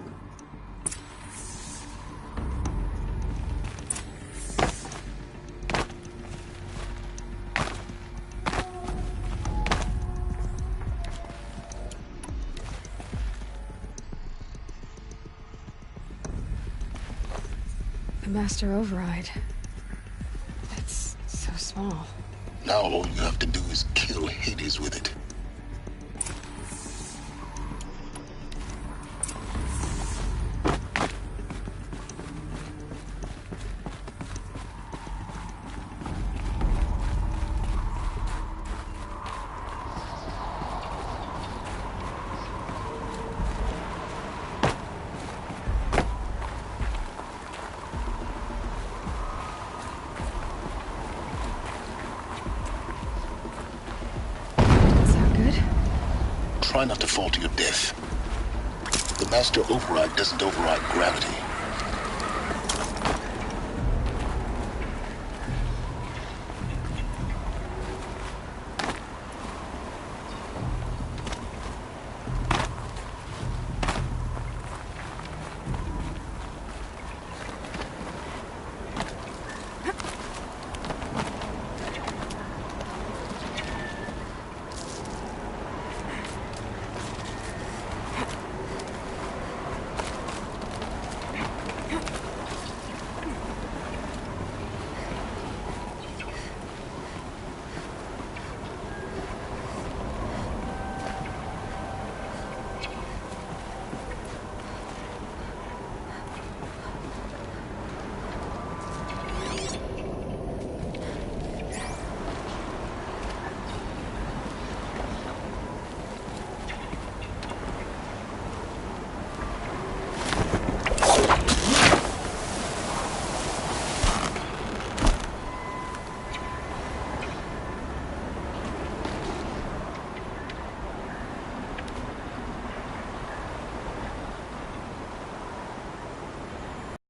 The Master Override. It's so small. Now all you have to do is kill Hades with it. Try not to fall to your death. The Master Override doesn't override gravity.